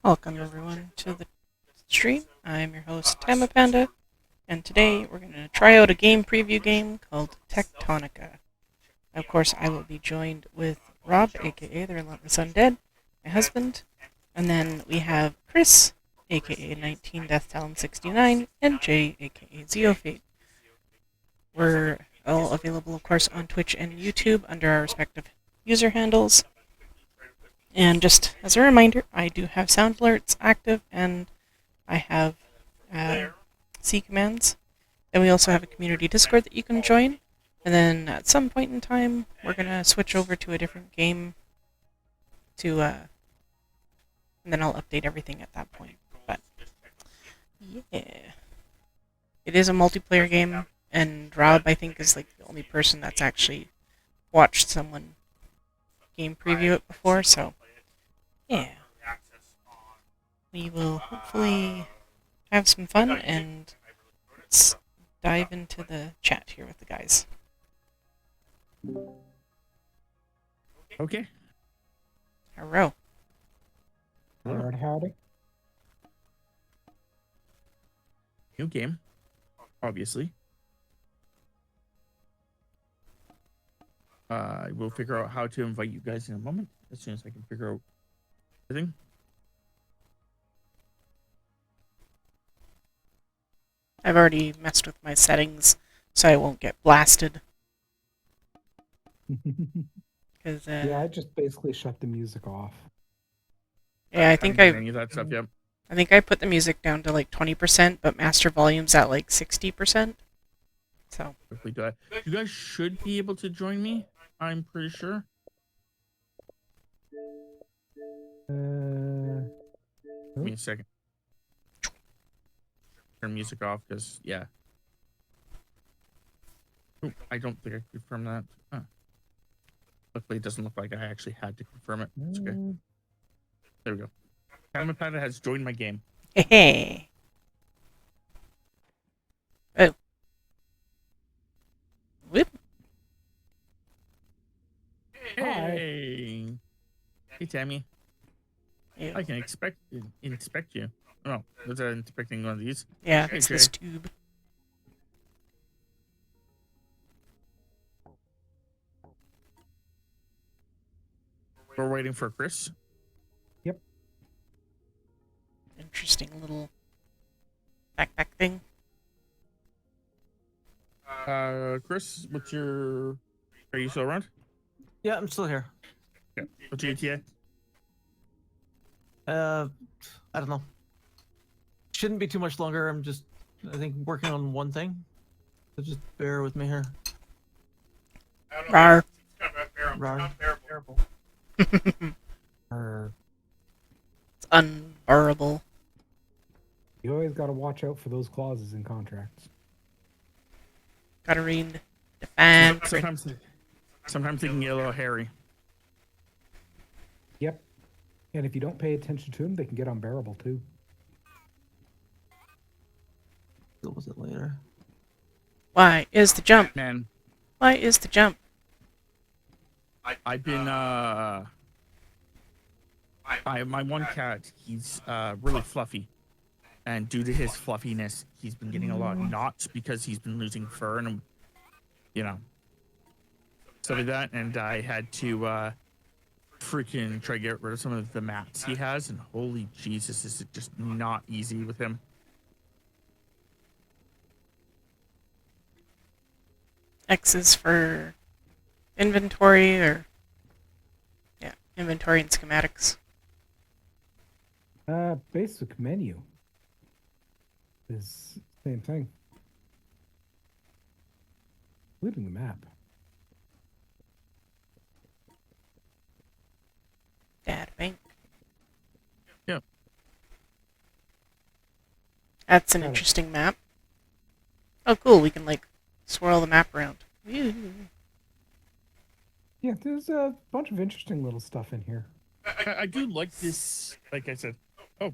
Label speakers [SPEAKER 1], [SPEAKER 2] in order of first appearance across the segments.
[SPEAKER 1] Welcome everyone to the stream. I'm your host Tamapanda, and today we're going to try out a game preview game called Techtonica. Of course, I will be joined with Rob, aka TheRelentlessUndead, my husband, and then we have Chris, aka 19 Death Talon 69, and Jay, aka Zeofate. We're all available, of course, on Twitch and YouTube under our respective user handles. And just as a reminder, I do have sound alerts active, and I have C commands. And we also have a community Discord that you can join. And then at some point in time, we're going to switch over to a different game and then I'll update everything at that point. But, yeah. It is a multiplayer game, and Rob, I think, is like the only person that's actually watched someone game preview it before, so yeah. We will hopefully have some fun, and let's dive into the chat here with the guys.
[SPEAKER 2] Okay.
[SPEAKER 1] Hello.
[SPEAKER 3] Alright, howdy.
[SPEAKER 2] New game, obviously. We'll figure out how to invite you guys in a moment, as soon as I can figure out everything.
[SPEAKER 1] I've already messed with my settings, so I won't get blasted. Cause,
[SPEAKER 3] yeah, I just basically shut the music off.
[SPEAKER 1] Yeah, I think
[SPEAKER 2] any of that stuff. Yep.
[SPEAKER 1] I think I put the music down to like 20%, but master volume's at like 60%. So
[SPEAKER 2] Quickly do that. You guys should be able to join me. I'm pretty sure. Give me a second. Turn music off, because yeah. Ooh, I don't think I confirmed that. Huh. Luckily, it doesn't look like I actually had to confirm it. It's okay. There we go. Kamapata has joined my game.
[SPEAKER 1] hey. Oh. Whoop.
[SPEAKER 2] Hey. Hey, Tammy.
[SPEAKER 1] Ew.
[SPEAKER 2] I can inspect you. Oh, was I inspecting one of these?
[SPEAKER 1] Yeah,
[SPEAKER 2] Hey,
[SPEAKER 1] it's
[SPEAKER 2] Jay.
[SPEAKER 1] this tube.
[SPEAKER 2] We're waiting for Chris.
[SPEAKER 3] Yep.
[SPEAKER 1] Interesting little backpack thing.
[SPEAKER 2] Chris, what's your... Are you still around?
[SPEAKER 4] Yeah, I'm still here.
[SPEAKER 2] Yeah. What's your ETA?
[SPEAKER 4] I don't know. Shouldn't be too much longer. I'm just, I think, working on one thing. So just bear with me here.
[SPEAKER 1] Rar.
[SPEAKER 4] Rar.
[SPEAKER 1] It's unbearable.
[SPEAKER 3] You always gotta watch out for those clauses in contracts.
[SPEAKER 1] Gotta read the fine print.
[SPEAKER 2] Sometimes they can get a little hairy.
[SPEAKER 3] Yep. And if you don't pay attention to them, they can get unbearable too.
[SPEAKER 4] Deal with it later.
[SPEAKER 1] Why is the jump?
[SPEAKER 2] Man,
[SPEAKER 1] Why is the jump?
[SPEAKER 2] I've been my one cat, he's really fluffy, and due to his fluffiness, he's been getting a lot of knots because he's been losing fur and stuff like that. And I had to freaking try to get rid of some of the mats he has, and holy Jesus, is it just not easy with him.
[SPEAKER 1] X is for inventory, or yeah, inventory and schematics.
[SPEAKER 3] Basic menu is same thing. Including the map.
[SPEAKER 1] Data bank.
[SPEAKER 2] Yep.
[SPEAKER 1] That's an interesting map. Oh, cool. We can like swirl the map around. Ew.
[SPEAKER 3] Yeah, there's a bunch of interesting little stuff in here.
[SPEAKER 2] I do like this, like I said. Oh.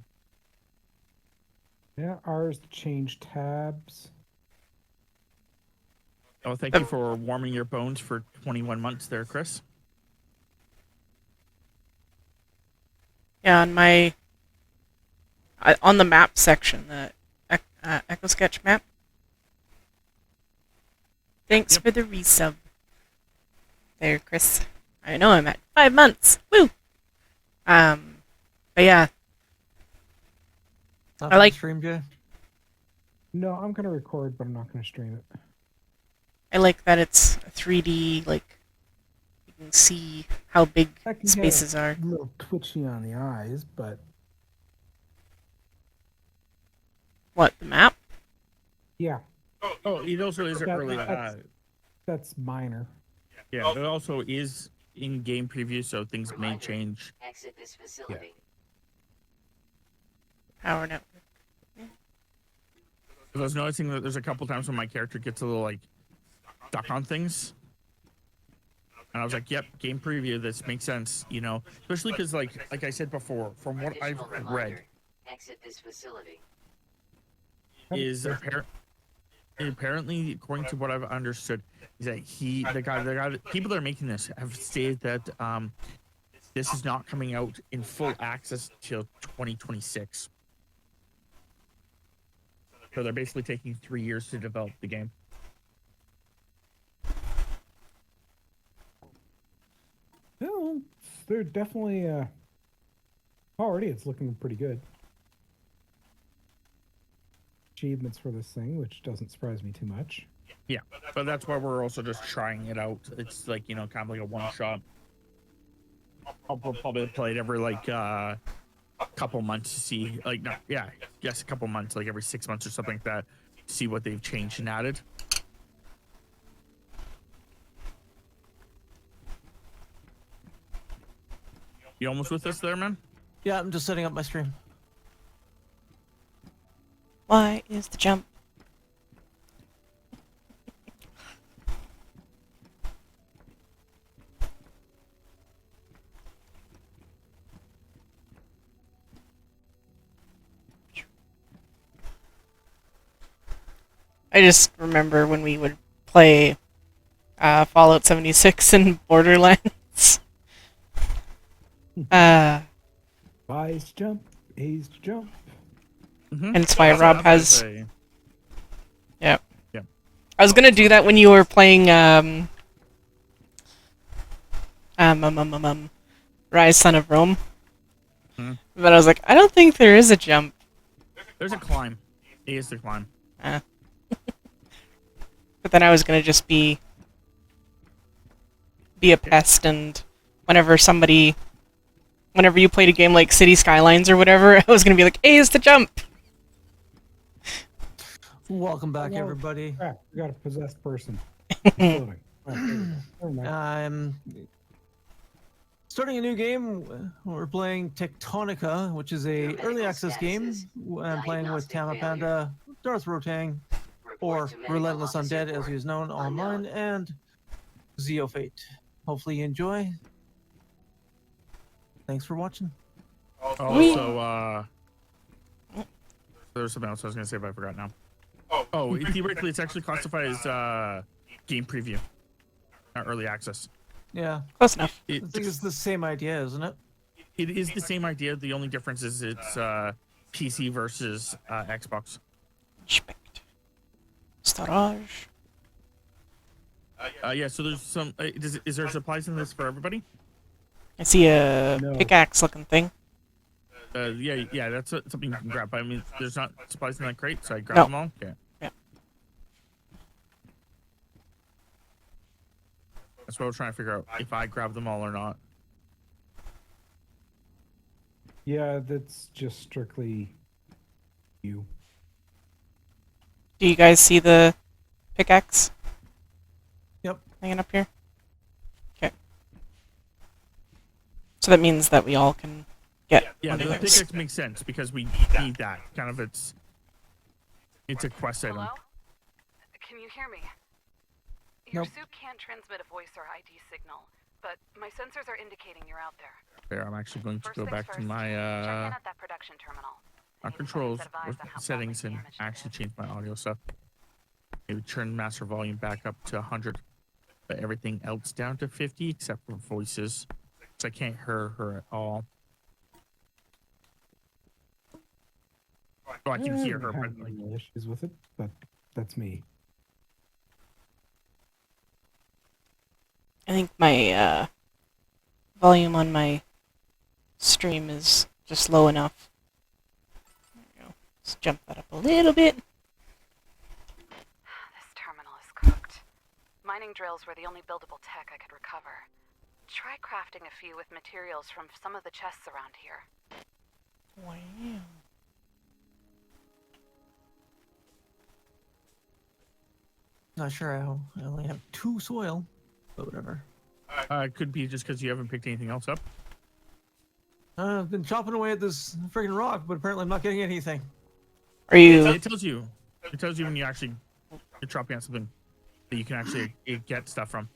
[SPEAKER 3] Yeah, ours change tabs.
[SPEAKER 2] Oh, thank you for warming your bones for 21 months there, Chris.
[SPEAKER 1] Yeah, on my On the map section, the Echo Sketch map. Thanks
[SPEAKER 2] Yep.
[SPEAKER 1] for the resub. There, Chris. I know I'm at 5 months. Woo! But yeah,
[SPEAKER 4] Not
[SPEAKER 1] I like-
[SPEAKER 4] stream, Jay.
[SPEAKER 3] No, I'm gonna record, but I'm not gonna stream it.
[SPEAKER 1] I like that it's a 3D, like, you can see how big
[SPEAKER 3] I can
[SPEAKER 1] spaces are.
[SPEAKER 3] get a little twitchy on the eyes, but
[SPEAKER 1] What, the map?
[SPEAKER 3] yeah,
[SPEAKER 2] Oh, it also is
[SPEAKER 3] That-
[SPEAKER 2] early.
[SPEAKER 3] that's minor.
[SPEAKER 2] Yeah, it also is in-game preview, so things may change.
[SPEAKER 5] Exit this facility.
[SPEAKER 1] Power network.
[SPEAKER 2] I was noticing that there's a couple times when my character gets a little like stuck on things, and I was like, "Yep, game preview. This makes sense." You know, especially because like I said before, from what I've
[SPEAKER 5] Additional
[SPEAKER 2] read,
[SPEAKER 5] reminder, exit this facility.
[SPEAKER 2] is apparently, according to what I've understood, is that the people that are making this have stated that this is not coming out in full access till 2026. So they're basically taking 3 years to develop the game.
[SPEAKER 3] No, they're definitely already it's looking pretty good. Achievements for this thing, which doesn't surprise me too much.
[SPEAKER 2] Yeah, but that's why we're also just trying it out. It's like, you know, kind of like a one shot. I'll probably play it every like couple months to see, like, no, yeah, yes, a couple months, like every 6 months or something like that, see what they've changed and added. You almost with us there, man?
[SPEAKER 4] Yeah, I'm just setting up my stream.
[SPEAKER 1] Why is the jump? I just remember when we would play Fallout 76 and Borderlands.
[SPEAKER 3] Y's jump, A's jump.
[SPEAKER 1] And it's why
[SPEAKER 2] Also,
[SPEAKER 1] Rob
[SPEAKER 2] that was
[SPEAKER 1] has...
[SPEAKER 2] a-
[SPEAKER 1] I was gonna do that when you were playing Rise Son of Rome.
[SPEAKER 2] Mhm.
[SPEAKER 1] But I was like, I don't think there is a jump.
[SPEAKER 2] There's a climb. A is the climb.
[SPEAKER 1] But then I was gonna just be a pest, and whenever you played a game like City Skylines or whatever, I was gonna be like, A is the jump!
[SPEAKER 4] Welcome back,
[SPEAKER 3] Hello.
[SPEAKER 4] everybody.
[SPEAKER 3] Crap, we got a possessed person. Floating. Oh, never mind.
[SPEAKER 4] I'm starting a new game. We're playing Techtonica, which is a early access game. I'm playing with Tama Panda, Darth Rotang, or
[SPEAKER 5] Report to medical
[SPEAKER 4] Relentless
[SPEAKER 5] officer
[SPEAKER 4] Undead, as
[SPEAKER 5] for
[SPEAKER 4] he is known online, and Zeofate. Hopefully you enjoy. Thanks for watching.
[SPEAKER 2] Also, there's something else I was gonna say, but I forgot now. Oh, theoretically, it's actually classified as game preview, not early access.
[SPEAKER 4] Yeah,
[SPEAKER 1] Close enough.
[SPEAKER 4] I think it's the same idea, isn't it?
[SPEAKER 2] It is the same idea. The only difference is it's PC versus Xbox.
[SPEAKER 1] Inspect. Storage.
[SPEAKER 2] Yeah, so there's some. Is there supplies in this for everybody?
[SPEAKER 1] I see a
[SPEAKER 3] No.
[SPEAKER 1] pickaxe looking thing.
[SPEAKER 2] Yeah, that's something you can grab. I mean, there's not supplies in that crate, so I grab
[SPEAKER 1] No.
[SPEAKER 2] them all. Okay.
[SPEAKER 1] Yeah.
[SPEAKER 2] That's what I was trying to figure out, if I grab them all or not.
[SPEAKER 3] Yeah, that's just strictly you.
[SPEAKER 1] Do you guys see the pickaxe?
[SPEAKER 4] Yep.
[SPEAKER 1] Hanging up here? Okay. So that means that we all can get
[SPEAKER 2] Yeah,
[SPEAKER 1] one of
[SPEAKER 2] the
[SPEAKER 1] those.
[SPEAKER 2] pickaxe makes sense because we need that. Kind of, it's a quest item.
[SPEAKER 6] Hello? Can you hear me? Your suit can't transmit a voice or ID signal, but my sensors are indicating you're out there.
[SPEAKER 2] There, I'm actually going to
[SPEAKER 6] First
[SPEAKER 2] go
[SPEAKER 6] things
[SPEAKER 2] back to
[SPEAKER 6] first,
[SPEAKER 2] my
[SPEAKER 6] check in at that production terminal.
[SPEAKER 2] my
[SPEAKER 6] Any
[SPEAKER 2] controls
[SPEAKER 6] settings that
[SPEAKER 2] with
[SPEAKER 6] advise on how
[SPEAKER 2] settings
[SPEAKER 6] badly
[SPEAKER 2] and
[SPEAKER 6] damaged it
[SPEAKER 2] actually
[SPEAKER 6] is.
[SPEAKER 2] change my audio stuff. Maybe turn master volume back up to 100, but everything else down to 50 except for voices, so I can't hear her at all. Oh, I can hear her,
[SPEAKER 3] I
[SPEAKER 2] but
[SPEAKER 3] have
[SPEAKER 2] like,
[SPEAKER 3] no issues with it, but that's me.
[SPEAKER 1] I think my volume on my stream is just low enough. There we go. Let's jump that up a little bit.
[SPEAKER 6] This terminal is cooked. Mining drills were the only buildable tech I could recover. Try crafting a few with materials from some of the chests around here.
[SPEAKER 1] Wow.
[SPEAKER 4] Not sure how. I only have 2 soil, but whatever.
[SPEAKER 2] it could be just because you haven't picked anything else up.
[SPEAKER 4] I've been chopping away at this friggin' rock, but apparently I'm not getting anything.
[SPEAKER 1] Are you?
[SPEAKER 2] It tells you. It tells you when you're chopping at something that you can actually get stuff from.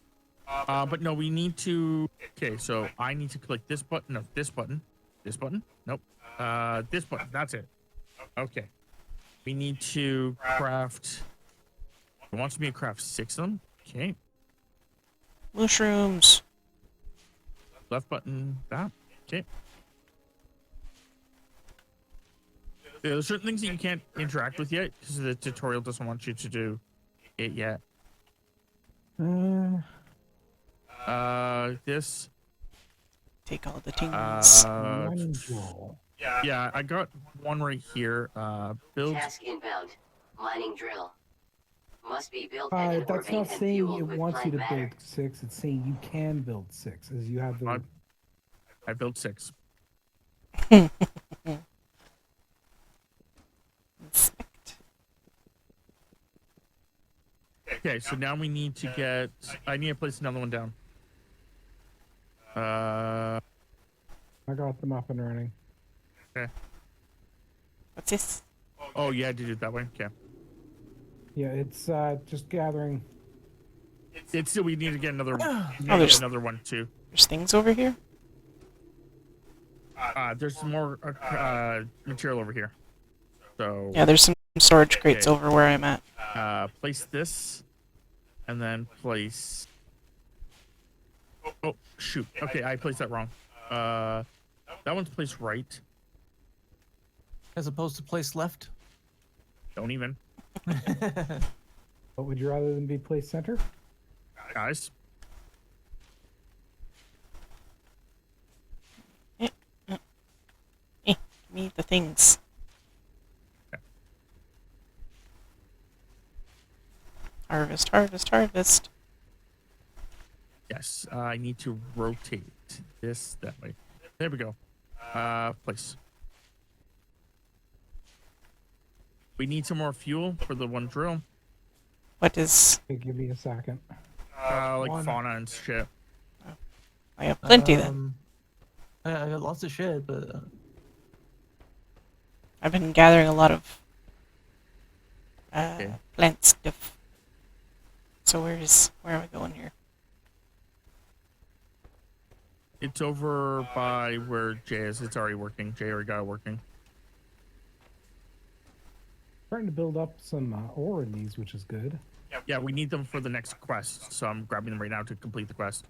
[SPEAKER 2] But no, we need to. Okay, so I need to click this button. No, this button. This button. Nope. This button. That's it. Okay. We need to craft. It wants me to craft 6 of them. Okay.
[SPEAKER 1] Mushrooms.
[SPEAKER 2] Left button. That. Okay. There's certain things that you can't interact with yet because the tutorial doesn't want you to do it yet. This.
[SPEAKER 1] Take all the things.
[SPEAKER 3] Mining drill.
[SPEAKER 2] Yeah, I got one right here. Build.
[SPEAKER 5] Task inbound. Mining drill. Must be built at an
[SPEAKER 3] That's
[SPEAKER 5] orbit
[SPEAKER 3] not
[SPEAKER 5] and
[SPEAKER 3] saying
[SPEAKER 5] fueled
[SPEAKER 3] it
[SPEAKER 5] with
[SPEAKER 3] wants you
[SPEAKER 5] plant
[SPEAKER 3] to
[SPEAKER 5] matter.
[SPEAKER 3] build 6. It's saying you can build 6 as you have the.
[SPEAKER 2] I built 6.
[SPEAKER 1] Inspect.
[SPEAKER 2] Okay, so now we need to get. I need to place another one down.
[SPEAKER 3] I got them up and running.
[SPEAKER 2] Okay.
[SPEAKER 1] What's this?
[SPEAKER 2] Oh, yeah, I did it that way. Okay.
[SPEAKER 3] Yeah, it's just gathering.
[SPEAKER 2] It's still. We need to get another.
[SPEAKER 1] there's-
[SPEAKER 2] another one too.
[SPEAKER 1] There's things over here?
[SPEAKER 2] There's some more material over here. So
[SPEAKER 1] Yeah, there's some storage crates
[SPEAKER 2] Okay.
[SPEAKER 1] over where I'm at.
[SPEAKER 2] place this, and then place. Oh shoot! Okay, I placed that wrong. That one's placed right.
[SPEAKER 4] As opposed to place left.
[SPEAKER 2] Don't even,
[SPEAKER 3] But would you rather than be placed center?
[SPEAKER 2] guys.
[SPEAKER 1] Give me the things. Harvest, harvest, harvest.
[SPEAKER 2] Yes, I need to rotate this that way. There we go. Place. We need some more fuel for the one drill.
[SPEAKER 1] What is...
[SPEAKER 3] Okay, give me a second.
[SPEAKER 2] Like
[SPEAKER 3] One.
[SPEAKER 2] fauna and shit.
[SPEAKER 1] I have plenty then.
[SPEAKER 4] I got lots of shit, but
[SPEAKER 1] I've been gathering a lot of
[SPEAKER 2] Okay.
[SPEAKER 1] plant stuff. So where am I going here?
[SPEAKER 2] It's over by where Jay is. It's already working. Jay already got it working.
[SPEAKER 3] Starting to build up some ore in these, which is good.
[SPEAKER 2] Yeah, we need them for the next quest, so I'm grabbing them right now to complete the quest.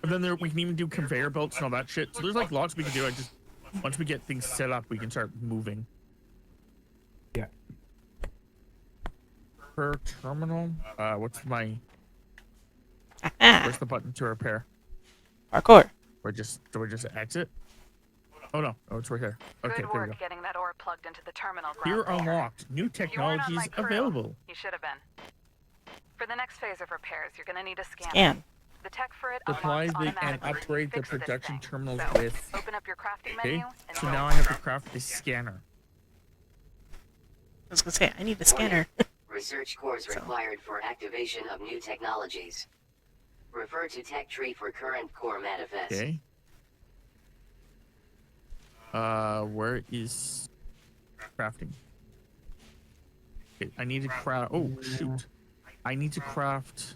[SPEAKER 2] And then we can even do conveyor belts and all that shit. So there's like lots we can do. Once we get things set up, we can start moving.
[SPEAKER 3] Yeah.
[SPEAKER 2] Per terminal. What's my?
[SPEAKER 1] Aha!
[SPEAKER 2] Where's the button to repair?
[SPEAKER 1] Parkour.
[SPEAKER 2] Do we just exit? Oh no! Oh, it's right here. Okay,
[SPEAKER 6] Good
[SPEAKER 2] there we
[SPEAKER 6] work
[SPEAKER 2] go.
[SPEAKER 6] getting that ore plugged into the terminal.
[SPEAKER 2] Here
[SPEAKER 6] ground floor.
[SPEAKER 2] unlocked. New
[SPEAKER 6] You weren't on
[SPEAKER 2] technologies
[SPEAKER 6] my crew.
[SPEAKER 2] available.
[SPEAKER 6] You should have been. For the next phase of repairs, you're gonna need a scanner.
[SPEAKER 1] Scan.
[SPEAKER 6] The tech for it
[SPEAKER 2] Supply
[SPEAKER 6] unlocks
[SPEAKER 2] and
[SPEAKER 6] automatically when you
[SPEAKER 2] upgrade the
[SPEAKER 6] fix this
[SPEAKER 2] production
[SPEAKER 6] thing.
[SPEAKER 2] terminals
[SPEAKER 6] So,
[SPEAKER 2] with.
[SPEAKER 6] open up your crafting
[SPEAKER 2] Okay,
[SPEAKER 6] menu and
[SPEAKER 2] so
[SPEAKER 6] build.
[SPEAKER 2] now I have to craft the scanner.
[SPEAKER 1] I was gonna say, I need a scanner.
[SPEAKER 5] Research cores required for activation of new technologies. Refer to tech tree for current core manifest.
[SPEAKER 2] Okay. Where is crafting? Okay, I need to craft. Oh shoot! I need to craft.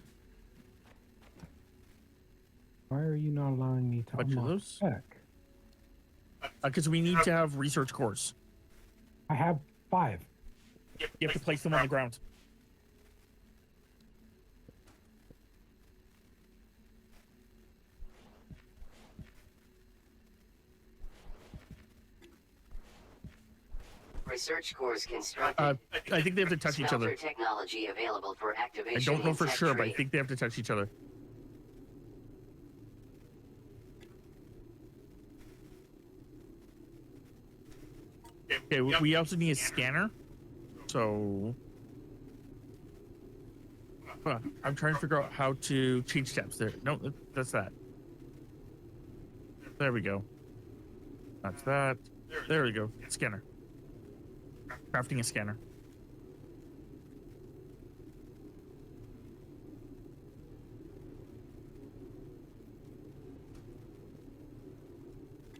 [SPEAKER 3] Why are you not allowing me to
[SPEAKER 2] Bunch of
[SPEAKER 3] unlock
[SPEAKER 2] those?
[SPEAKER 3] tech?
[SPEAKER 2] Because we need to have research cores.
[SPEAKER 3] I have 5.
[SPEAKER 2] You have to place them on the ground.
[SPEAKER 5] Research cores constructed.
[SPEAKER 2] I think they have to touch each
[SPEAKER 5] Smelter
[SPEAKER 2] other.
[SPEAKER 5] technology available for
[SPEAKER 2] I
[SPEAKER 5] activation
[SPEAKER 2] don't know
[SPEAKER 5] in
[SPEAKER 2] for
[SPEAKER 5] Tech
[SPEAKER 2] sure, but I
[SPEAKER 5] Tree.
[SPEAKER 2] think they have to touch each other. Okay, we also need a scanner. So I'm trying to figure out how to change tabs there. No, that's that. There we go. That's that. There we go. Scanner. Crafting a scanner.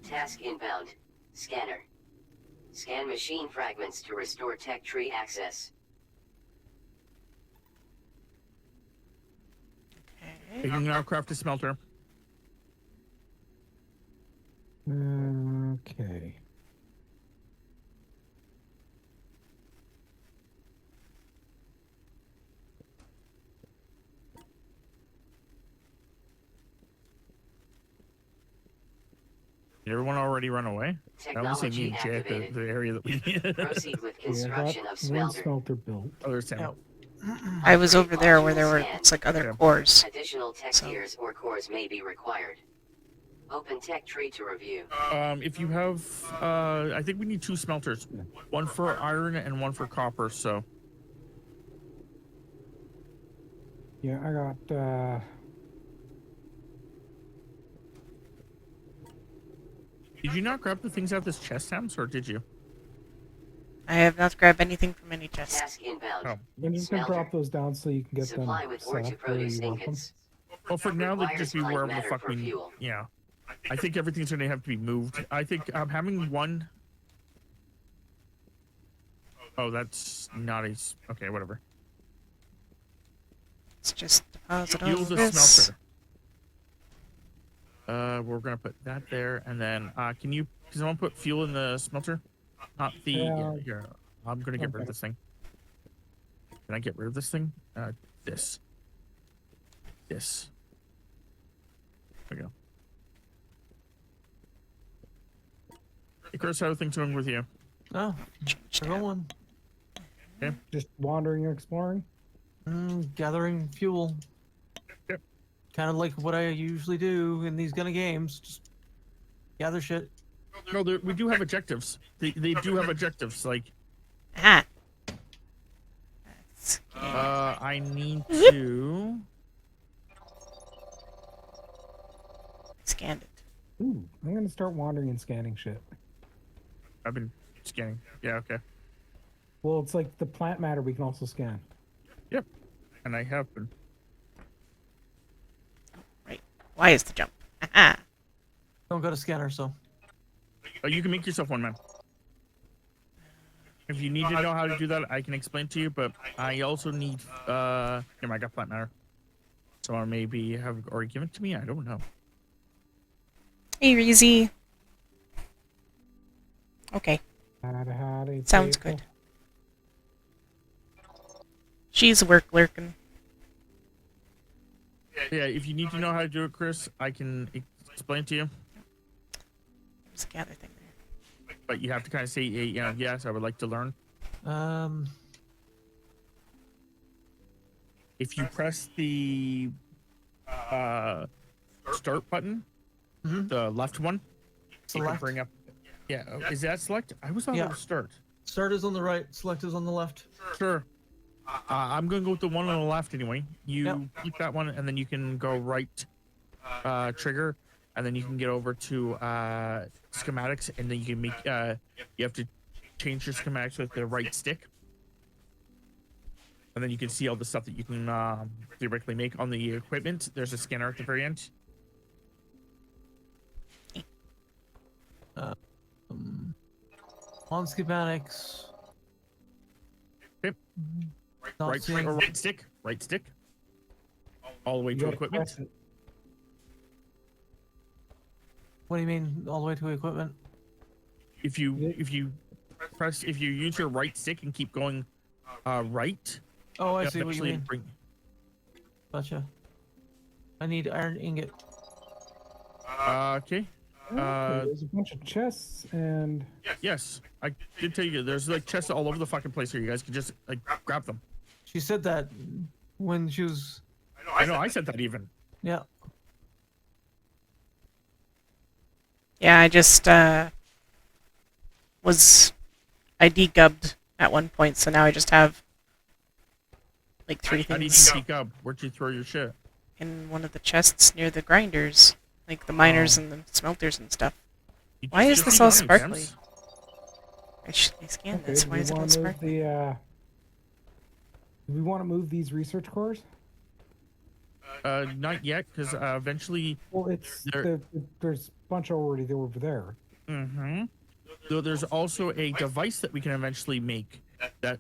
[SPEAKER 5] Task inbound. Scanner. Scan machine fragments to restore Tech Tree access.
[SPEAKER 2] You
[SPEAKER 1] Okay.
[SPEAKER 2] can now craft a smelter.
[SPEAKER 3] Okay.
[SPEAKER 2] Did everyone already run away? I only say me
[SPEAKER 5] Technology
[SPEAKER 2] and Jay at
[SPEAKER 5] activated.
[SPEAKER 2] the area that we
[SPEAKER 5] Proceed with
[SPEAKER 3] Yeah, I got
[SPEAKER 5] construction of
[SPEAKER 3] one
[SPEAKER 5] smelter.
[SPEAKER 3] smelter built.
[SPEAKER 2] Oh, there's Sam.
[SPEAKER 4] Yep.
[SPEAKER 1] I was over there where there were, looks like other
[SPEAKER 2] Okay.
[SPEAKER 1] cores.
[SPEAKER 5] Additional tech
[SPEAKER 1] So-
[SPEAKER 5] tiers or cores may be required. Open Tech Tree to review.
[SPEAKER 2] If you have, I think we need 2 smelters, one for iron and one for copper. So
[SPEAKER 3] Yeah, I got.
[SPEAKER 2] did you not grab the things out of this chest, Sam, or did you?
[SPEAKER 1] I have not grabbed anything from any chest.
[SPEAKER 5] Task inbound.
[SPEAKER 2] Oh.
[SPEAKER 3] I'm just gonna
[SPEAKER 5] Smelter.
[SPEAKER 3] drop those down so you can get
[SPEAKER 5] Supply
[SPEAKER 3] them
[SPEAKER 5] with ore
[SPEAKER 3] set
[SPEAKER 5] to
[SPEAKER 3] up where
[SPEAKER 5] produce
[SPEAKER 3] you want them.
[SPEAKER 5] ingots.
[SPEAKER 2] Well, for now, they can
[SPEAKER 5] Requires
[SPEAKER 2] just be
[SPEAKER 5] light
[SPEAKER 2] wherever the
[SPEAKER 5] matter
[SPEAKER 2] fuck
[SPEAKER 5] for
[SPEAKER 2] we.
[SPEAKER 5] fuel.
[SPEAKER 2] Yeah, I think everything's gonna have to be moved. I think having one. Oh, that's not a. Okay, whatever.
[SPEAKER 1] Let's just deposit all
[SPEAKER 2] Fuel
[SPEAKER 1] of
[SPEAKER 2] the
[SPEAKER 1] this.
[SPEAKER 2] smelter. We're gonna put that there, and then can someone put fuel in the smelter? Not the.
[SPEAKER 3] Yeah.
[SPEAKER 2] Here, I'm gonna get rid of
[SPEAKER 3] Okay.
[SPEAKER 2] this thing. Can I get rid of this thing? This. This. There we go. Hey, Chris, how are things going with you?
[SPEAKER 4] Oh,
[SPEAKER 1] Change
[SPEAKER 4] we're
[SPEAKER 1] tab.
[SPEAKER 4] going.
[SPEAKER 3] Just wandering and exploring.
[SPEAKER 4] Gathering fuel.
[SPEAKER 2] Yep.
[SPEAKER 4] Kind of like what I usually do in these kind of games. Just gather shit.
[SPEAKER 2] No, we do have objectives. They do have objectives. Like,
[SPEAKER 1] Ah. That's
[SPEAKER 2] I need to.
[SPEAKER 1] scanned it.
[SPEAKER 3] Ooh, I'm gonna start wandering and scanning shit.
[SPEAKER 2] I've been scanning. Yeah, okay.
[SPEAKER 3] Well, it's like the plant matter we can also scan.
[SPEAKER 2] Yep. And I have been.
[SPEAKER 1] Right. Why is the jump? Aha.
[SPEAKER 4] Don't got a scanner, so.
[SPEAKER 2] Oh, you can make yourself one, man. If you need to know how to do that, I can explain to you. But I also need. Here, I got plant matter. Someone maybe have already given it to me. I don't know.
[SPEAKER 1] Hey, Reezy. Okay.
[SPEAKER 3] Howdy,
[SPEAKER 1] Sounds
[SPEAKER 3] people.
[SPEAKER 1] good. She's lurking.
[SPEAKER 2] Yeah, if you need to know how to do it, Chris, I can explain to you.
[SPEAKER 1] There's a gather thing there.
[SPEAKER 2] But you have to kind of say, yes, I would like to learn. If you press the start button, the left one, you can
[SPEAKER 4] Select.
[SPEAKER 2] bring up. Yeah, is that select? I was on
[SPEAKER 4] Yeah.
[SPEAKER 2] the start.
[SPEAKER 4] Start is on the right, select is on the left.
[SPEAKER 2] Sure. I'm gonna go with the one on the left anyway. You
[SPEAKER 4] Yep.
[SPEAKER 2] click that one, and then you can go right trigger, and then you can get over to schematics, and then you can make. You have to change your schematics with the right stick, and then you can see all the stuff that you can theoretically make on the equipment. There's a scanner at the very end.
[SPEAKER 4] On schematics.
[SPEAKER 2] Okay.
[SPEAKER 4] Not
[SPEAKER 2] Right,
[SPEAKER 4] seeing-
[SPEAKER 2] or right stick, right stick, all the way
[SPEAKER 3] You
[SPEAKER 2] to
[SPEAKER 3] gotta
[SPEAKER 2] equipment.
[SPEAKER 3] press it.
[SPEAKER 4] What do you mean, all the way to equipment?
[SPEAKER 2] If you use your right stick and keep going right.
[SPEAKER 4] Oh, I
[SPEAKER 2] it'll
[SPEAKER 4] see what you
[SPEAKER 2] eventually
[SPEAKER 4] mean.
[SPEAKER 2] bring-
[SPEAKER 4] Gotcha. I need iron ingot.
[SPEAKER 2] Okay.
[SPEAKER 3] There's a bunch of chests and
[SPEAKER 2] Yes, I did tell you. There's like chests all over the fucking place here. You guys can just like grab them.
[SPEAKER 4] She said that when she was.
[SPEAKER 2] I know. I said that even.
[SPEAKER 4] Yeah.
[SPEAKER 1] Yeah, I just was I degubbed at one point, so now I just have like 3
[SPEAKER 2] How do you
[SPEAKER 1] things
[SPEAKER 2] speak up? Where'd you throw your shit?
[SPEAKER 1] in one of the chests near the grinders, like the miners and the smelters and stuff.
[SPEAKER 2] You
[SPEAKER 1] Why is
[SPEAKER 2] just
[SPEAKER 1] this
[SPEAKER 2] need
[SPEAKER 1] all
[SPEAKER 2] money,
[SPEAKER 1] sparkly?
[SPEAKER 2] James.
[SPEAKER 1] I scanned
[SPEAKER 3] okay,
[SPEAKER 1] this.
[SPEAKER 3] do
[SPEAKER 1] Why
[SPEAKER 3] we
[SPEAKER 1] is it all
[SPEAKER 3] want to move
[SPEAKER 1] sparkly?
[SPEAKER 3] the do we want to move these research cores?
[SPEAKER 2] Not yet, because eventually.
[SPEAKER 3] Well, it's
[SPEAKER 2] There-
[SPEAKER 3] there's a bunch already over there.
[SPEAKER 2] Mm-hmm. So there's also a device that we can eventually make that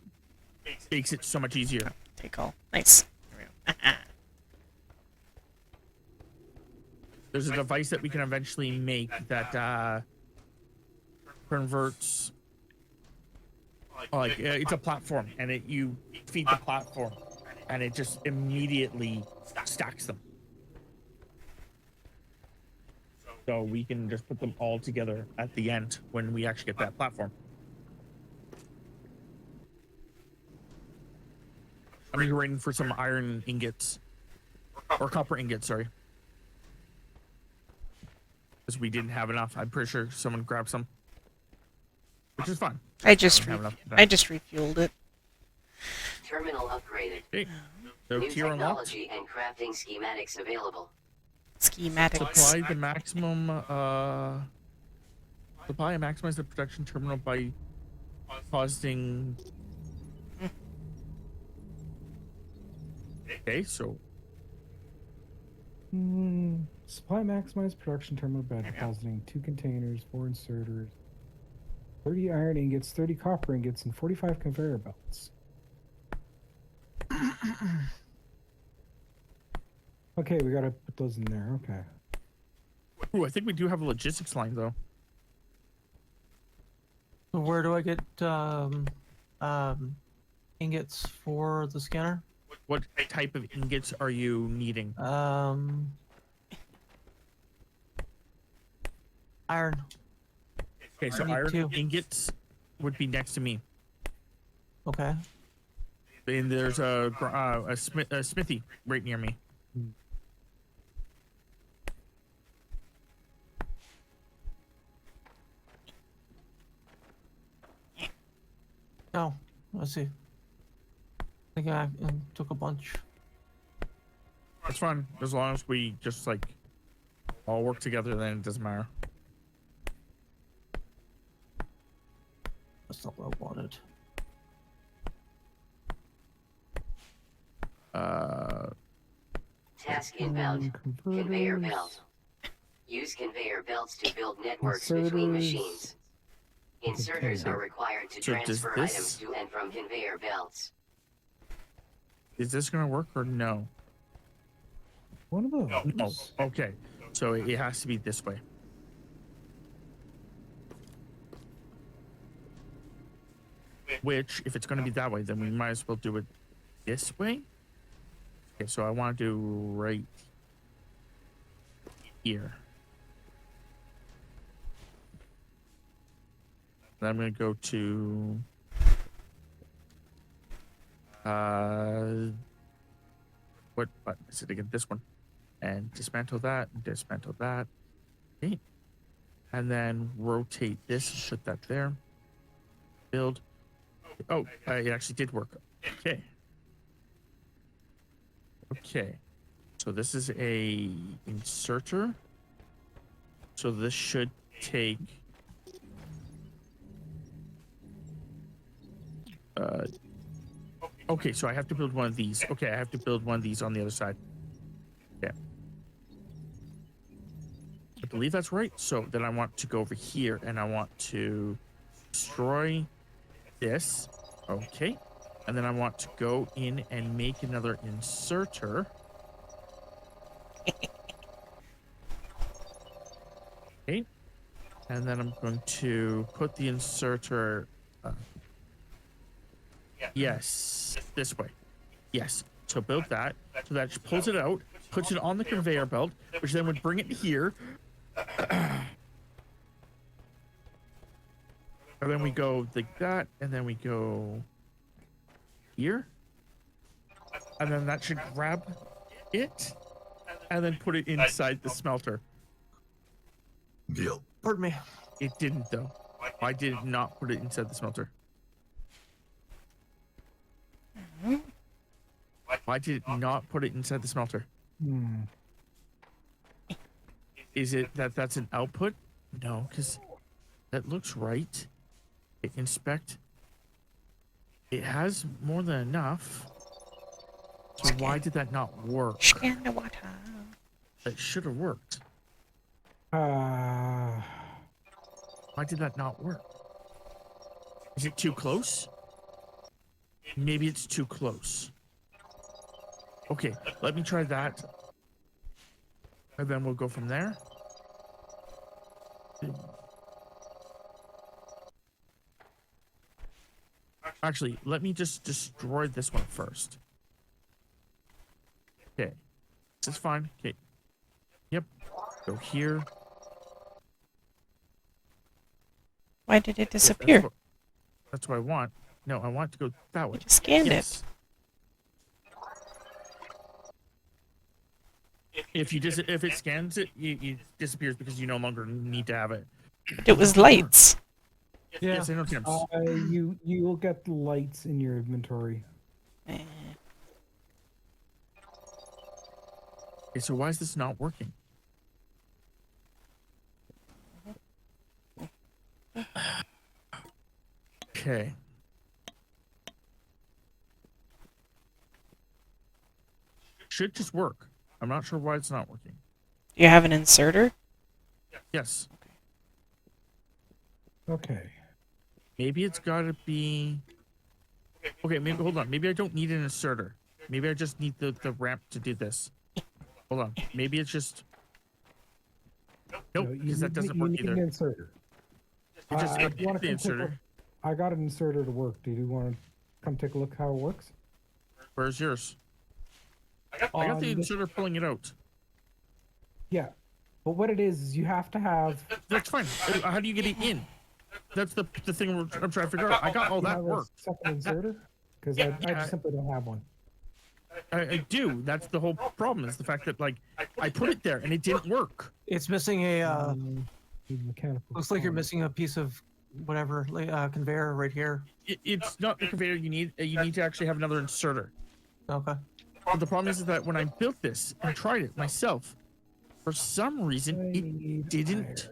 [SPEAKER 2] makes it so much easier.
[SPEAKER 1] Take all. Nice. There we go.
[SPEAKER 2] There's a device that we can eventually make that converts. Like it's a platform, and you feed the platform, and it just immediately stacks them. So we can just put them all together at the end when we actually get that platform. I'm waiting for some iron ingots, or copper ingots, sorry. Because we didn't have enough. I'm pretty sure someone grabbed some. Which is fine.
[SPEAKER 1] I just
[SPEAKER 2] Don't have enough of that.
[SPEAKER 1] I just refueled it.
[SPEAKER 5] Terminal upgraded.
[SPEAKER 2] Okay. So
[SPEAKER 5] New
[SPEAKER 2] tier unlocked.
[SPEAKER 5] technology and crafting schematics available.
[SPEAKER 1] Schematics.
[SPEAKER 2] Supply the maximum supply and maximize the production terminal by causing. Okay, so
[SPEAKER 3] Supply maximize production terminal by depositing 2 containers, 4 inserters, 30 iron ingots, 30 copper ingots, and 45 conveyor belts. Okay, we gotta put those in there. Okay.
[SPEAKER 2] ooh, I think we do have a logistics line though.
[SPEAKER 4] So where do I get ingots for the scanner?
[SPEAKER 2] What type of ingots are you needing?
[SPEAKER 4] Iron.
[SPEAKER 2] Okay, so
[SPEAKER 4] I need
[SPEAKER 2] iron
[SPEAKER 4] 2.
[SPEAKER 2] ingots would be next to me.
[SPEAKER 4] Okay.
[SPEAKER 2] And there's a smithy right near me.
[SPEAKER 4] Oh, let's see. I think I took a bunch.
[SPEAKER 2] That's fine as long as we just like all work together. Then it doesn't matter.
[SPEAKER 4] That's not what I wanted.
[SPEAKER 5] Task inbound. Conveyor
[SPEAKER 3] Converters.
[SPEAKER 5] belt. Use conveyor belts to build networks between
[SPEAKER 3] Inserters.
[SPEAKER 5] machines. Inserters are required to
[SPEAKER 2] So does
[SPEAKER 5] transfer
[SPEAKER 2] this-
[SPEAKER 5] items to and from conveyor belts.
[SPEAKER 2] Is this gonna work or no?
[SPEAKER 3] One of those.
[SPEAKER 2] No. Okay. So it has to be this way. Which, if it's gonna be that way, then we might as well do it this way. Okay, so I want to do right here. Then I'm gonna go to what button is it again? This one. And dismantle that, and dismantle that. Okay. And then rotate this, put that there. Build. Oh, it actually did work. Okay. Okay. So this is a inserter. So this should take okay, so I have to build one of these. Okay, I have to build one of these on the other side. Okay. I believe that's right. So then I want to go over here and I want to destroy this. Okay. And then I want to go in and make another inserter. Okay. And then I'm going to put the inserter. Yes, this way. Yes. So build that. So that pulls it out, puts it on the conveyor belt, which then would bring it here. And then we go like that, and then we go here. And then that should grab it, and then put it inside the smelter.
[SPEAKER 4] Pardon me.
[SPEAKER 2] It didn't, though. Why did it not put it inside the smelter? Why did it not put it inside the smelter?
[SPEAKER 3] Hmm.
[SPEAKER 2] Is it that that's an output? No, because that looks right. Inspect. It has more than enough. So why did that not work?
[SPEAKER 1] Scan the water.
[SPEAKER 2] That should have worked.
[SPEAKER 3] Uh,
[SPEAKER 2] Why did that not work? Is it too close? Maybe it's too close. Okay, let me try that. And then we'll go from there. Actually, let me just destroy this one first. Okay. This is fine. Okay. Yep. Go here.
[SPEAKER 1] Why did it
[SPEAKER 2] Yeah,
[SPEAKER 1] disappear?
[SPEAKER 2] That's what I want. No, I want it to go that way.
[SPEAKER 1] You just scanned
[SPEAKER 2] Yes. If it scans it, it disappears because you no longer need to have it.
[SPEAKER 1] it. But it was lights.
[SPEAKER 4] Yeah.
[SPEAKER 2] Yes, I know, Tim.
[SPEAKER 3] you will get the lights in your inventory.
[SPEAKER 1] Eh.
[SPEAKER 2] Okay, so why is this not working? Okay. Should just work. I'm not sure why it's not working.
[SPEAKER 1] Do you have an inserter?
[SPEAKER 2] Yes.
[SPEAKER 3] Okay.
[SPEAKER 2] Maybe it's gotta be... Okay, maybe hold on. Maybe I don't need an inserter. Maybe I just need the ramp to do this. Hold on. Maybe it's just... Nope,
[SPEAKER 3] No, you
[SPEAKER 2] because that
[SPEAKER 3] need-
[SPEAKER 2] doesn't
[SPEAKER 3] you
[SPEAKER 2] work
[SPEAKER 3] need
[SPEAKER 2] either.
[SPEAKER 3] an inserter.
[SPEAKER 2] It just
[SPEAKER 3] if you wanna
[SPEAKER 2] the
[SPEAKER 3] come take a-
[SPEAKER 2] inserter.
[SPEAKER 3] I got an inserter to work. Do you want to come take a look how it works?
[SPEAKER 2] Where's yours? I got the
[SPEAKER 3] On this-
[SPEAKER 2] inserter pulling it out.
[SPEAKER 3] Yeah. But what it is you have to have.
[SPEAKER 2] That's fine. How do you get it in? That's the thing I'm trying to figure out. I got all
[SPEAKER 3] You
[SPEAKER 2] that
[SPEAKER 3] have a
[SPEAKER 2] work.
[SPEAKER 3] second inserter? Because I just simply don't have one.
[SPEAKER 2] I do. That's the whole problem. Is the fact that like I put it there and it didn't work.
[SPEAKER 4] It's missing a.
[SPEAKER 3] Mechanical.
[SPEAKER 4] Looks like you're
[SPEAKER 3] component.
[SPEAKER 4] missing a piece of whatever conveyor right here.
[SPEAKER 2] It's not the conveyor you need. You need to actually have another inserter.
[SPEAKER 4] Okay.
[SPEAKER 2] But the problem is that when I built this and tried it myself, for some reason
[SPEAKER 3] I
[SPEAKER 2] it
[SPEAKER 3] need
[SPEAKER 2] didn't.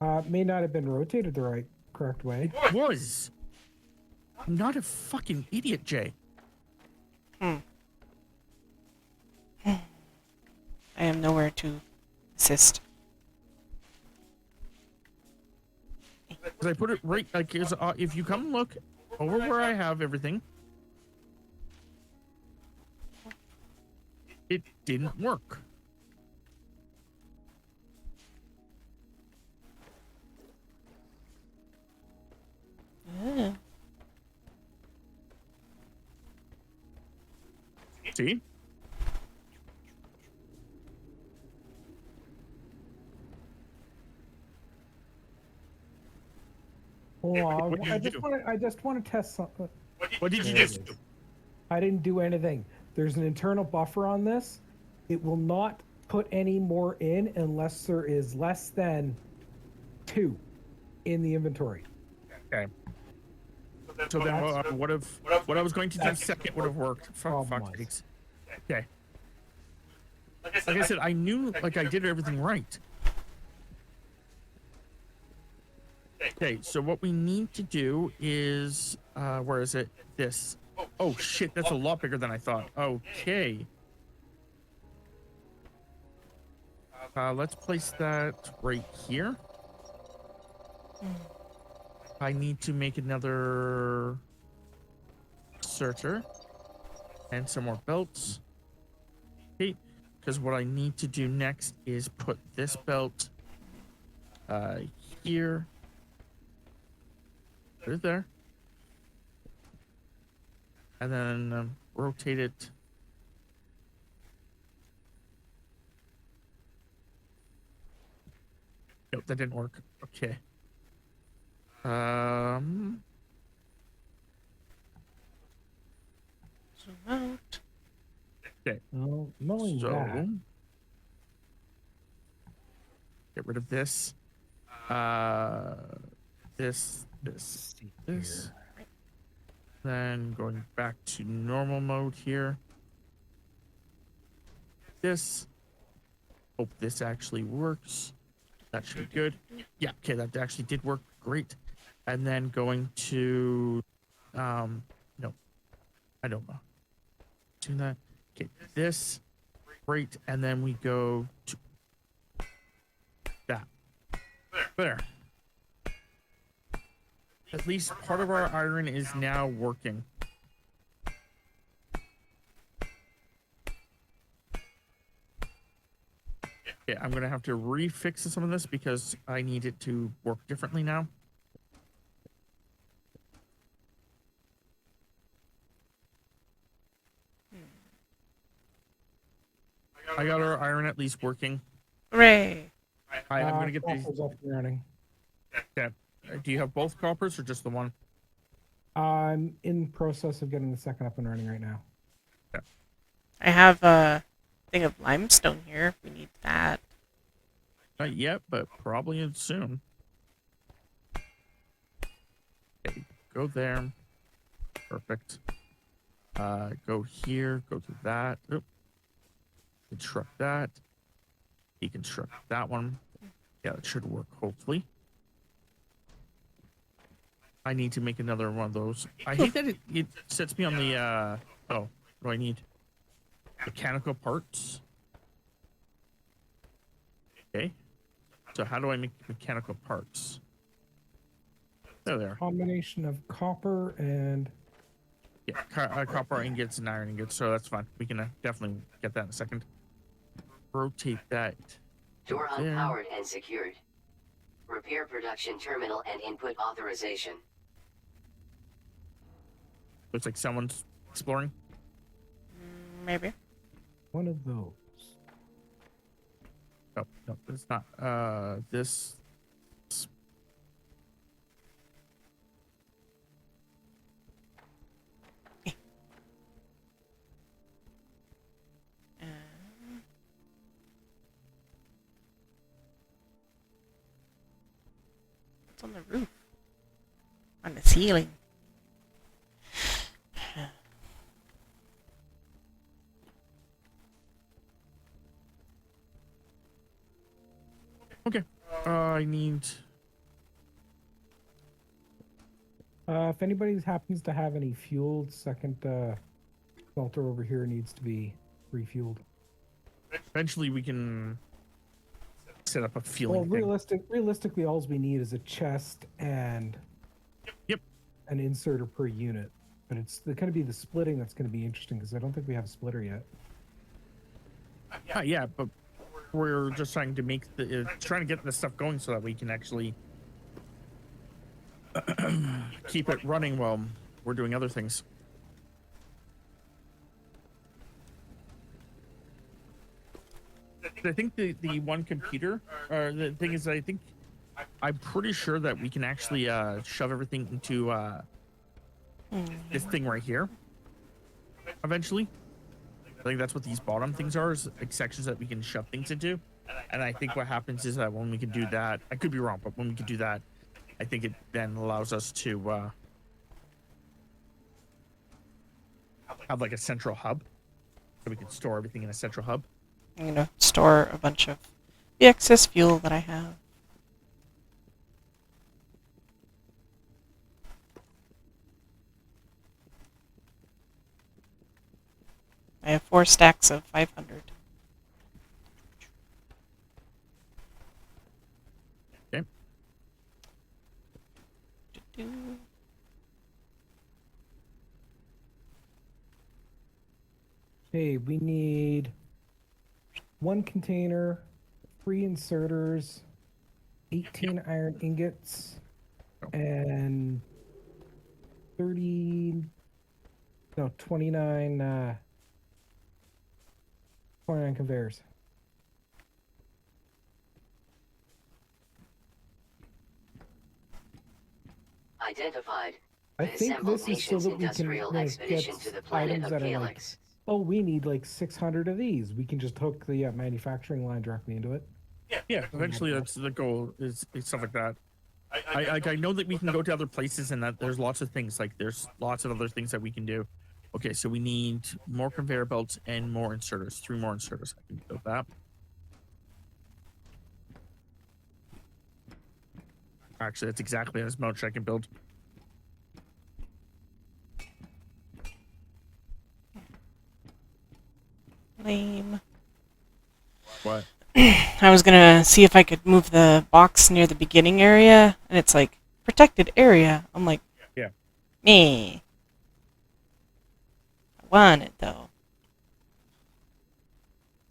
[SPEAKER 3] iron. May not have been rotated the correct way.
[SPEAKER 2] It was. I'm not a fucking idiot, Jay.
[SPEAKER 1] I am nowhere to assist.
[SPEAKER 2] Because I put it right like here's, if you come and look over where I have everything, it didn't work.
[SPEAKER 1] Yeah.
[SPEAKER 2] See?
[SPEAKER 3] Hold on.
[SPEAKER 2] What did you do?
[SPEAKER 3] I just want to test something.
[SPEAKER 2] What did you
[SPEAKER 3] There
[SPEAKER 2] just
[SPEAKER 3] it
[SPEAKER 2] do?
[SPEAKER 3] is. I didn't do anything. There's an internal buffer on this. It will not put any more in unless there is less than 2 in the inventory.
[SPEAKER 2] Okay. So then what I was going to do second would have worked. Fuck
[SPEAKER 3] Problem
[SPEAKER 2] sakes. Okay. Like I said, I knew like I did everything right. Okay, so what we need to do is where is it? This. Oh shit, that's a lot bigger than I thought. Okay. Let's place that right here. I need to make another inserter and some more belts. Okay, because what I need to do next is put this belt here. Put it there. And then rotate it. Nope, that didn't work. Okay.
[SPEAKER 1] Zoom out.
[SPEAKER 2] Okay.
[SPEAKER 3] Well, knowing
[SPEAKER 2] So
[SPEAKER 3] that,
[SPEAKER 2] get rid of this. This.
[SPEAKER 3] let's see
[SPEAKER 2] This.
[SPEAKER 3] here.
[SPEAKER 2] Then going back to normal mode here. This. Hope this actually works. That should be good. Yeah, okay, that actually did work. Great. And then going to no, I don't know. Do that. Okay, this. Great. And then we go to that. There. At least part of our iron is now working. Okay, I'm gonna have to refix some of this because I need it to work differently now. I got our iron at least working.
[SPEAKER 1] Hooray!
[SPEAKER 2] I'm gonna get these.
[SPEAKER 3] Copper's up and running.
[SPEAKER 2] Okay. Do you have both coppers or just the one?
[SPEAKER 3] I'm in process of getting the second up and running right now.
[SPEAKER 1] I have a thing of limestone here if we need that.
[SPEAKER 2] Not yet, but probably soon. Okay, go there. Perfect. Go here. Go to that. Oop. Construct that. Deconstruct that one. Yeah, that should work, hopefully. I need to make another one of those. I hate that it sets me on the, oh, what do I need? Mechanical parts. Okay. So how do I make mechanical parts? There they are.
[SPEAKER 3] Combination of copper and
[SPEAKER 2] Yeah, copper ingots and iron ingots, so that's fine. We can definitely get that in a second. Rotate that.
[SPEAKER 5] Door
[SPEAKER 2] there.
[SPEAKER 5] unpowered and secured. Repair production terminal and input authorization.
[SPEAKER 2] Looks like someone's exploring.
[SPEAKER 1] Maybe.
[SPEAKER 3] one of those.
[SPEAKER 2] Oh, no, it's not. This.
[SPEAKER 1] What's on the roof? On the ceiling.
[SPEAKER 2] Okay. I need.
[SPEAKER 3] If anybody happens to have any fueled, second smelter over here needs to be refueled.
[SPEAKER 2] Eventually, we can set up a
[SPEAKER 3] Well,
[SPEAKER 2] feeling thing.
[SPEAKER 3] realistically, all we need is a chest and
[SPEAKER 2] Yep.
[SPEAKER 3] an inserter per unit. But it's going to be the splitting that's going to be interesting because I don't think we have a splitter yet.
[SPEAKER 2] Yeah, but we're just trying to make the trying to get this stuff going so that we can actually keep it running while we're doing other things. I think the one computer, the thing is, I'm pretty sure that we can actually shove everything into this thing right here. Eventually, I think that's what these bottom things are, is like sections that we can shove things into. And I think what happens is that when we can do that, I could be wrong, but when we can do that, I think it then allows us to have like a central hub, so we can store everything in a central hub.
[SPEAKER 1] I'm gonna store a bunch of the excess fuel that I have. I have 4 stacks of 500.
[SPEAKER 2] Okay.
[SPEAKER 1] Do-do.
[SPEAKER 3] Okay, we need 1 container, 3 inserters, 18 iron ingots, and 29 29 conveyors.
[SPEAKER 5] identified.
[SPEAKER 3] I
[SPEAKER 5] The
[SPEAKER 3] think
[SPEAKER 5] assembled
[SPEAKER 3] this is so
[SPEAKER 5] nation's
[SPEAKER 3] that we can
[SPEAKER 5] industrial
[SPEAKER 3] get
[SPEAKER 5] expedition to the planet
[SPEAKER 3] items
[SPEAKER 5] of
[SPEAKER 3] that are like,
[SPEAKER 5] Calyx.
[SPEAKER 3] oh, we need like 600 of these. We can just hook the manufacturing line directly into it.
[SPEAKER 2] Yeah, eventually that's the goal. Is stuff like that. I know that we can go to other places and that there's lots of things. Like there's lots of other things that we can do. Okay, so we need more conveyor belts and more inserters. 3 more inserters. I can build that. Actually, that's exactly as much I can build.
[SPEAKER 1] Lame.
[SPEAKER 2] What?
[SPEAKER 1] I was gonna see if I could move the box near the beginning area, and it's like, protected area. I'm like,
[SPEAKER 2] Yeah.
[SPEAKER 1] me. I want it, though.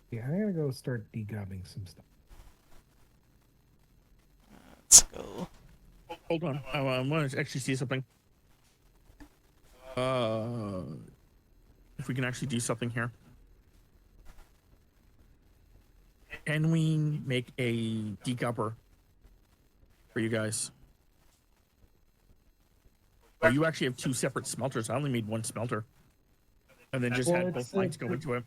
[SPEAKER 3] Yeah, I'm gonna go start degubbing some stuff.
[SPEAKER 1] Let's go.
[SPEAKER 2] Hold on. I want to actually see something. If we can actually do something here. Can we make a degubber for you guys? Oh, you actually have 2 separate smelters. I only made 1 smelter. And then just
[SPEAKER 3] Well,
[SPEAKER 2] had both
[SPEAKER 3] it's
[SPEAKER 2] lines
[SPEAKER 3] like
[SPEAKER 2] go into it.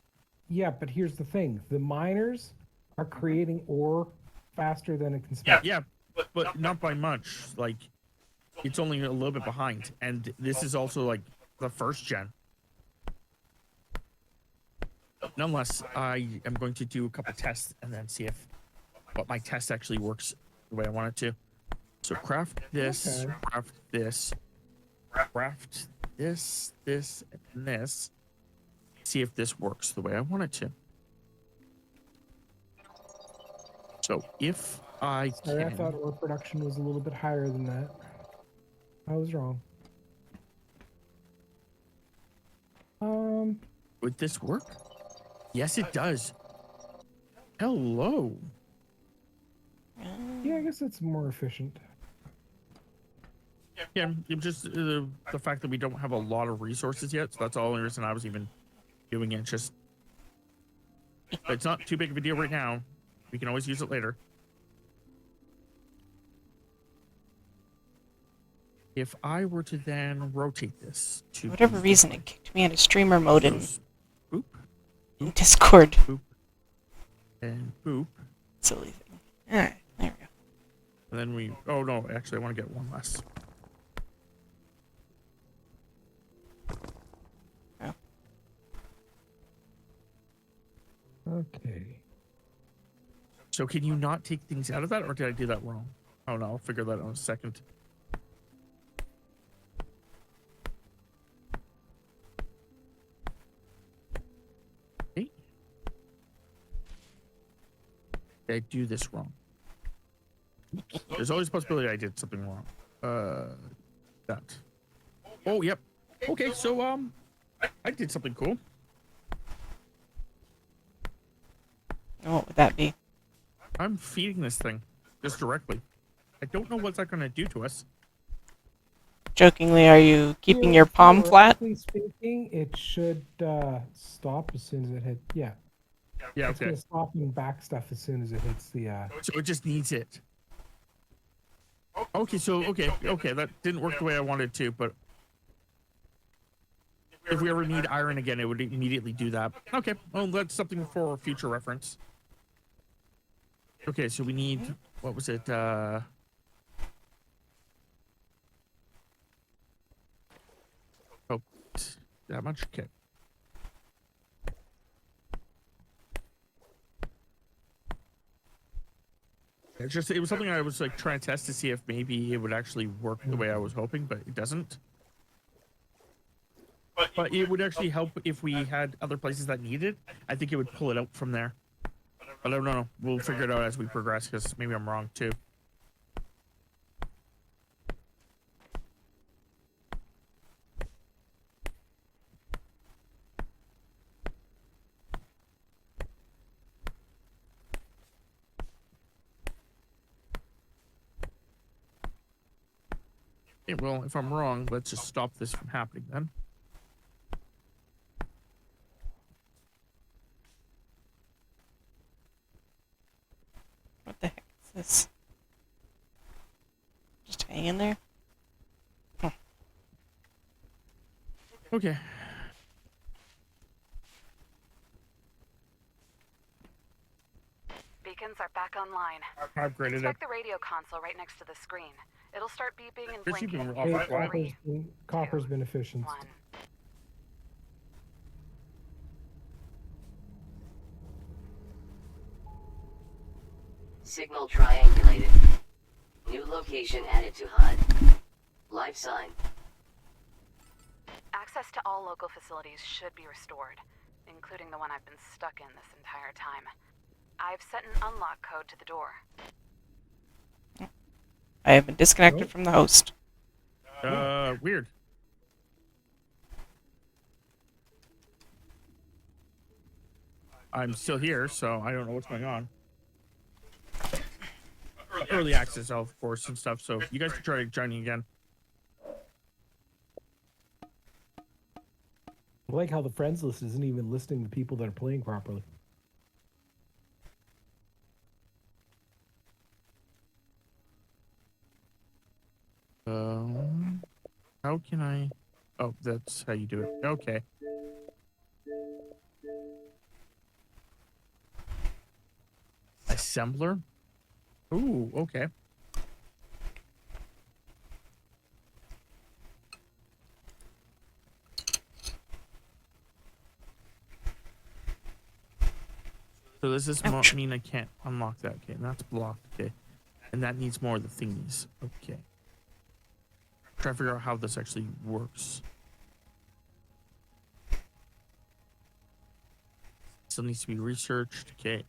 [SPEAKER 3] Yeah, but here's the thing: the miners are creating ore faster than it can smelt.
[SPEAKER 2] Yeah, but not by much. Like, it's only a little bit behind. And this is also like the first gen. Nonetheless, I am going to do a couple tests and then see if what my test actually works the way I want it to. So craft this,
[SPEAKER 3] Okay.
[SPEAKER 2] craft this, craft this, this, and this. See if this works the way I want it to. So if I
[SPEAKER 3] Sorry, I
[SPEAKER 2] can,
[SPEAKER 3] thought ore production was a little bit higher than that. I was wrong.
[SPEAKER 2] would this work? Yes, it does. Hello.
[SPEAKER 3] Yeah, I guess it's more efficient.
[SPEAKER 2] Yeah, it's just the fact that we don't have a lot of resources yet. So that's the only reason I was even doing it. Just, it's not too big of a deal right now. We can always use it later. If I were to then rotate this to
[SPEAKER 1] For whatever
[SPEAKER 2] be
[SPEAKER 1] reason, it kicked me out of streamer mode in
[SPEAKER 2] boop,
[SPEAKER 1] Discord.
[SPEAKER 2] boop, and boop.
[SPEAKER 1] Silly thing. Alright, there we go.
[SPEAKER 2] And then we, oh no, actually I want to get 1 less.
[SPEAKER 1] Oh.
[SPEAKER 3] Okay.
[SPEAKER 2] So can you not take things out of that, or did I do that wrong? Oh no, I'll figure that out in a second. Okay. Did I do this wrong? There's always a possibility I did something wrong. That. Oh, yep. Okay, so I did something cool.
[SPEAKER 1] And what would that be?
[SPEAKER 2] I'm feeding this thing just directly. I don't know what's that going to do to us.
[SPEAKER 1] Jokingly, are you keeping your palm flat?
[SPEAKER 3] Theoretically speaking, it should stop as soon as it hits. Yeah,
[SPEAKER 2] Yeah,
[SPEAKER 3] it's
[SPEAKER 2] okay.
[SPEAKER 3] gonna stop and back stuff as soon as it hits the.
[SPEAKER 2] So it just needs it. Okay, so okay, that didn't work the way I wanted to, but if we ever need iron again, it would immediately do that. Okay, well, that's something for future reference. Okay, so we need, what was it? Oh, that much? Okay. It's just, it was something I was like trying to test to see if maybe it would actually work the way I was hoping, but it doesn't. But it would actually help if we had other places that needed. I think it would pull it out from there. But I don't know. We'll figure it out as we progress, because maybe I'm wrong too. Okay, well, if I'm wrong, let's just stop this from happening then.
[SPEAKER 1] What the heck is this? Just hanging there?
[SPEAKER 2] Okay.
[SPEAKER 6] Beacons are back online.
[SPEAKER 2] I've upgraded it.
[SPEAKER 6] Inspect the radio console right next to the screen. It'll start beeping and
[SPEAKER 2] Chris, you've
[SPEAKER 6] blinking.
[SPEAKER 2] been awfully
[SPEAKER 3] Hey,
[SPEAKER 2] quiet.
[SPEAKER 3] copper's been efficient.
[SPEAKER 6] 1.
[SPEAKER 5] Signal triangulated. New location added to HUD. Life sign.
[SPEAKER 6] Access to all local facilities should be restored, including the one I've been stuck in this entire time. I've set an unlock code to the door.
[SPEAKER 1] I have been disconnected
[SPEAKER 3] Nope.
[SPEAKER 1] from the host.
[SPEAKER 2] Weird. I'm still here, so I don't know what's going on. Early access, of course, and stuff. So you guys can try joining again.
[SPEAKER 3] I like how the friends list isn't even listing the people that are playing properly.
[SPEAKER 2] How can I? Oh, that's how you do it. Okay. Assembler. Ooh, okay. So does this mean I can't unlock that? Okay, and that's blocked. Okay, and that needs more of the thingies. Okay. Try to figure out how this actually works. Still needs to be researched. Okay.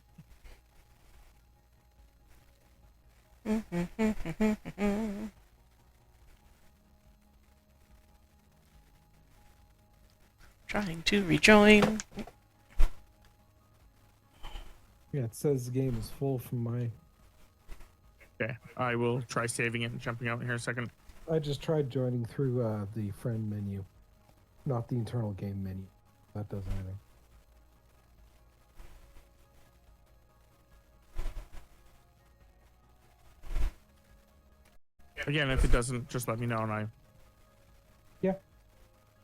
[SPEAKER 1] Trying to rejoin.
[SPEAKER 3] Yeah, it says the game is full from my...
[SPEAKER 2] Okay, I will try saving it and jumping out here in a second.
[SPEAKER 3] I just tried joining through the friend menu, not the internal game menu. That does anything.
[SPEAKER 2] Again, if it doesn't, just let me know and I...
[SPEAKER 3] Yeah.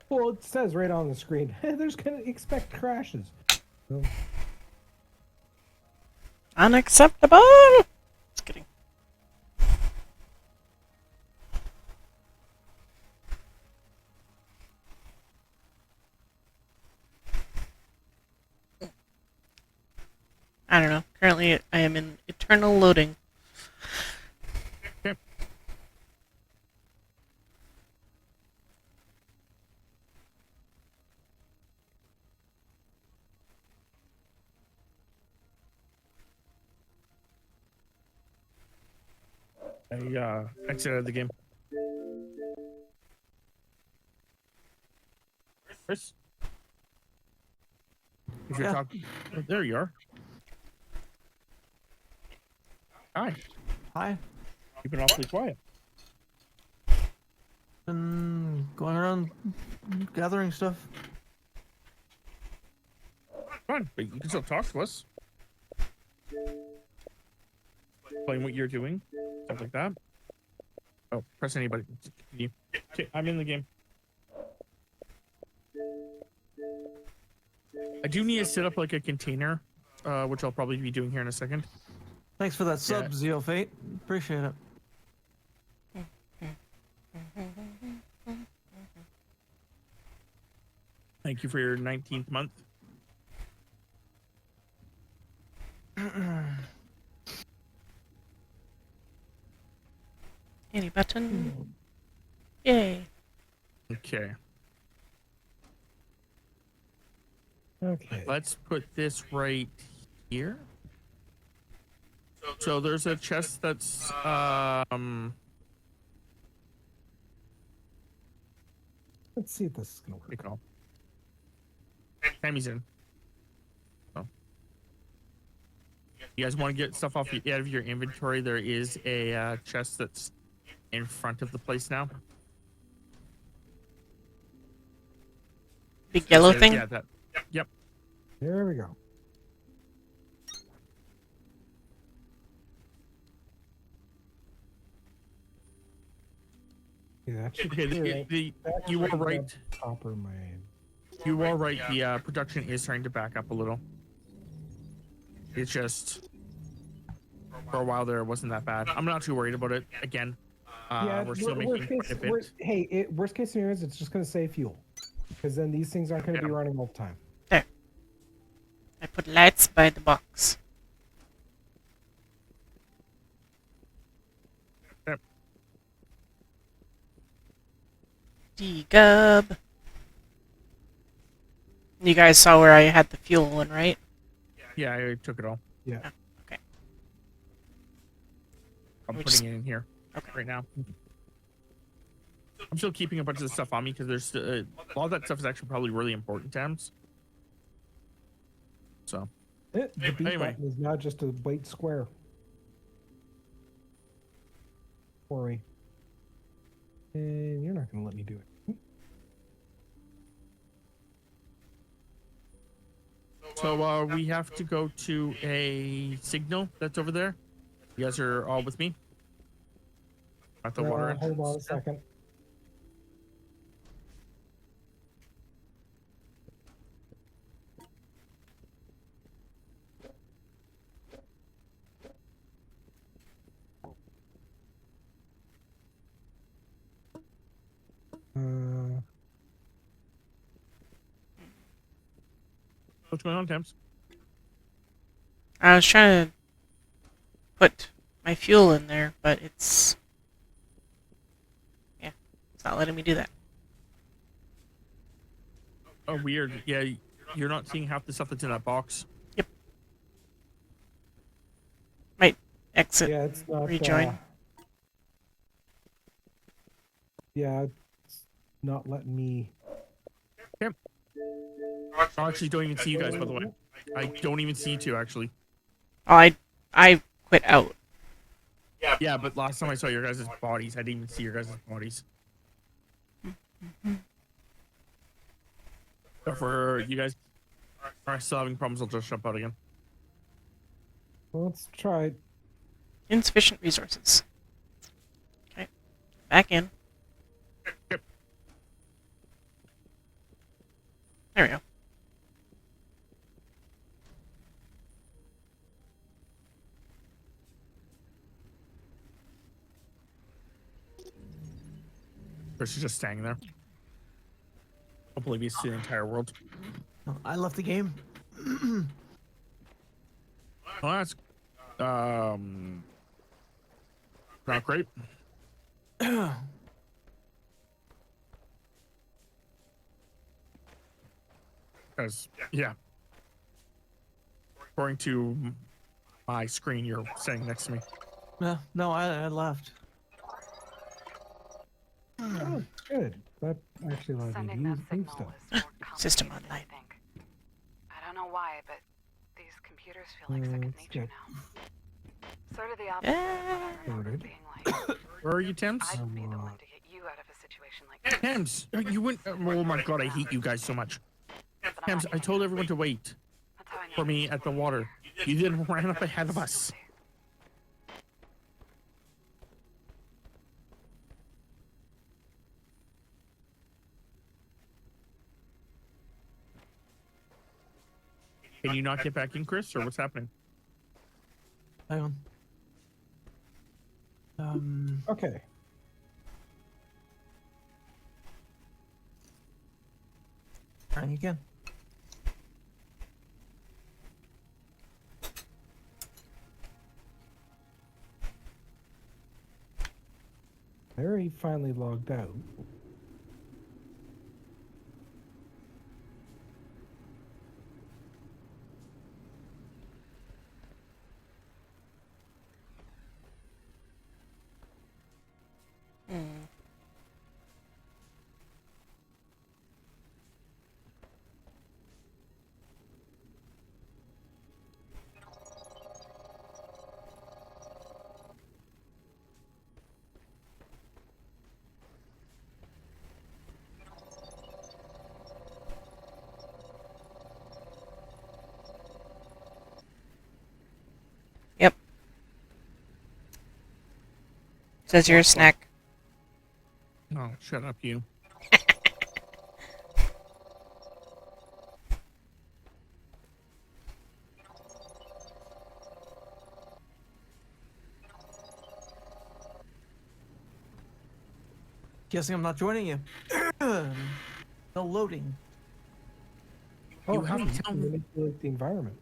[SPEAKER 3] Well, it says right on the screen, there's gonna expect crashes. So,
[SPEAKER 1] Unacceptable! Just kidding. I don't know. Currently, I am in eternal loading.
[SPEAKER 2] Okay. I exited the game. Chris? If you're
[SPEAKER 4] Yeah.
[SPEAKER 2] talking... Oh, there you are. Hi.
[SPEAKER 4] Hi.
[SPEAKER 2] You've been awfully quiet.
[SPEAKER 4] Been going around gathering stuff.
[SPEAKER 2] Fine, but you can still talk to us. Explain what you're doing. Stuff like that. Oh, press anybody. Okay, I'm in the game. I do need to set up like a container, which I'll probably be doing here in a second.
[SPEAKER 4] Thanks for that sub, Zeofate. Appreciate it.
[SPEAKER 2] Thank you for your 19th month.
[SPEAKER 1] Any button? Yay.
[SPEAKER 2] Okay.
[SPEAKER 3] okay.
[SPEAKER 2] Let's put this right here. So there's a chest that's
[SPEAKER 3] Let's see if this is gonna
[SPEAKER 2] what do you
[SPEAKER 3] work.
[SPEAKER 2] call? Tammy's in. Oh. You guys want to get stuff out of your inventory? There is a chest that's in front of the place now.
[SPEAKER 1] Big yellow
[SPEAKER 2] Yeah,
[SPEAKER 1] thing?
[SPEAKER 2] Yeah, that. Yep.
[SPEAKER 3] There we go. Yeah, that should
[SPEAKER 2] Okay,
[SPEAKER 3] clear out. That's
[SPEAKER 2] you are
[SPEAKER 3] right,
[SPEAKER 2] right.
[SPEAKER 3] Copper mine.
[SPEAKER 2] You are right. The production is starting to back up a little. It's just for a while there, it wasn't that bad. I'm not too worried about it. Again,
[SPEAKER 3] Yeah,
[SPEAKER 2] we're still making quite a bit.
[SPEAKER 3] Worst case scenario is it's just going to save fuel, because then these things aren't going to be running all the time.
[SPEAKER 1] There. I put lights by the box.
[SPEAKER 2] Yep.
[SPEAKER 1] D-Gub. You guys saw where I had the fuel one, right?
[SPEAKER 2] Yeah, I took it all.
[SPEAKER 3] Yeah.
[SPEAKER 1] Okay.
[SPEAKER 2] I'm
[SPEAKER 1] We
[SPEAKER 2] putting it in here
[SPEAKER 1] Okay.
[SPEAKER 2] right now. I'm still keeping a bunch of the stuff on me because there's a lot of that stuff is actually probably really important to Thames. So.
[SPEAKER 3] The B
[SPEAKER 2] Anyway.
[SPEAKER 3] button is now just a white square. For me. And you're not going to let me do it.
[SPEAKER 2] So we have to go to a signal that's over there. You guys are all with me? At the water entrance.
[SPEAKER 3] Hold on a second.
[SPEAKER 2] What's going on, Thames?
[SPEAKER 1] I was trying to put my fuel in there, but it's... Yeah, it's not letting me do that.
[SPEAKER 2] Oh, weird. Yeah, you're not seeing half the stuff that's in that box.
[SPEAKER 1] Yep. Might exit,
[SPEAKER 3] Yeah, it's not.
[SPEAKER 1] rejoin.
[SPEAKER 3] Yeah, it's not letting me.
[SPEAKER 2] I actually don't even see you guys, by the way. I don't even see you two, actually.
[SPEAKER 1] Oh, I quit out.
[SPEAKER 2] Yeah, but last time I saw your guys' bodies, I didn't even see your guys' bodies. So for you guys are still having problems, I'll just jump out again.
[SPEAKER 3] Well, let's try it.
[SPEAKER 1] Insufficient resources. Okay. Back in.
[SPEAKER 2] Yep.
[SPEAKER 1] There we go.
[SPEAKER 2] Chris is just standing there. Hopefully we see the entire world.
[SPEAKER 4] I left the game.
[SPEAKER 2] Well, that's not great. Because yeah, according to my screen, you're standing next to me.
[SPEAKER 4] No, I left.
[SPEAKER 3] Oh, good. That actually allows me to
[SPEAKER 6] Sending
[SPEAKER 3] use
[SPEAKER 6] that
[SPEAKER 3] move
[SPEAKER 6] signal
[SPEAKER 3] stuff.
[SPEAKER 6] was more
[SPEAKER 1] System
[SPEAKER 6] complicated,
[SPEAKER 1] online.
[SPEAKER 6] I think. I don't know why, but these computers feel like second
[SPEAKER 3] let's
[SPEAKER 6] nature
[SPEAKER 3] get-
[SPEAKER 6] now. Sort of the opposite of what I remember
[SPEAKER 3] Sorted.
[SPEAKER 6] being like.
[SPEAKER 2] Where are you, Thames?
[SPEAKER 6] I'd be the one to get you out of a situation like this.
[SPEAKER 2] Thames, you went. Oh my god, I hate you guys so much.
[SPEAKER 6] But I'm
[SPEAKER 2] Thames,
[SPEAKER 6] not
[SPEAKER 2] I
[SPEAKER 6] giving
[SPEAKER 2] told
[SPEAKER 6] up.
[SPEAKER 2] everyone to wait
[SPEAKER 6] That's how I know
[SPEAKER 2] for me
[SPEAKER 6] it's
[SPEAKER 2] at the
[SPEAKER 6] really
[SPEAKER 2] water.
[SPEAKER 6] here.
[SPEAKER 2] You then ran up ahead of us. Can you not get back in, Chris, or what's happening?
[SPEAKER 4] Hang on.
[SPEAKER 3] Okay.
[SPEAKER 4] Trying again.
[SPEAKER 3] There he finally logged out.
[SPEAKER 1] Hmm. Yep. Says you're a snack.
[SPEAKER 2] Oh. shut up, you.
[SPEAKER 4] Guessing I'm not joining you. No loading.
[SPEAKER 3] Oh,
[SPEAKER 2] You have
[SPEAKER 3] hey,
[SPEAKER 2] to
[SPEAKER 3] you
[SPEAKER 2] tell
[SPEAKER 3] can
[SPEAKER 2] me.
[SPEAKER 3] manipulate the environment.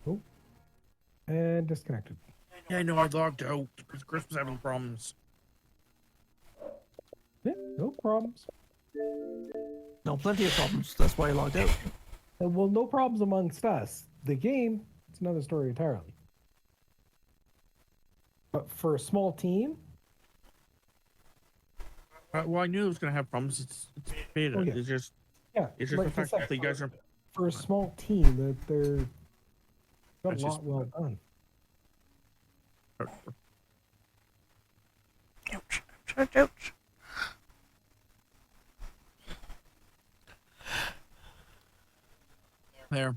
[SPEAKER 3] Oh, and disconnected.
[SPEAKER 2] Yeah, I know. I logged out because Chris was having problems.
[SPEAKER 3] Yeah, no problems.
[SPEAKER 4] No, plenty of problems. That's why I logged out.
[SPEAKER 3] Well, no problems amongst us. The game, it's another story entirely. But for a small team,
[SPEAKER 2] Well, I knew it was gonna have problems. It's beta.
[SPEAKER 3] Oh, yeah.
[SPEAKER 2] It's just
[SPEAKER 3] yeah,
[SPEAKER 2] the
[SPEAKER 3] like I
[SPEAKER 2] fact
[SPEAKER 3] said,
[SPEAKER 2] that you guys are.
[SPEAKER 3] for a small team, that they're got a
[SPEAKER 2] That's
[SPEAKER 3] lot
[SPEAKER 2] just-
[SPEAKER 3] well done.
[SPEAKER 1] Ouch, ouch, ouch, ouch.
[SPEAKER 2] There.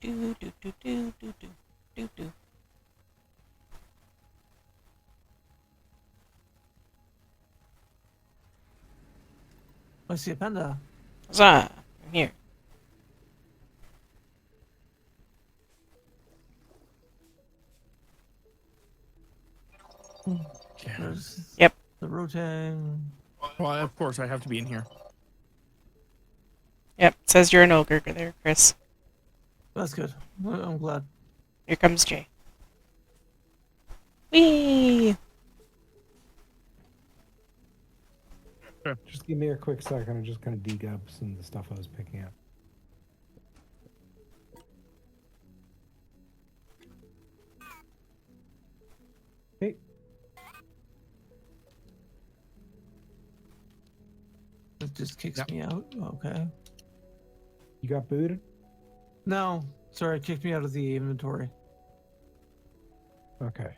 [SPEAKER 1] Do do do do do do do do.
[SPEAKER 4] I see a panda.
[SPEAKER 1] Huzzah! I'm here.
[SPEAKER 2] Yeah.
[SPEAKER 4] There's
[SPEAKER 1] Yep.
[SPEAKER 4] the rotating.
[SPEAKER 2] Well, of course I have to be in here.
[SPEAKER 1] Yep, it says you're an ogre there, Chris.
[SPEAKER 4] That's good. I'm glad.
[SPEAKER 1] Here comes Jay. Whee!
[SPEAKER 3] Just give me a quick second. I'm just going to dig up some of the stuff I was picking up. Okay.
[SPEAKER 4] It just kicks
[SPEAKER 2] Yep.
[SPEAKER 4] me out. Okay.
[SPEAKER 3] You got booted?
[SPEAKER 4] No, sorry, it kicked me out of the inventory.
[SPEAKER 3] Okay.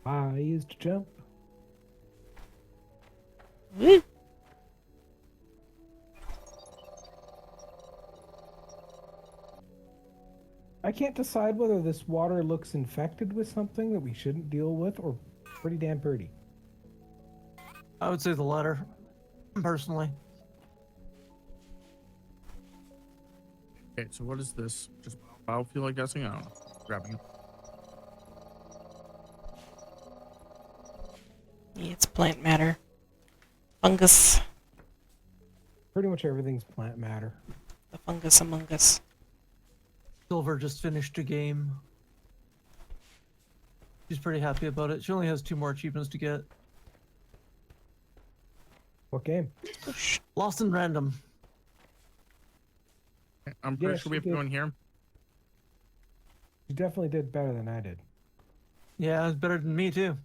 [SPEAKER 3] I used to jump.
[SPEAKER 1] Woo!
[SPEAKER 3] I can't decide whether this water looks infected with something that we shouldn't deal with or pretty damn pretty.
[SPEAKER 4] I would say the latter, personally.
[SPEAKER 2] Okay, so what is this? Just biofuel, like guessing? I don't know. Grabbing it.
[SPEAKER 1] Yeah, it's plant matter. Fungus.
[SPEAKER 3] Pretty much everything's plant matter.
[SPEAKER 1] The fungus among us.
[SPEAKER 4] Silver just finished a game. She's pretty happy about it. She only has 2 more achievements to get.
[SPEAKER 3] What game?
[SPEAKER 1] Whoosh.
[SPEAKER 4] Lost in random.
[SPEAKER 2] Okay, I'm pretty
[SPEAKER 3] Yes,
[SPEAKER 2] sure we
[SPEAKER 3] you
[SPEAKER 2] have to go
[SPEAKER 3] did.
[SPEAKER 2] in here.
[SPEAKER 3] You definitely did better than I did.
[SPEAKER 4] Yeah, it's better than me too.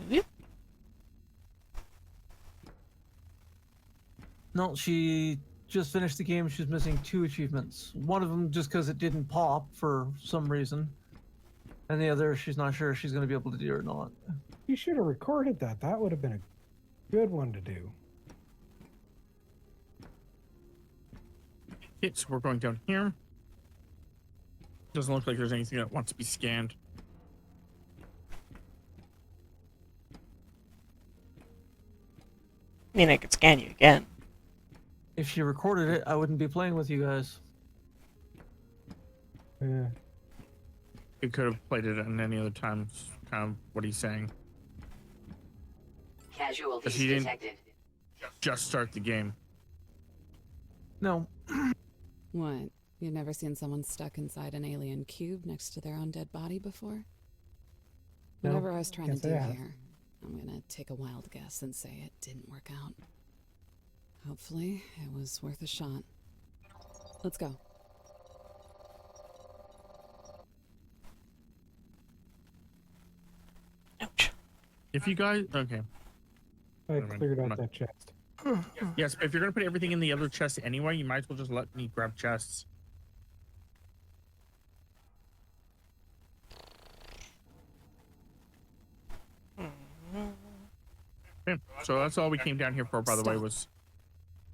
[SPEAKER 1] Whoop.
[SPEAKER 4] No, she just finished the game. She's missing 2 achievements. One of them just because it didn't pop for some reason. And the other, she's not sure if she's going to be able to do it or not.
[SPEAKER 3] You should have recorded that. That would have been a good one to do.
[SPEAKER 2] Okay, so we're going down here. Doesn't look like there's anything that wants to be scanned.
[SPEAKER 1] I mean, I could scan you again.
[SPEAKER 4] If she recorded it, I wouldn't be playing with you guys.
[SPEAKER 3] Yeah.
[SPEAKER 2] You could have played it at any other time. It's kind of what he's saying.
[SPEAKER 5] Casualties
[SPEAKER 2] he didn't-
[SPEAKER 5] detected.
[SPEAKER 2] Just start the game.
[SPEAKER 4] No.
[SPEAKER 7] What? You've never seen someone stuck inside an alien cube next to their own dead body before?
[SPEAKER 3] No,
[SPEAKER 7] Whatever I was trying to
[SPEAKER 3] can't say
[SPEAKER 7] do
[SPEAKER 3] I have.
[SPEAKER 7] here, I'm gonna take a wild guess and say it didn't work out. Hopefully, it was worth a shot. Let's go.
[SPEAKER 2] If you guys, okay.
[SPEAKER 3] I
[SPEAKER 2] Never mind.
[SPEAKER 3] cleared
[SPEAKER 2] I'm
[SPEAKER 3] out
[SPEAKER 2] not-
[SPEAKER 3] that chest.
[SPEAKER 2] Yes, but if you're gonna put everything in the other chest anyway, you might as well just let me grab chests. Okay, so that's all we came down here for, by the way,
[SPEAKER 7] Stop.
[SPEAKER 2] was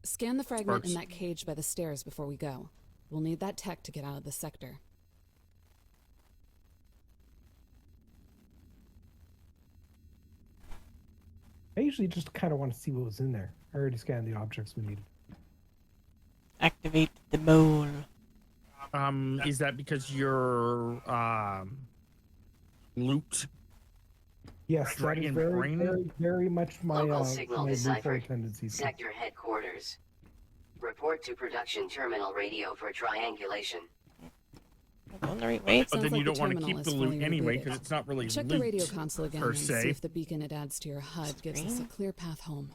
[SPEAKER 7] Scan the fragment in
[SPEAKER 2] Sparks.
[SPEAKER 7] that cage by the stairs before we go. We'll need that tech to get out of the sector.
[SPEAKER 3] I usually just kind of want to see what was in there. I already scanned the objects we needed.
[SPEAKER 1] Activate the mole.
[SPEAKER 2] Is that because your loot?
[SPEAKER 3] Yes, that is
[SPEAKER 2] Dragon
[SPEAKER 3] very,
[SPEAKER 2] brain?
[SPEAKER 3] very much my
[SPEAKER 5] Local signal
[SPEAKER 3] my lethal
[SPEAKER 5] deciphered.
[SPEAKER 3] tendencies.
[SPEAKER 5] Sector headquarters. Report to production terminal radio for triangulation.
[SPEAKER 1] Am I going the right way?
[SPEAKER 2] But
[SPEAKER 7] Sounds
[SPEAKER 2] then you
[SPEAKER 7] like the
[SPEAKER 2] don't want to
[SPEAKER 7] terminal
[SPEAKER 2] keep
[SPEAKER 7] is
[SPEAKER 2] the loot
[SPEAKER 7] fully
[SPEAKER 2] anyway
[SPEAKER 7] rebooted.
[SPEAKER 2] because it's not really
[SPEAKER 7] Check
[SPEAKER 2] loot
[SPEAKER 7] the radio console again
[SPEAKER 2] per
[SPEAKER 7] and see
[SPEAKER 2] se.
[SPEAKER 7] if the beacon it adds to your HUD gives us a
[SPEAKER 1] Screen?
[SPEAKER 7] clear path home.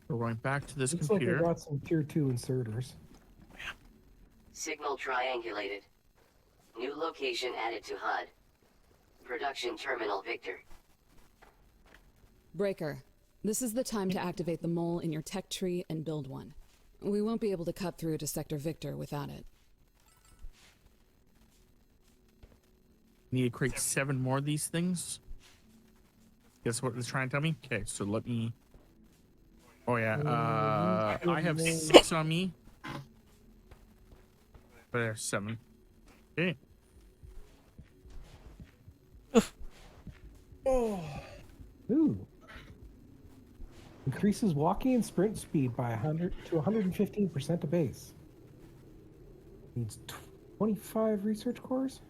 [SPEAKER 2] We're going back to this
[SPEAKER 3] Looks like I
[SPEAKER 2] computer.
[SPEAKER 3] got some tier 2 inserters.
[SPEAKER 5] Signal triangulated. New location added to HUD. Production terminal Victor.
[SPEAKER 7] Breaker, this is the time to activate the mole in your tech tree and build one. We won't be able to cut through to Sector Victor without it.
[SPEAKER 2] Need to create 7 more of these things. Guess what it's trying to tell me? Okay, so let me. Oh yeah, I have 6 on me. But there's 7. Okay.
[SPEAKER 3] Ooh. Increases walking and sprint speed by 100 to 115% of base. Needs 25 research cores.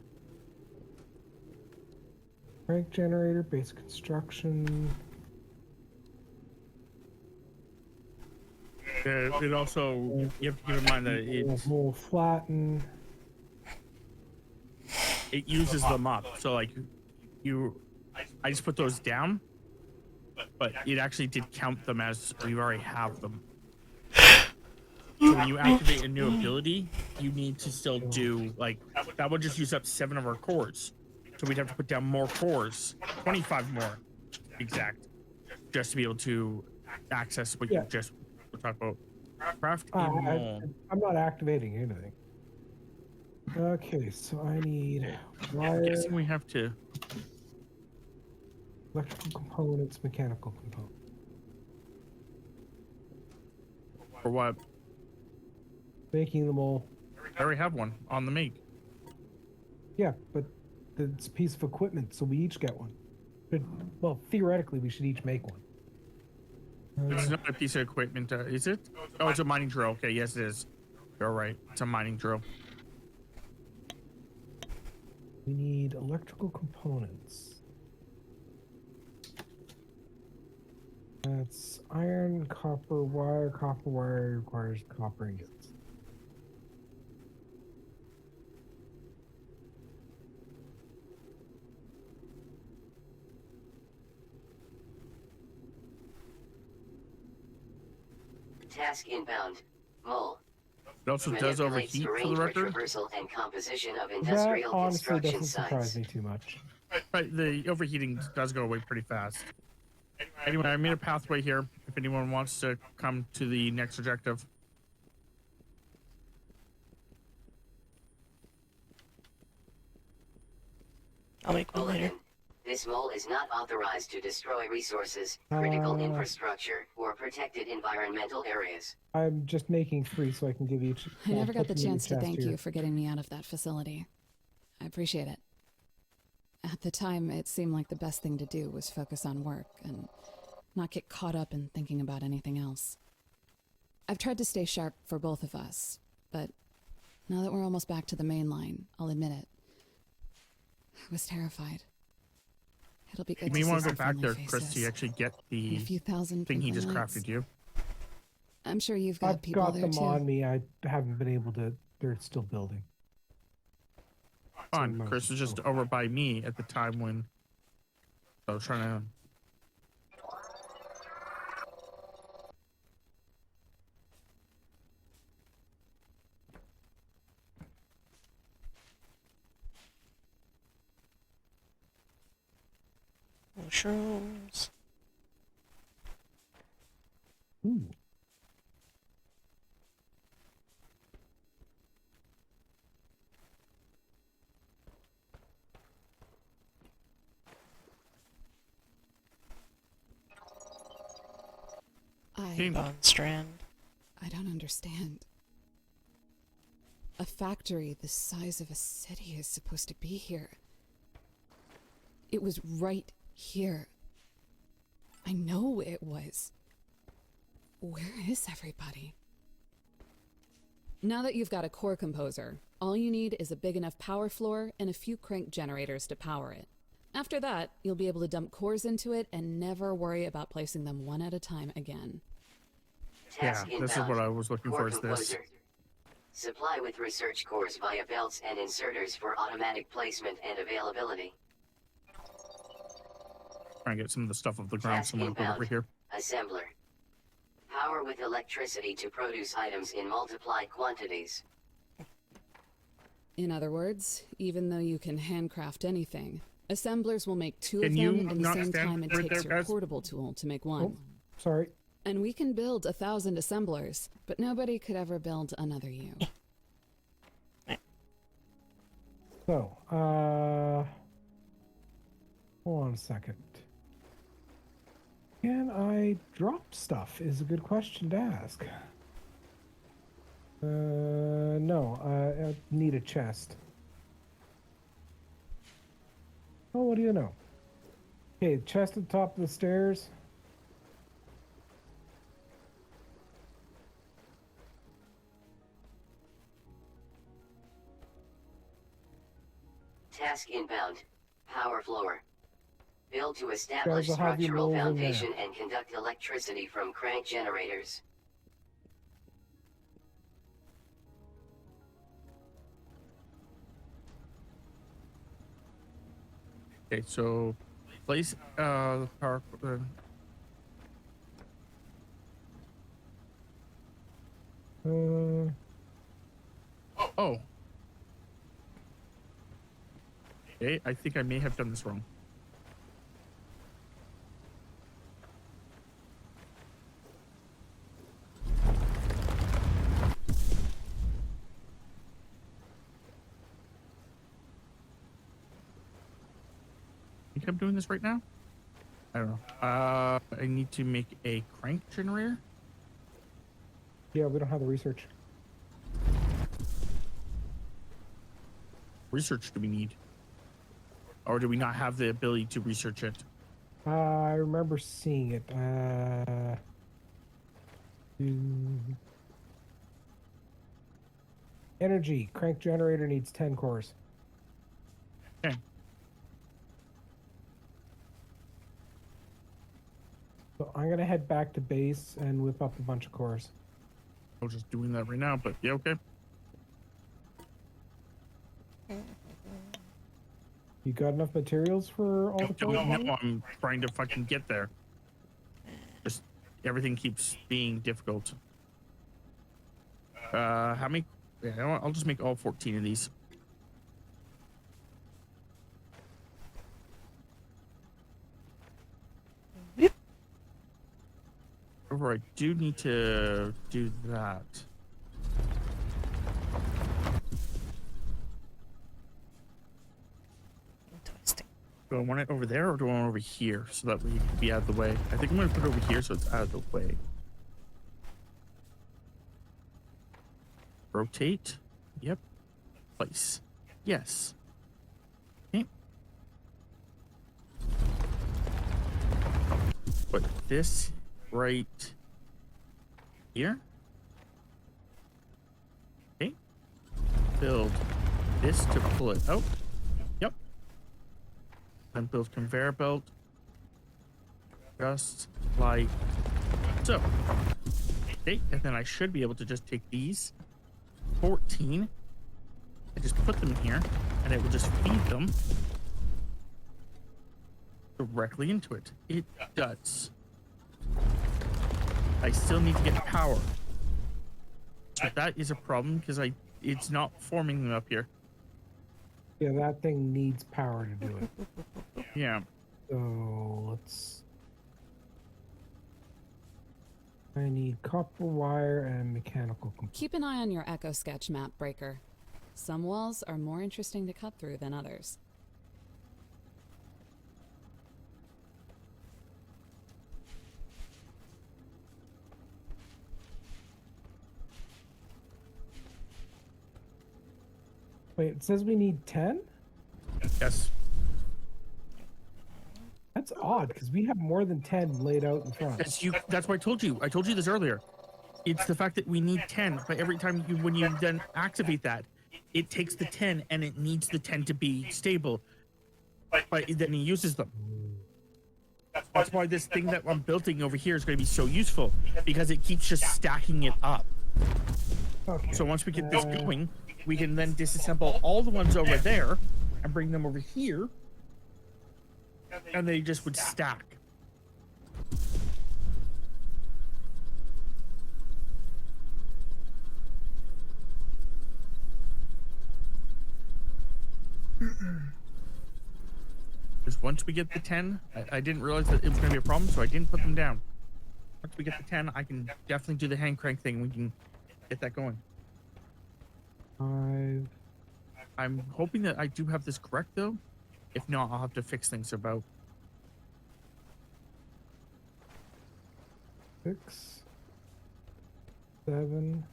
[SPEAKER 3] Rank generator, base construction.
[SPEAKER 2] It also, you have to keep in mind that
[SPEAKER 3] Mole flatten.
[SPEAKER 2] it uses them up. So like, I just put those down, but it actually did count them as we already have them. So when you activate a new ability, you need to still do like that would just use up 7 of our cores. So we'd have to put down more cores, 25 more exact, just to be able to access what you just were talking about. Craft a mole.
[SPEAKER 3] I'm not activating anything. Okay, so I need wire,
[SPEAKER 2] I'm guessing we have to.
[SPEAKER 3] electrical components, mechanical components.
[SPEAKER 2] For what?
[SPEAKER 3] Making them all.
[SPEAKER 2] I already have one on the make.
[SPEAKER 3] Yeah, but it's a piece of equipment, so we each get one. But, well, theoretically, we should each make one.
[SPEAKER 2] It's not a piece of equipment, is it? Oh, it's a mining drill. Okay, yes, it is. You're right. It's a mining drill.
[SPEAKER 3] We need electrical components. That's iron, copper wire. Copper wire requires copper ingots.
[SPEAKER 5] Task inbound. Mole.
[SPEAKER 2] It also does
[SPEAKER 5] Manipulates
[SPEAKER 2] overheat, for
[SPEAKER 5] terrain
[SPEAKER 2] the
[SPEAKER 5] for
[SPEAKER 2] record.
[SPEAKER 5] traversal and composition of
[SPEAKER 3] That
[SPEAKER 5] industrial
[SPEAKER 3] honestly
[SPEAKER 5] construction
[SPEAKER 3] doesn't surprise
[SPEAKER 5] sites.
[SPEAKER 3] me too much.
[SPEAKER 2] But the overheating does go away pretty fast. Anyway, I made a pathway here if anyone wants to come to the next objective.
[SPEAKER 1] I'll make one later.
[SPEAKER 5] Bulletin. This mole is not authorized to destroy resources, critical infrastructure, or protected environmental areas.
[SPEAKER 3] I'm just making 3 so I can give each.
[SPEAKER 7] I never got the
[SPEAKER 3] put them in
[SPEAKER 7] chance to
[SPEAKER 3] chest
[SPEAKER 7] thank
[SPEAKER 3] here.
[SPEAKER 7] you for getting me out of that facility. I appreciate it. At the time, it seemed like the best thing to do was focus on work and not get caught up in thinking about anything else. I've tried to stay sharp for both of us, but now that we're almost back to the main line, I'll admit it. I was terrified. It'll be good
[SPEAKER 2] You
[SPEAKER 7] to
[SPEAKER 2] may
[SPEAKER 7] see
[SPEAKER 2] want to
[SPEAKER 7] some
[SPEAKER 2] go back
[SPEAKER 7] friendly
[SPEAKER 2] there, Chris,
[SPEAKER 7] faces
[SPEAKER 2] to actually get
[SPEAKER 7] and
[SPEAKER 2] the
[SPEAKER 7] a few thousand
[SPEAKER 2] thing he
[SPEAKER 7] twinkling
[SPEAKER 2] just
[SPEAKER 7] lights.
[SPEAKER 2] crafted you.
[SPEAKER 7] I'm sure you've got
[SPEAKER 3] I've
[SPEAKER 7] people
[SPEAKER 3] got
[SPEAKER 7] there
[SPEAKER 3] them
[SPEAKER 7] too.
[SPEAKER 3] on me. I haven't been able to. They're still building.
[SPEAKER 2] Fine.
[SPEAKER 3] Some
[SPEAKER 2] Chris was just over by me at the time when I was trying to.
[SPEAKER 1] Mushrooms.
[SPEAKER 3] Ooh.
[SPEAKER 1] Bone strand.
[SPEAKER 7] I don't understand. A factory the size of a city is supposed to be here. It was right here. I know it was. Where is everybody? Now that you've got a core composer, all you need is a big enough power floor and a few crank generators to power it. After that, you'll be able to dump cores into it and never worry about placing them one at a time again.
[SPEAKER 2] Yeah, this is what I was looking for, is this.
[SPEAKER 5] Supply with research cores via belts and inserters for automatic placement and availability.
[SPEAKER 2] Trying to get some of the stuff off the ground, so I'm going to go over here.
[SPEAKER 5] Assembler. Power with electricity to produce items in multiplied quantities.
[SPEAKER 7] In other words, even though you can handcraft anything, assemblers will make two
[SPEAKER 2] Can
[SPEAKER 7] of
[SPEAKER 2] you
[SPEAKER 7] them in the
[SPEAKER 2] not
[SPEAKER 7] same
[SPEAKER 2] stand
[SPEAKER 7] time it
[SPEAKER 2] right
[SPEAKER 7] takes
[SPEAKER 2] there,
[SPEAKER 7] your
[SPEAKER 2] guys?
[SPEAKER 7] portable tool to make one.
[SPEAKER 3] Oh, sorry.
[SPEAKER 7] And we can build 1,000 assemblers, but nobody could ever build another you.
[SPEAKER 3] So, hold on a second. Can I drop stuff is a good question to ask. No, I need a chest. Oh, what do you know? Okay, chest at the top of the stairs.
[SPEAKER 5] Task inbound. Power floor. Build to establish
[SPEAKER 3] Guys, I'll have you
[SPEAKER 5] structural
[SPEAKER 3] rolls in there.
[SPEAKER 5] foundation and conduct electricity from crank generators.
[SPEAKER 2] Okay, so place the power. Oh. Okay, I think I may have done this wrong. I think I'm doing this right now? I don't know. I need to make a crank generator.
[SPEAKER 3] Yeah, we don't have the research.
[SPEAKER 2] Research do we need? Or do we not have the ability to research it?
[SPEAKER 3] I remember seeing it. Energy. Crank generator needs 10 cores.
[SPEAKER 2] Okay.
[SPEAKER 3] So I'm going to head back to base and whip up a bunch of cores.
[SPEAKER 2] I was just doing that right now, but yeah, okay.
[SPEAKER 3] You got enough materials for all the cores?
[SPEAKER 2] No, I'm trying to fucking get there. Just everything keeps being difficult. How many? Yeah, you know what, I'll just make all 14 of these.
[SPEAKER 1] Yep.
[SPEAKER 2] However, I do need to do that.
[SPEAKER 1] Interesting.
[SPEAKER 2] Do I want it over there or do I want it over here so that we can be out of the way? I think I'm going to put it over here so it's out of the way. Rotate. Yep. Place. Yes. Okay. Put this right here. Okay. Build this to pull it out. Yep. And build conveyor belt. Just like so. Okay, and then I should be able to just take these 14 and just put them here, and it will just feed them directly into it. It does. I still need to get power. So that is a problem because it's not forming them up here.
[SPEAKER 3] Yeah, that thing needs power to do it.
[SPEAKER 2] Yeah.
[SPEAKER 3] So let's. I need copper wire and mechanical components.
[SPEAKER 7] Keep an eye on your Echo Sketch map, Breaker. Some walls are more interesting to cut through than others.
[SPEAKER 3] Wait, it says we need 10?
[SPEAKER 2] Yes.
[SPEAKER 3] That's odd because we have more than 10 laid out in front.
[SPEAKER 2] That's what I told you. I told you this earlier. It's the fact that we need 10, but every time when you then activate that, it takes the 10 and it needs the 10 to be stable. But then he uses them. That's why this thing that I'm building over here is going to be so useful, because it keeps just stacking it up.
[SPEAKER 3] Okay.
[SPEAKER 2] So once we get this going, we can then disassemble all the ones over there and bring them over here, and they just would stack. Just once we get the 10, I didn't realize that it was going to be a problem, so I didn't put them down. Once we get the 10, I can definitely do the hand crank thing. We can get that going.
[SPEAKER 3] 5.
[SPEAKER 2] I'm hoping that I do have this correct, though. If not, I'll have to fix things about.
[SPEAKER 3] 6. 7.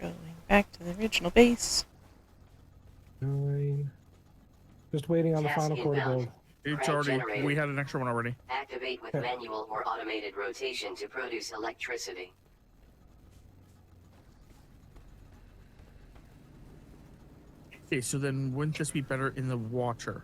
[SPEAKER 1] Going back to the original base.
[SPEAKER 3] 9. Just waiting on the
[SPEAKER 5] Task
[SPEAKER 3] final core to
[SPEAKER 5] inbound.
[SPEAKER 3] build.
[SPEAKER 2] It's
[SPEAKER 5] Crank
[SPEAKER 2] already,
[SPEAKER 5] generator.
[SPEAKER 2] we had an extra one already.
[SPEAKER 5] Activate with
[SPEAKER 3] Okay.
[SPEAKER 5] manual or automated rotation to produce electricity.
[SPEAKER 2] Okay, so then wouldn't this be better in the water?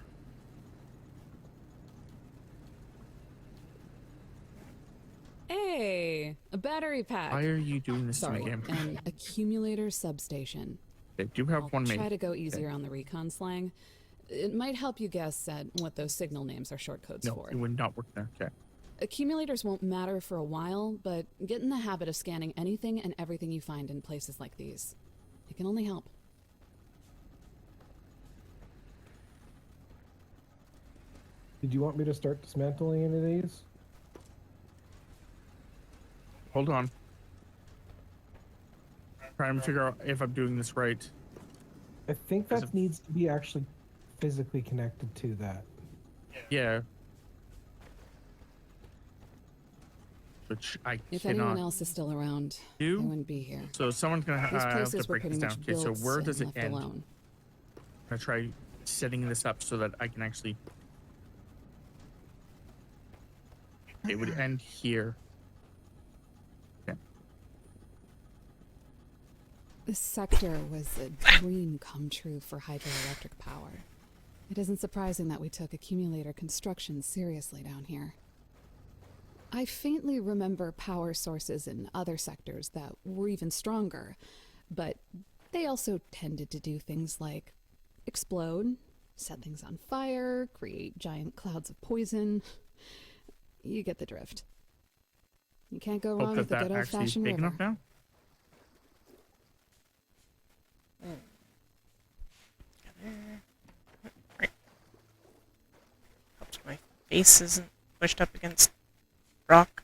[SPEAKER 7] Hey, a battery pack.
[SPEAKER 2] Why are you doing this to me,
[SPEAKER 7] Sorry,
[SPEAKER 2] game?
[SPEAKER 7] an accumulator substation.
[SPEAKER 2] They do have
[SPEAKER 7] I'll
[SPEAKER 2] one made.
[SPEAKER 7] try to go easier on the recon slang. It might help you guess at what those signal names are short codes
[SPEAKER 2] No,
[SPEAKER 7] for.
[SPEAKER 2] it would not work there. Okay.
[SPEAKER 7] Accumulators won't matter for a while, but get in the habit of scanning anything and everything you find in places like these. It can only help.
[SPEAKER 3] Did you want me to start dismantling any of these?
[SPEAKER 2] Hold on. Trying to figure out if I'm doing this right.
[SPEAKER 3] I think
[SPEAKER 2] There's
[SPEAKER 3] that needs to be actually physically connected to that.
[SPEAKER 2] Yeah. Which I
[SPEAKER 7] If anyone
[SPEAKER 2] cannot
[SPEAKER 7] else is still around,
[SPEAKER 2] do.
[SPEAKER 7] they wouldn't be here.
[SPEAKER 2] So someone's gonna
[SPEAKER 7] These
[SPEAKER 2] have to
[SPEAKER 7] places were
[SPEAKER 2] break this
[SPEAKER 7] pretty
[SPEAKER 2] down.
[SPEAKER 7] much
[SPEAKER 2] Okay, so
[SPEAKER 7] built
[SPEAKER 2] where does
[SPEAKER 7] and
[SPEAKER 2] it
[SPEAKER 7] left
[SPEAKER 2] end?
[SPEAKER 7] alone.
[SPEAKER 2] I'm gonna try setting this up so that I can actually. It would end here. Okay.
[SPEAKER 7] This sector was a dream come true for hydroelectric power. It isn't surprising that we took accumulator construction seriously down here. I faintly remember power sources in other sectors that were even stronger, but they also tended to do things like explode, set things on fire, create giant clouds of poison. You get the drift. You can't go wrong
[SPEAKER 2] Hope
[SPEAKER 7] with
[SPEAKER 2] that
[SPEAKER 7] a good
[SPEAKER 2] that actually is
[SPEAKER 7] old-fashioned
[SPEAKER 2] big
[SPEAKER 7] river.
[SPEAKER 2] enough now.
[SPEAKER 1] Right. Helps my face isn't pushed up against rock.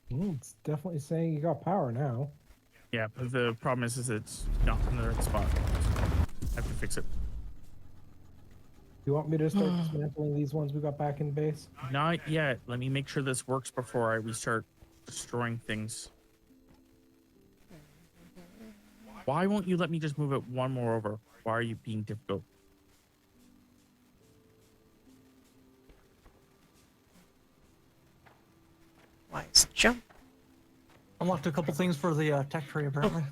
[SPEAKER 3] It's definitely saying you got power now.
[SPEAKER 2] Yeah, but the problem is it's not in the right spot. I have to fix it.
[SPEAKER 3] You want me to start dismantling these ones we got back in base?
[SPEAKER 2] Not yet. Let me make sure this works before I restart destroying things. Why won't you let me just move it one more over? Why are you being difficult?
[SPEAKER 1] Wise jump.
[SPEAKER 4] Unlocked a couple things for the tech tree, apparently.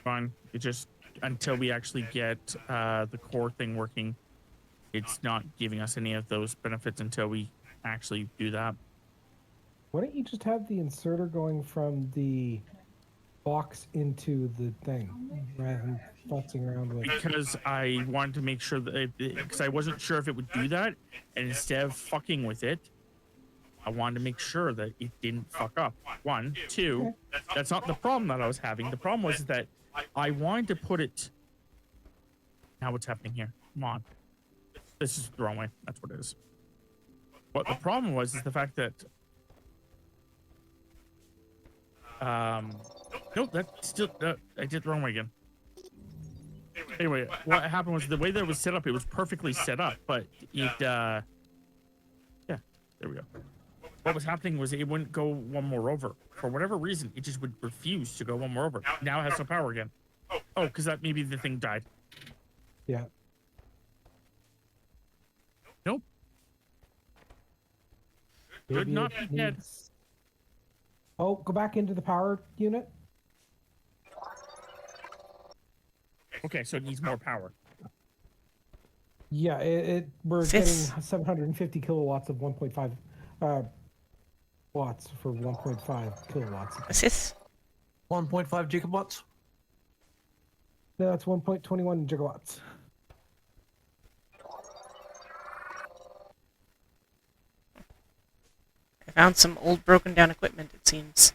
[SPEAKER 2] Fine. It just until we actually get the core thing working, it's not giving us any of those benefits until we actually do that.
[SPEAKER 3] Why don't you just have the inserter going from the box into the thing rather than futzing around with it?
[SPEAKER 2] Because I wanted to make sure that because I wasn't sure if it would do that, and instead of fucking with it, I wanted to make sure that it didn't fuck up. One, two, that's not the problem that I was having. The problem was that I wanted to put it. Now what's happening here? Come on. This is the wrong way. That's what it is. What the problem was is the fact that nope, that's still I did it the wrong way again. Anyway, what happened was the way that it was set up, it was perfectly set up, but it yeah, there we go. What was happening was it wouldn't go one more over. For whatever reason, it just would refuse to go one more over. Now it has no power again. Oh, because that maybe the thing died.
[SPEAKER 3] Yeah.
[SPEAKER 2] Nope. Could
[SPEAKER 3] Maybe
[SPEAKER 2] not
[SPEAKER 3] it
[SPEAKER 2] be dead.
[SPEAKER 3] needs- Oh, go back into the power unit.
[SPEAKER 2] Okay, so it needs more power.
[SPEAKER 3] Yeah, we're
[SPEAKER 1] Sis.
[SPEAKER 3] getting 750 kilowatts of 1.5 watts for 1.5 kilowatts.
[SPEAKER 1] Assist.
[SPEAKER 4] 1.5 gigawatts.
[SPEAKER 3] No, that's 1.21 gigawatts.
[SPEAKER 1] I found some old broken down equipment, it seems.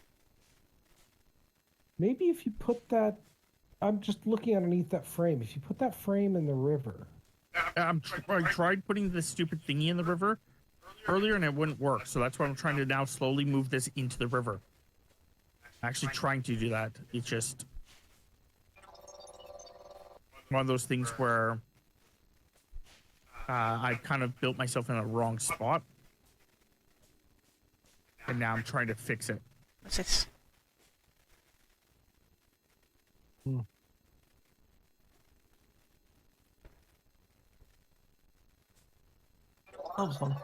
[SPEAKER 3] Maybe if you put that, I'm just looking underneath that frame. If you put that frame in the river,
[SPEAKER 2] I tried putting this stupid thingy in the river earlier and it wouldn't work. So that's why I'm trying to now slowly move this into the river. Actually trying to do that. It's just one of those things where I kind of built myself in a wrong spot. And now I'm trying to fix it.
[SPEAKER 1] Assist.
[SPEAKER 4] That was fun.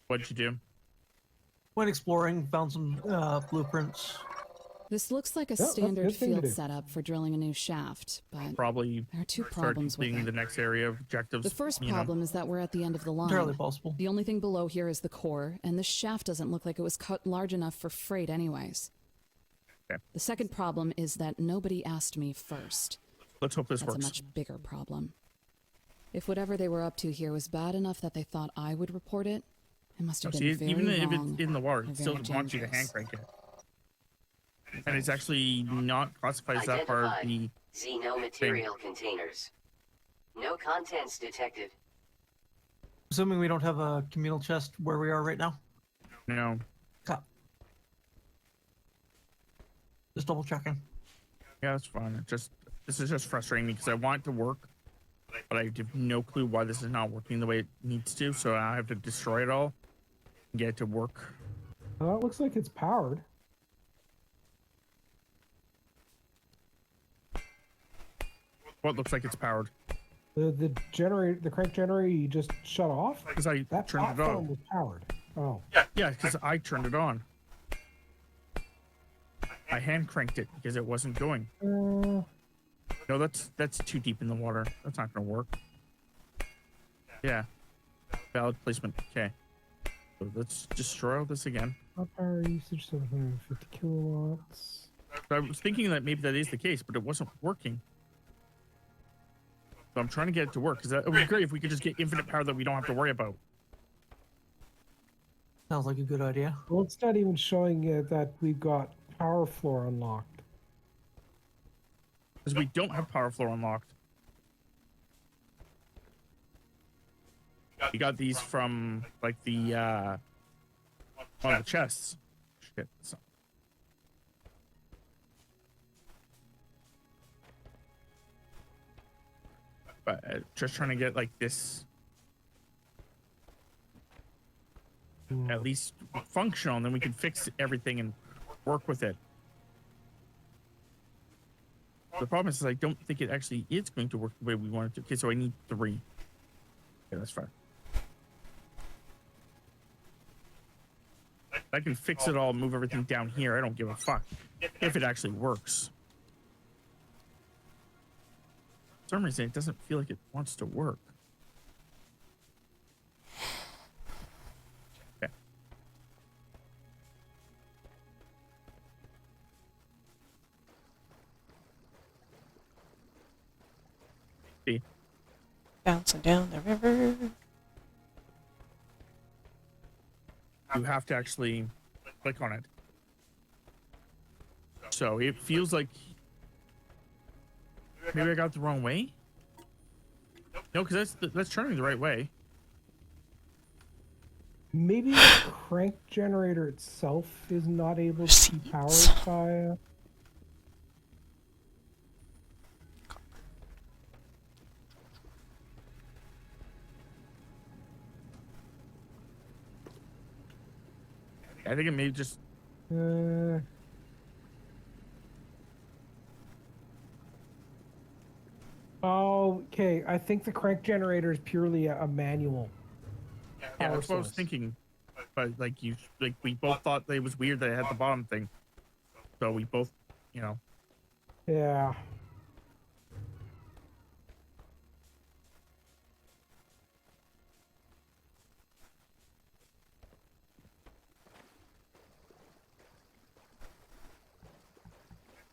[SPEAKER 2] What'd you do?
[SPEAKER 4] Went exploring, found some blueprints.
[SPEAKER 7] This looks like a
[SPEAKER 3] that's a
[SPEAKER 7] standard
[SPEAKER 3] good thing to
[SPEAKER 7] field
[SPEAKER 3] do.
[SPEAKER 7] setup for drilling a new shaft, but
[SPEAKER 2] Probably
[SPEAKER 7] there are two
[SPEAKER 2] start
[SPEAKER 7] problems with
[SPEAKER 2] being the
[SPEAKER 7] it.
[SPEAKER 2] next area of objectives.
[SPEAKER 7] The first
[SPEAKER 2] you know.
[SPEAKER 7] problem is that we're at the end of the
[SPEAKER 4] Entirely
[SPEAKER 7] line.
[SPEAKER 4] possible.
[SPEAKER 7] The only thing below here is the core, and this shaft doesn't look like it was cut large enough for freight anyways.
[SPEAKER 2] Okay.
[SPEAKER 7] The second problem is that nobody asked me first.
[SPEAKER 2] Let's hope this
[SPEAKER 7] That's a
[SPEAKER 2] works.
[SPEAKER 7] much bigger problem. If whatever they were up to here was bad enough that they thought I would report it, it must have
[SPEAKER 2] See,
[SPEAKER 7] been very
[SPEAKER 2] even if
[SPEAKER 7] wrong
[SPEAKER 2] it's in the water,
[SPEAKER 7] or
[SPEAKER 2] it still
[SPEAKER 7] very
[SPEAKER 2] wants you to hand
[SPEAKER 7] dangerous.
[SPEAKER 2] crank it. And it's actually not classified as that part of the.
[SPEAKER 5] Xeno material containers. No contents detected.
[SPEAKER 4] Assuming we don't have a communal chest where we are right now.
[SPEAKER 2] No.
[SPEAKER 4] Okay. Just double checking.
[SPEAKER 2] Yeah, that's fine. This is just frustrating me because I want it to work, but I have no clue why this is not working the way it needs to. So I have to destroy it all and get it to work.
[SPEAKER 3] it looks like it's powered.
[SPEAKER 2] What looks like it's powered
[SPEAKER 3] The generator, the crank generator, you just shut off.
[SPEAKER 2] because I
[SPEAKER 3] That
[SPEAKER 2] turned it
[SPEAKER 3] platform
[SPEAKER 2] on.
[SPEAKER 3] was powered. Oh,
[SPEAKER 2] Yeah, because I turned it on. I hand cranked it because it wasn't going. No, that's too deep in the water. That's not gonna work. Yeah. Valid placement. Okay. So let's destroy all this again.
[SPEAKER 3] power usage 750 kilowatts.
[SPEAKER 2] So I was thinking that maybe that is the case, but it wasn't working. So I'm trying to get it to work because it would be great if we could just get infinite power that we don't have to worry about.
[SPEAKER 4] Sounds like a good idea.
[SPEAKER 3] Well, it's not even showing that we've got power floor unlocked.
[SPEAKER 2] Because we don't have power floor unlocked. We got these from like the one of the chests. Shit. But just trying to get like this at least functional, and then we can fix everything and work with it. The problem is I don't think it actually is going to work the way we want it to. Okay, so I need 3. Okay, that's fine. I can fix it all, move everything down here. I don't give a fuck if it actually works. For some reason, it doesn't feel like it wants to work. Okay. See?
[SPEAKER 1] Bouncing down the river.
[SPEAKER 2] have to actually click on it. So it feels like maybe I got it the wrong way. No, because that's turning the right way.
[SPEAKER 3] Maybe the crank generator itself is not able to be powered by.
[SPEAKER 2] I think it may just.
[SPEAKER 3] Okay, I think the crank generator is purely a manual.
[SPEAKER 2] Yeah,
[SPEAKER 3] Power
[SPEAKER 2] that's what I was
[SPEAKER 3] source.
[SPEAKER 2] thinking. But we both thought that it was weird that it had the bottom thing. So we both,
[SPEAKER 3] Yeah.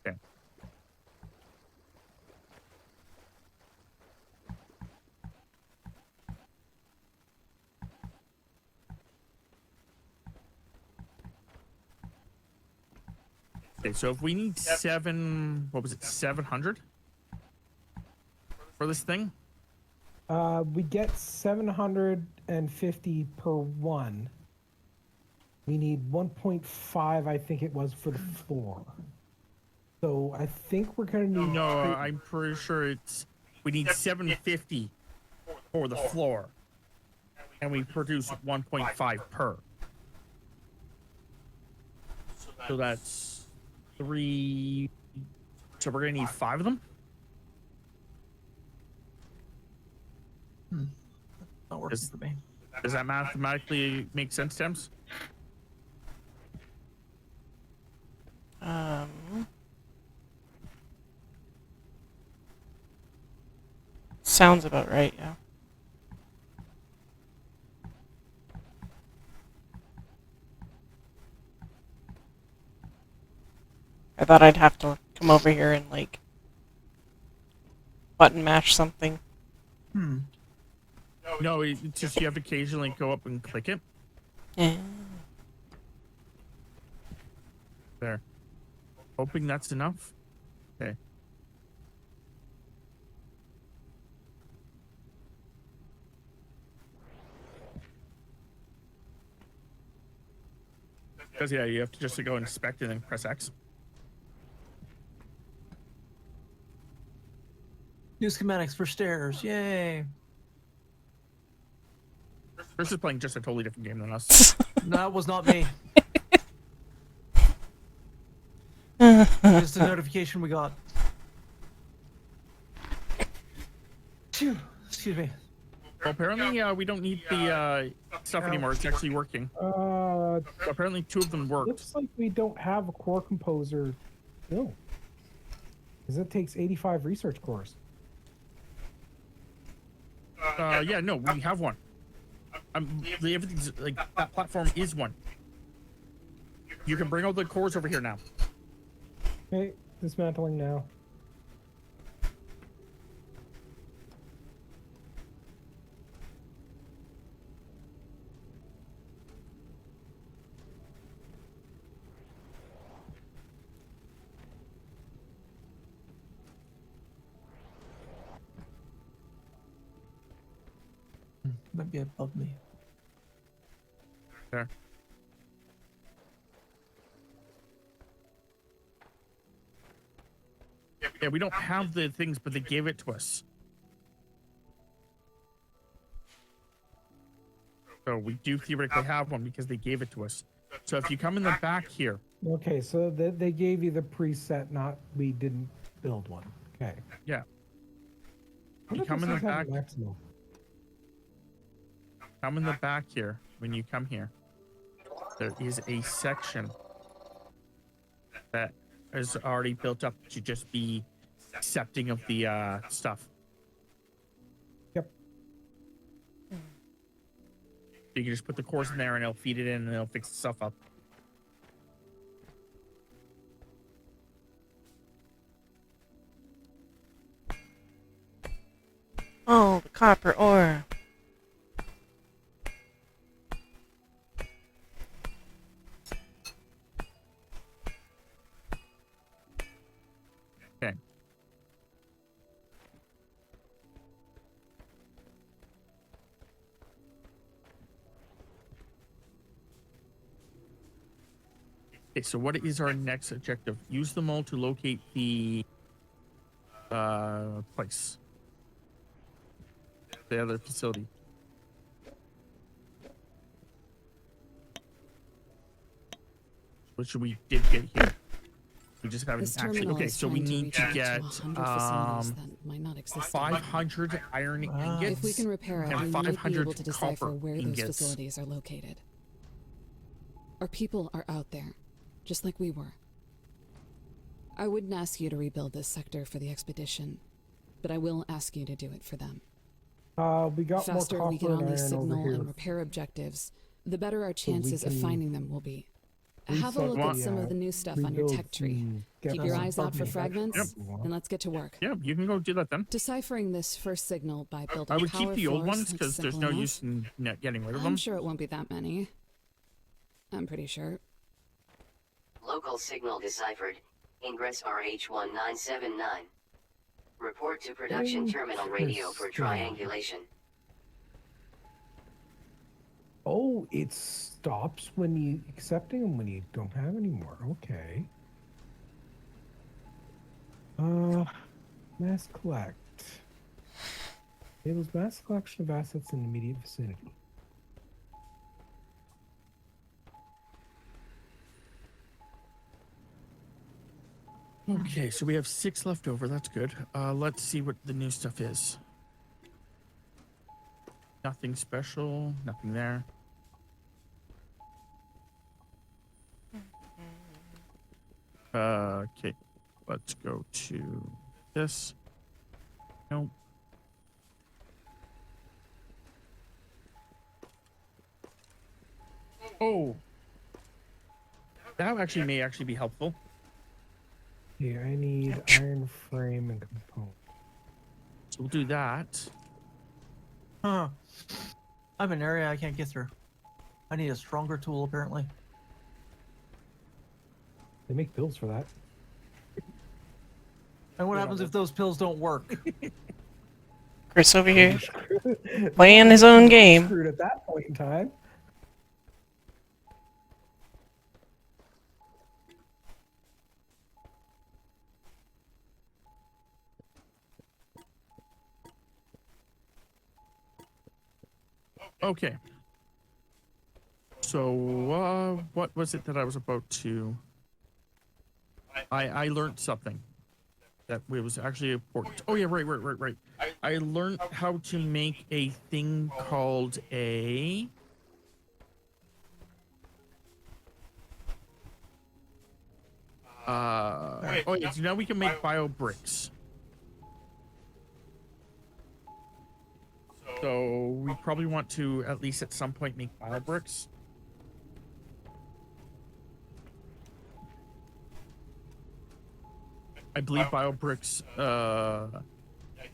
[SPEAKER 2] Okay. Okay, so if we need 700 for this thing?
[SPEAKER 3] We get 750 per one. We need 1.5, I think it was, for the floor. So I think we're gonna need.
[SPEAKER 2] No, I'm pretty sure we need 750 for the floor, and we produce 1.5 per. So that's 3. So we're gonna need 5 of them.
[SPEAKER 4] Not working for me.
[SPEAKER 2] Does that mathematically make sense, Thames?
[SPEAKER 1] Sounds about right, yeah. I thought I'd have to come over here and, like, button mash something.
[SPEAKER 2] No, it's just you have to occasionally go up and click it.
[SPEAKER 1] Yeah.
[SPEAKER 2] There. Hoping that's enough. Okay. Because yeah, you have to just go inspect and then press X.
[SPEAKER 4] New schematics for stairs. Yay.
[SPEAKER 2] Chris is playing just a totally different game than us.
[SPEAKER 4] That was not me. Just a notification we got. Phew. Excuse me.
[SPEAKER 2] Well, apparently we don't need the stuff anymore. It's actually working. So apparently 2 of them worked.
[SPEAKER 3] Looks like we don't have a core composer built. Because it takes 85 research cores.
[SPEAKER 2] Yeah, no, we have one. Everything's like that platform is one. You can bring all the cores over here now.
[SPEAKER 3] Okay, dismantling now.
[SPEAKER 4] Might be above me.
[SPEAKER 2] There. Yeah, we don't have the things, but they gave it to us. So we do theoretically have one because they gave it to us. So if you come in the back here.
[SPEAKER 3] Okay, so they gave you the preset, not we didn't build one. Okay.
[SPEAKER 2] Yeah.
[SPEAKER 3] What
[SPEAKER 2] You
[SPEAKER 3] if
[SPEAKER 2] come
[SPEAKER 3] this
[SPEAKER 2] in the
[SPEAKER 3] is having
[SPEAKER 2] back.
[SPEAKER 3] maximum?
[SPEAKER 2] Come in the back here. When you come here, there is a section that is already built up to just be accepting of the stuff.
[SPEAKER 3] Yep.
[SPEAKER 2] You can just put the cores in there and it'll feed it in and it'll fix the stuff up.
[SPEAKER 1] Oh, the copper ore.
[SPEAKER 2] Okay, so what is our next objective? Use the mole to locate the place. The other facility. Which we did get here. We just haven't
[SPEAKER 7] This
[SPEAKER 2] actually.
[SPEAKER 7] terminal
[SPEAKER 2] Okay,
[SPEAKER 7] is
[SPEAKER 2] so we
[SPEAKER 7] trying to
[SPEAKER 2] need
[SPEAKER 7] reach
[SPEAKER 2] to
[SPEAKER 7] out to
[SPEAKER 2] get
[SPEAKER 7] 100 facilities that might not exist.
[SPEAKER 2] 500 iron ingots.
[SPEAKER 7] If we can repair it,
[SPEAKER 2] and
[SPEAKER 7] we might be
[SPEAKER 2] 500
[SPEAKER 7] able to decipher
[SPEAKER 2] copper
[SPEAKER 7] where those
[SPEAKER 2] ingots.
[SPEAKER 7] facilities are located. Our people are out there, just like we were. I wouldn't ask you to rebuild this sector for the expedition, but I will ask you to do it for them.
[SPEAKER 3] We got
[SPEAKER 7] The faster
[SPEAKER 3] more
[SPEAKER 7] we get
[SPEAKER 3] copper
[SPEAKER 7] on
[SPEAKER 3] and
[SPEAKER 7] these
[SPEAKER 3] iron over
[SPEAKER 7] signal
[SPEAKER 3] here.
[SPEAKER 7] and repair objectives, the better our chances of
[SPEAKER 3] can
[SPEAKER 7] finding them will be. Have a
[SPEAKER 3] reset
[SPEAKER 7] look at some of
[SPEAKER 3] the
[SPEAKER 7] the new stuff on your
[SPEAKER 3] rebuild
[SPEAKER 7] tech tree.
[SPEAKER 3] and get
[SPEAKER 7] Keep your
[SPEAKER 3] some
[SPEAKER 7] eyes out for
[SPEAKER 3] copper
[SPEAKER 7] fragments,
[SPEAKER 3] if you want.
[SPEAKER 7] and let's get to work.
[SPEAKER 2] Yeah, you can go do that then.
[SPEAKER 7] Deciphering this first signal by building
[SPEAKER 2] I would
[SPEAKER 7] power
[SPEAKER 2] keep the old
[SPEAKER 7] floors
[SPEAKER 2] ones
[SPEAKER 7] looks
[SPEAKER 2] because there's
[SPEAKER 7] simple
[SPEAKER 2] no
[SPEAKER 7] enough.
[SPEAKER 2] use in getting rid of
[SPEAKER 7] I'm
[SPEAKER 2] them.
[SPEAKER 7] sure it won't be that many. I'm pretty sure.
[SPEAKER 5] Local signal deciphered. Ingress RH1979. Report to production terminal radio for
[SPEAKER 3] Interesting.
[SPEAKER 5] triangulation.
[SPEAKER 3] Oh, it stops when you accepting them when you don't have any more. Okay. Mass collect. Enables mass collection of assets in the immediate vicinity.
[SPEAKER 2] Okay, so we have 6 left over. That's good. Let's see what the new stuff is. Nothing special. Nothing there. Okay, let's go to this. Nope. Oh, that actually may actually be helpful.
[SPEAKER 3] Yeah, I need iron frame and component.
[SPEAKER 2] So we'll do that.
[SPEAKER 4] Huh. I'm in an area I can't get through. I need a stronger tool, apparently.
[SPEAKER 3] They make bills for that.
[SPEAKER 4] And what happens if those pills don't work?
[SPEAKER 1] Chris over here, playing his own game.
[SPEAKER 3] Screwed at that point in time.
[SPEAKER 2] Okay. So, what was it that I was about to... I learned something that was actually important. Oh, yeah, right. I learned how to make a thing called a... oh, yeah, so now we can make bio bricks. So we probably want to at least at some point make bio bricks. I believe bio bricks, the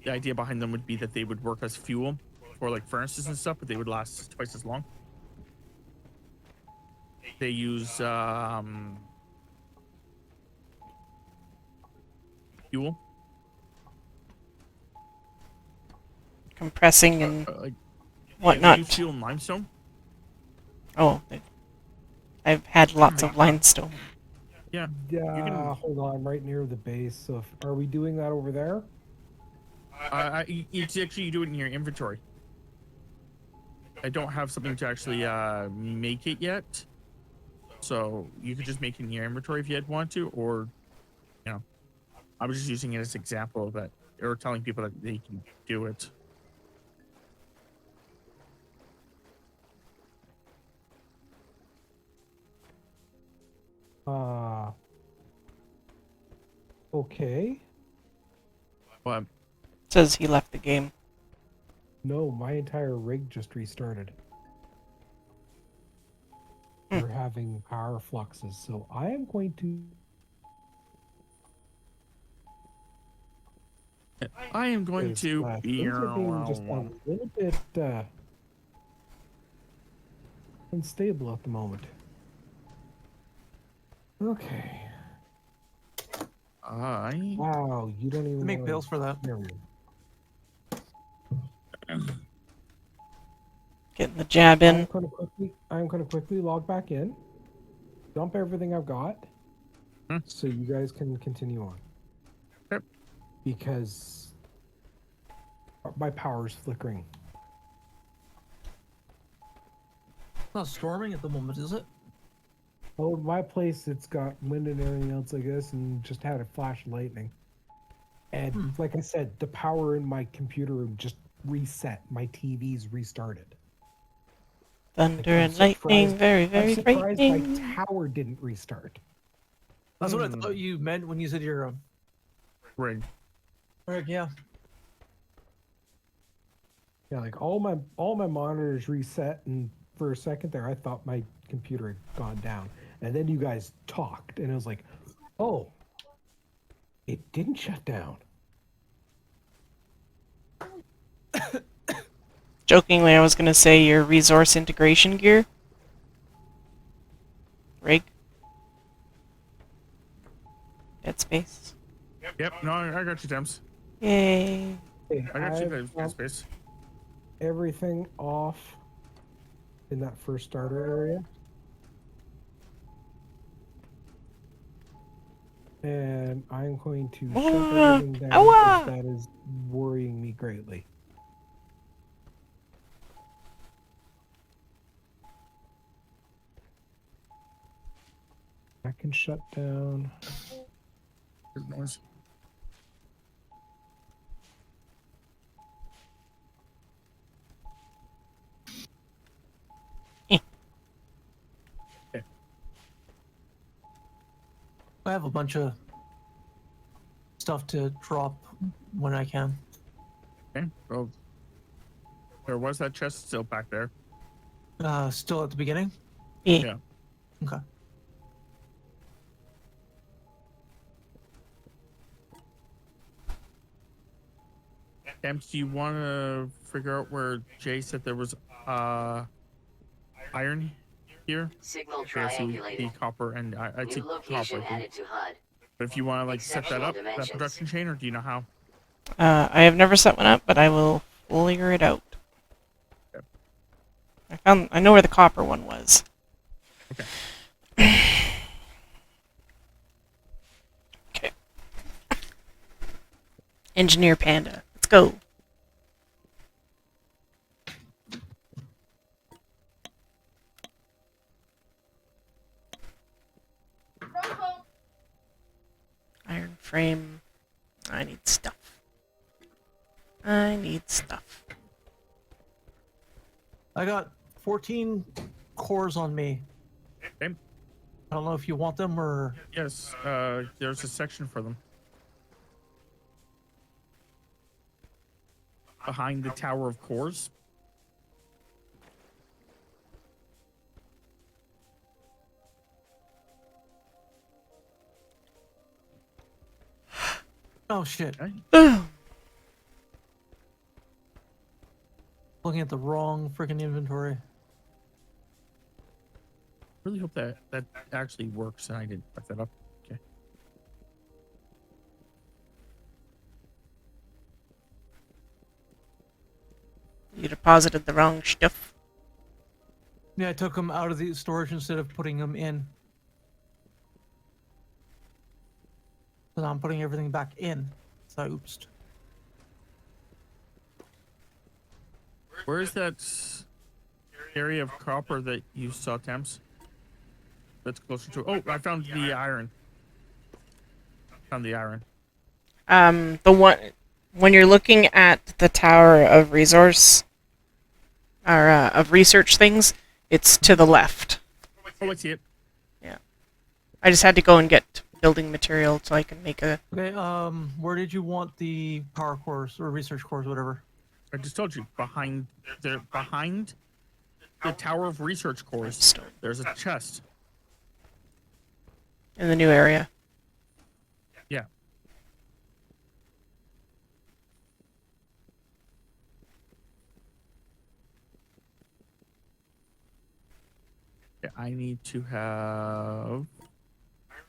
[SPEAKER 2] idea behind them would be that they would work as fuel for like furnaces and stuff, but they would last twice as long. They use fuel.
[SPEAKER 1] Compressing and
[SPEAKER 2] Like,
[SPEAKER 1] whatnot.
[SPEAKER 2] use fuel and limestone.
[SPEAKER 1] Oh, I've had lots of limestone.
[SPEAKER 2] Yeah.
[SPEAKER 3] Yeah,
[SPEAKER 2] can-
[SPEAKER 3] hold on, right near the base. So, are we doing that over there?
[SPEAKER 2] It's actually you do it in your inventory. I don't have something to actually make it yet, so you could just make it in your inventory if you had want to, or you know, I was just using it as an example that, or telling people that they can do it.
[SPEAKER 3] Okay.
[SPEAKER 2] But
[SPEAKER 1] Says he left the game.
[SPEAKER 3] No, my entire rig just restarted. We're having power fluxes, so I am going to.
[SPEAKER 2] I am going to
[SPEAKER 3] Things are being just a little bit unstable at the moment. Okay. Wow, you don't even
[SPEAKER 4] Make
[SPEAKER 3] wanna
[SPEAKER 4] pills for that.
[SPEAKER 3] hear me.
[SPEAKER 1] Getting the jab in.
[SPEAKER 3] I'm gonna quickly log back in. dump everything I've got,
[SPEAKER 2] Hmm.
[SPEAKER 3] so you guys can continue on.
[SPEAKER 2] Yep.
[SPEAKER 3] Because my power's flickering.
[SPEAKER 4] Not storming at the moment, is it?
[SPEAKER 3] Oh, my place, it's got wind and everything else, I guess, and just had a flash of lightning. And like I said, the power in my computer room just reset. My TV's restarted.
[SPEAKER 1] Thunder
[SPEAKER 3] I'm
[SPEAKER 1] and lightning,
[SPEAKER 3] surprised-
[SPEAKER 1] very,
[SPEAKER 3] I'm
[SPEAKER 1] very
[SPEAKER 3] surprised
[SPEAKER 1] frightening.
[SPEAKER 3] my tower didn't restart.
[SPEAKER 4] That's what I thought you meant when you said your
[SPEAKER 2] Ring.
[SPEAKER 4] rig. Yeah.
[SPEAKER 3] Yeah, like all my monitors reset, and for a second there, I thought my computer had gone down. And then you guys talked, and it was like, oh, it didn't shut down.
[SPEAKER 1] Jokingly, I was going to say your resource integration gear. Rig. Dead Space.
[SPEAKER 2] Yep. No, I got you, Thames.
[SPEAKER 1] Yay.
[SPEAKER 3] Okay,
[SPEAKER 2] I got you,
[SPEAKER 3] I've
[SPEAKER 2] Dead Space.
[SPEAKER 3] everything off in that first starter area. And I'm going to shut everything down because that is worrying me greatly. I can shut down.
[SPEAKER 2] Good noise.
[SPEAKER 4] I have a bunch of stuff to drop when I can.
[SPEAKER 2] Okay. Well, there was that chest still back there.
[SPEAKER 4] Still at the beginning?
[SPEAKER 1] Yeah.
[SPEAKER 4] Okay.
[SPEAKER 2] Thames, do you want to figure out where Jay said there was iron here?
[SPEAKER 5] Signal
[SPEAKER 2] Okay, I see
[SPEAKER 5] triangulated.
[SPEAKER 2] copper and I
[SPEAKER 5] New
[SPEAKER 2] see copper.
[SPEAKER 5] location
[SPEAKER 2] I think.
[SPEAKER 5] added to HUD.
[SPEAKER 2] But if you want to like set that
[SPEAKER 5] Exceptional
[SPEAKER 2] up, that
[SPEAKER 5] dimensions.
[SPEAKER 2] production chain, or do you know how?
[SPEAKER 1] I have never set one up, but I will figure it out.
[SPEAKER 2] Yep.
[SPEAKER 1] I know where the copper one was.
[SPEAKER 2] Okay.
[SPEAKER 1] Okay. Engineer Panda. Let's go. Iron frame. I need stuff. I need stuff.
[SPEAKER 4] I got 14 cores on me.
[SPEAKER 2] Okay.
[SPEAKER 4] I don't know if you want them or...
[SPEAKER 2] Yes, there's a section for them. Behind the Tower of Cores.
[SPEAKER 4] Oh, shit.
[SPEAKER 2] Okay.
[SPEAKER 4] Looking at the wrong freaking inventory.
[SPEAKER 2] Really hope that actually works and I didn't fuck that up. Okay.
[SPEAKER 1] You deposited the wrong stuff.
[SPEAKER 4] Yeah, I took them out of the storage instead of putting them in. So now I'm putting everything back in. So oops.
[SPEAKER 2] Where is that area of copper that you saw, Thames? That's closer to. Oh, I found the iron. Found the iron.
[SPEAKER 1] The one when you're looking at the tower of resource or of research things, it's to the left.
[SPEAKER 2] Oh, I see it.
[SPEAKER 1] Yeah. I just had to go and get building material so I can make a.
[SPEAKER 4] Okay, where did you want the power cores or research cores, whatever?
[SPEAKER 2] I just told you behind the Tower of Research Cores. There's a chest.
[SPEAKER 1] In the new area.
[SPEAKER 2] Yeah. Yeah, I need to have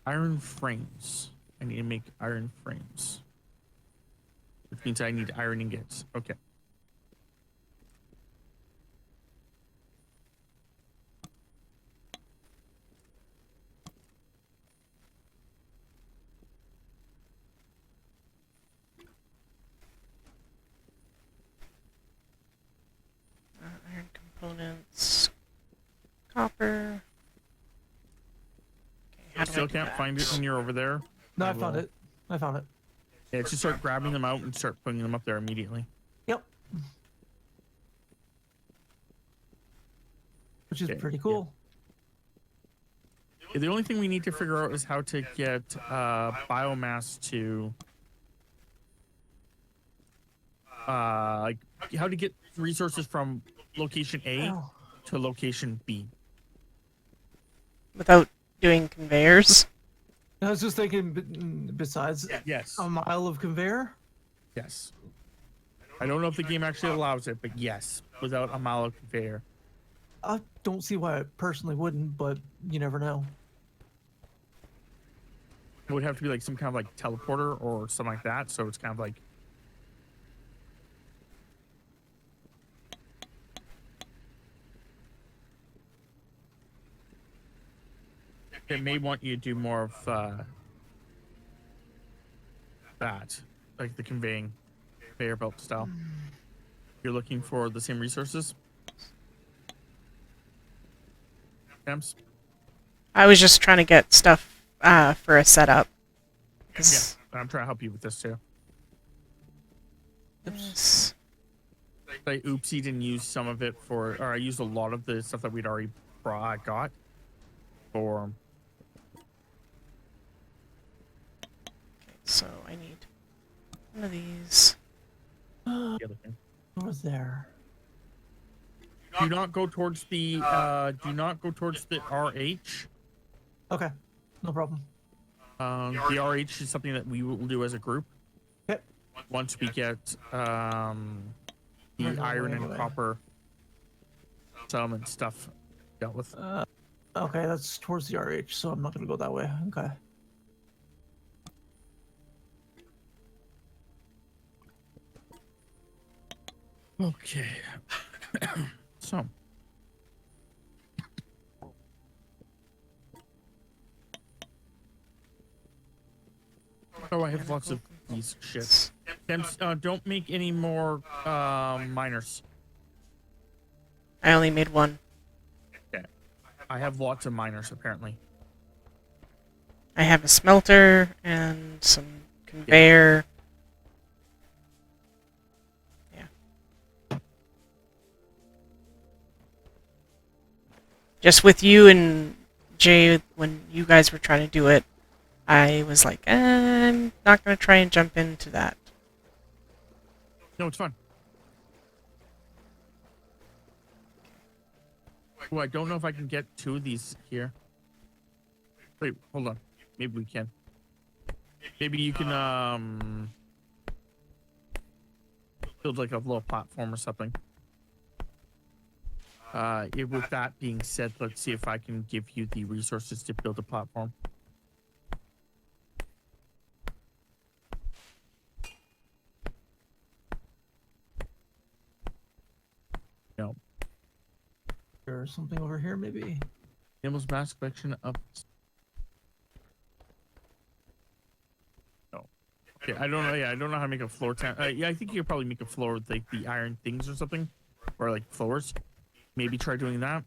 [SPEAKER 2] iron frames. I need to make iron frames. Which means I need iron ingots. Okay.
[SPEAKER 1] How do I
[SPEAKER 2] Still
[SPEAKER 1] do
[SPEAKER 2] can't
[SPEAKER 1] that?
[SPEAKER 2] find it when you're over there.
[SPEAKER 4] No, I
[SPEAKER 2] will-
[SPEAKER 4] found it. I found it.
[SPEAKER 2] Yeah, just start grabbing them out and start putting them up there immediately.
[SPEAKER 4] Yep. Which is
[SPEAKER 2] Okay,
[SPEAKER 4] pretty cool.
[SPEAKER 2] The only thing we need to figure out is how to get biomass to like how to get resources from location A
[SPEAKER 4] Oh.
[SPEAKER 2] to location B.
[SPEAKER 1] Without doing conveyors?
[SPEAKER 4] I was just thinking, besides
[SPEAKER 2] Yes.
[SPEAKER 4] a mile of conveyor.
[SPEAKER 2] Yes. I don't know if the game actually allows it, but yes, without a mile of conveyor.
[SPEAKER 4] I don't see why I personally wouldn't, but you never know.
[SPEAKER 2] It would have to be like some kind of like teleporter or something like that. So it's kind of like they may want you to do more of that, like the conveyor belt style. You're looking for the same resources. Temps?
[SPEAKER 1] I was just trying to get stuff for a setup.
[SPEAKER 2] Yeah,
[SPEAKER 1] 'Cause
[SPEAKER 2] I'm trying to help you with this too.
[SPEAKER 1] this-
[SPEAKER 2] I oopsie didn't use some of it for, or I used a lot of the stuff that we'd already got for.
[SPEAKER 1] So I need one of these.
[SPEAKER 2] The other thing.
[SPEAKER 4] What was there?
[SPEAKER 2] Do not go towards the RH.
[SPEAKER 4] Okay, no problem.
[SPEAKER 2] The RH is something that we will do as a group.
[SPEAKER 4] Okay.
[SPEAKER 2] Once we get the
[SPEAKER 4] Right,
[SPEAKER 2] iron
[SPEAKER 4] right,
[SPEAKER 2] and
[SPEAKER 4] right.
[SPEAKER 2] copper settlement stuff dealt with.
[SPEAKER 4] Okay, that's towards the RH, so I'm not gonna go that way. Okay.
[SPEAKER 2] Okay. So. Oh, I have lots of these shits. Don't make any more miners.
[SPEAKER 1] I only made one.
[SPEAKER 2] Okay. I have lots of miners apparently.
[SPEAKER 1] I have a smelter and some conveyor. Yeah. Just with you and Jay, when you guys were trying to do it, I was like, I'm not going to try and jump into that.
[SPEAKER 2] No, it's fun. Oh, I don't know if I can get two of these here. Wait, hold on. Maybe we can. Maybe you can build like a little platform or something. With that being said, let's see if I can give you the resources to build a platform. No.
[SPEAKER 4] There's something over here, maybe.
[SPEAKER 2] Animals mass collection of. No. Okay, I don't know. Yeah, I don't know how to make a floor. Yeah, I think you could probably make a floor with like the iron things or something, or like floors. Maybe try doing that.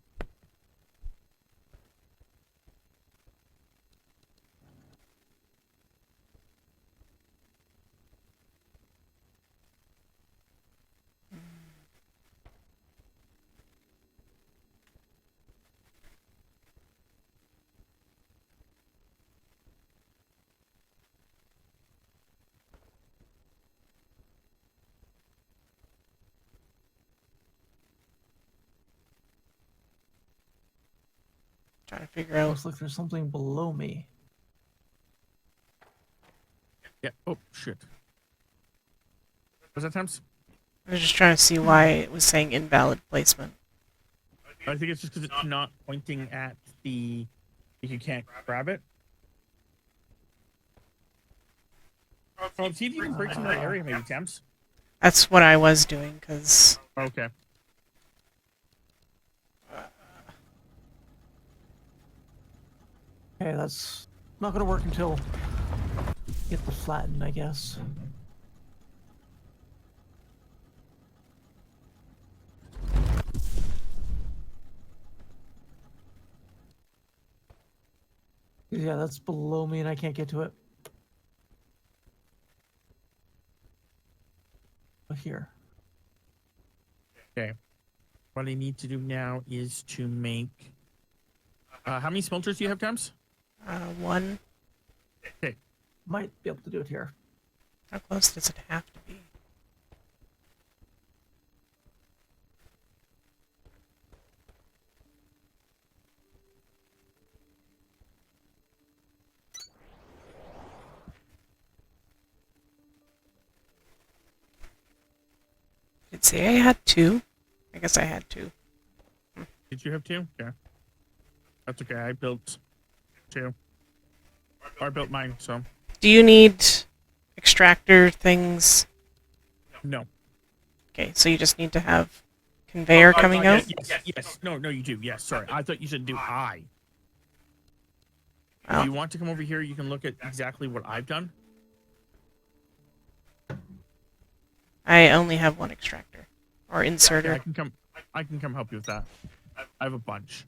[SPEAKER 1] Trying to figure out.
[SPEAKER 4] Looks like there's something below me.
[SPEAKER 2] Yeah. Oh shit. Was that temps?
[SPEAKER 1] I was just trying to see why it was saying invalid placement.
[SPEAKER 2] I think it's just because it's not pointing at the. You can't grab it. Well, see if you can break some of that area, maybe temps.
[SPEAKER 1] That's what I was doing, because
[SPEAKER 2] Okay.
[SPEAKER 4] Okay, that's not gonna work until get the flattened, I guess. Yeah, that's below me and I can't get to it. Here.
[SPEAKER 2] Okay. What I need to do now is to make. How many smelters do you have, Tams?
[SPEAKER 1] 1.
[SPEAKER 2] Okay.
[SPEAKER 4] Might be able to do it here.
[SPEAKER 1] How close does it have to be? Did say I had 2? I guess I had 2.
[SPEAKER 2] Did you have 2? Yeah. That's okay. I built 2. Or I built mine, so.
[SPEAKER 1] Do you need extractor things?
[SPEAKER 2] No.
[SPEAKER 1] Okay, so you just need to have conveyor coming out?
[SPEAKER 2] Yes. No, you do. Yes, sorry. I thought you said do I.
[SPEAKER 1] Well,
[SPEAKER 2] If you want to come over here, you can look at exactly what I've done.
[SPEAKER 1] I only have 1 extractor. Or inserter.
[SPEAKER 2] Yeah, I can come help you with that. I have a bunch.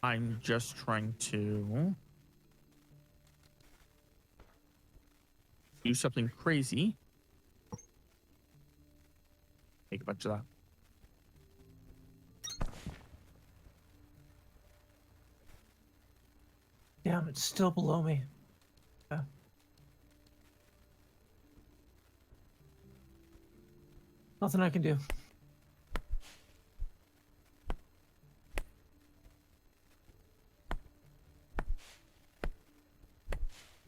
[SPEAKER 2] I'm just trying to do something crazy. Make a bunch of that.
[SPEAKER 4] Damn, it's still below me. Yeah. Nothing I can do.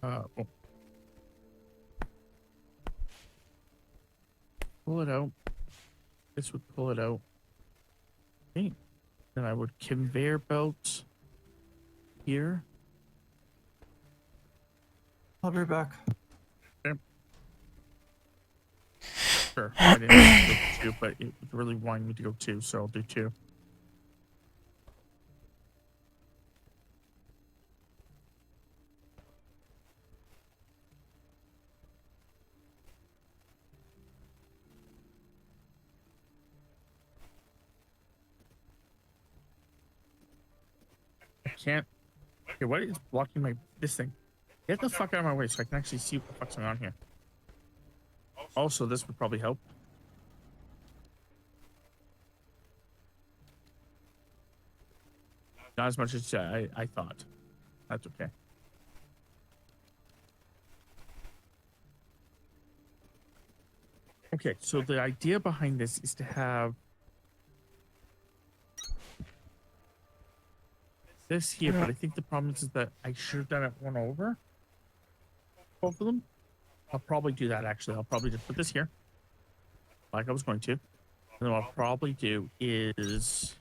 [SPEAKER 2] Oh. Pull it out. This would pull it out. Okay. Then I would conveyor belt here.
[SPEAKER 4] I'll be right back.
[SPEAKER 2] Sure. I didn't have to go 2, but it really wanted me to go 2, so I'll do 2. I can't. Okay, what is blocking this thing? Get the fuck out of my way so I can actually see what the fuck's going on here. Also, this would probably help. Not as much as I thought. That's okay. Okay, so the idea behind this is to have this here, but I think the problem is that I should have done it one over. Both of them. I'll probably do that actually. I'll probably just put this here, like I was going to. And then what I'll probably do is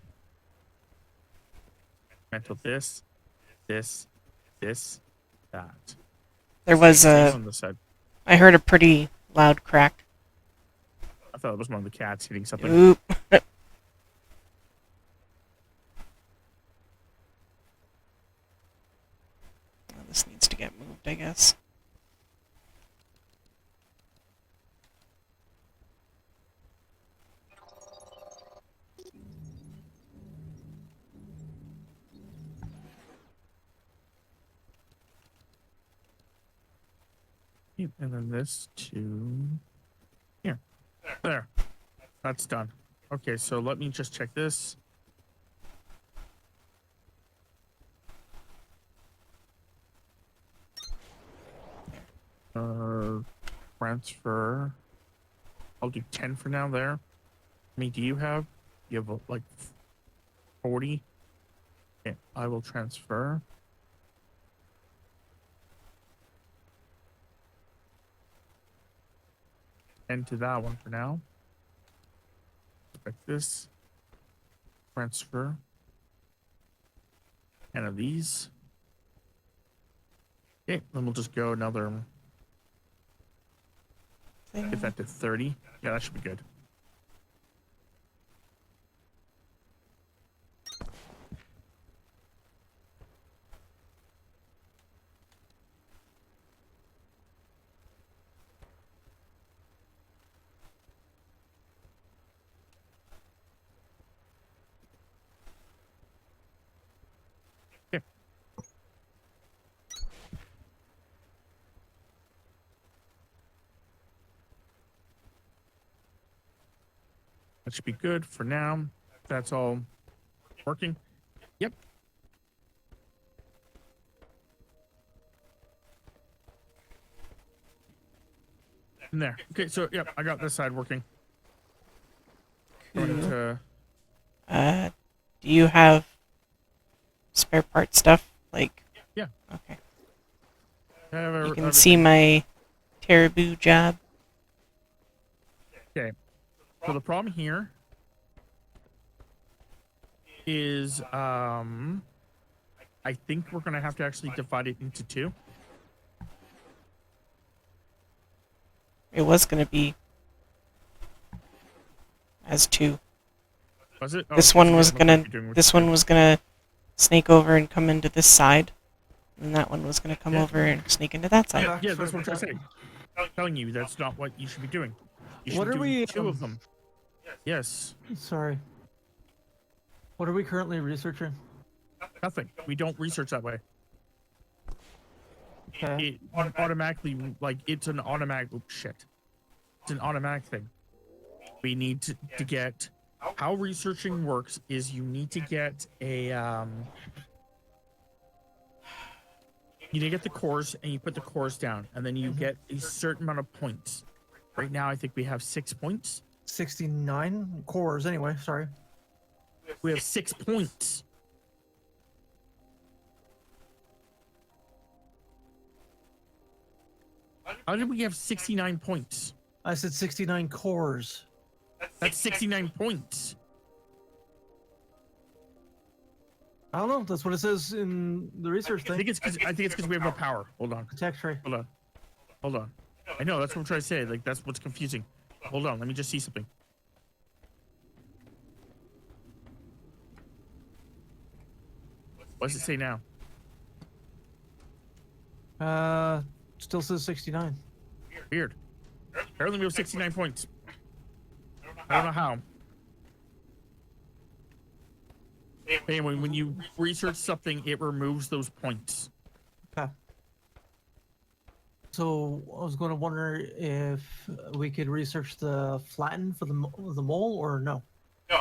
[SPEAKER 2] mental this, that.
[SPEAKER 1] There was
[SPEAKER 2] Same
[SPEAKER 1] a...
[SPEAKER 2] on this side.
[SPEAKER 1] I heard a pretty loud crack.
[SPEAKER 2] I thought it was one of the cats hitting something.
[SPEAKER 1] Oop. Well, this needs to get moved, I guess.
[SPEAKER 2] And then this to here. There. That's done. Okay, so let me just check this. Transfer. I'll do 10 for now there. I mean, do you have like 40? Okay, I will transfer. And to that one for now. Like this. Transfer. And of these. Okay, then we'll just go another. Get that to 30. Yeah, that should be good. That should be good for now. That's all working. Yep. In there. Okay, so yep, I got this side working. Going to
[SPEAKER 1] Do you have spare part stuff? Like,
[SPEAKER 2] yeah.
[SPEAKER 1] okay.
[SPEAKER 2] You
[SPEAKER 1] You can see my Teraboo job.
[SPEAKER 2] Okay. So the problem here is I think we're gonna have to actually divide it into two.
[SPEAKER 1] It was gonna be as two.
[SPEAKER 2] Was it? Oh,
[SPEAKER 1] This
[SPEAKER 2] okay,
[SPEAKER 1] one
[SPEAKER 2] so
[SPEAKER 1] was
[SPEAKER 2] yeah,
[SPEAKER 1] gonna.
[SPEAKER 2] what you're doing with
[SPEAKER 1] This
[SPEAKER 2] the
[SPEAKER 1] one was gonna snake over and come into this side, and that one was gonna come
[SPEAKER 2] Yeah.
[SPEAKER 1] over and sneak into that side.
[SPEAKER 2] Yeah, that's what I'm trying to say. I'm telling you, that's not what you should be doing. You should
[SPEAKER 4] What
[SPEAKER 2] be
[SPEAKER 4] are
[SPEAKER 2] doing
[SPEAKER 4] we,
[SPEAKER 2] two of them. Yes.
[SPEAKER 4] Sorry. What are we currently researching?
[SPEAKER 2] Nothing. We don't research that way.
[SPEAKER 4] Okay.
[SPEAKER 2] It automatically, like, it's an automatic shit. It's an automatic thing. We need to get how researching works is you need to get a you need to get the cores and you put the cores down and then you get a certain amount of points. Right now I think we have 6 points.
[SPEAKER 4] 69 cores anyway, sorry.
[SPEAKER 2] We have 6 points. How did we have 69 points?
[SPEAKER 4] I said 69 cores.
[SPEAKER 2] That's 69 points.
[SPEAKER 4] I don't know. That's what it says in the research
[SPEAKER 2] I
[SPEAKER 4] thing.
[SPEAKER 2] think it's because we have no power. Hold on.
[SPEAKER 4] Tech tree.
[SPEAKER 2] Hold on. I know, that's what I'm trying to say. Like, that's what's confusing. Hold on, let me just see something. What does it say now?
[SPEAKER 4] Still says 69.
[SPEAKER 2] Weird. Apparently we have 69 points. I don't know how. Anyway, when you research something, it removes those points.
[SPEAKER 4] Okay. So I was going to wonder if we could research the flatten for the mole or no.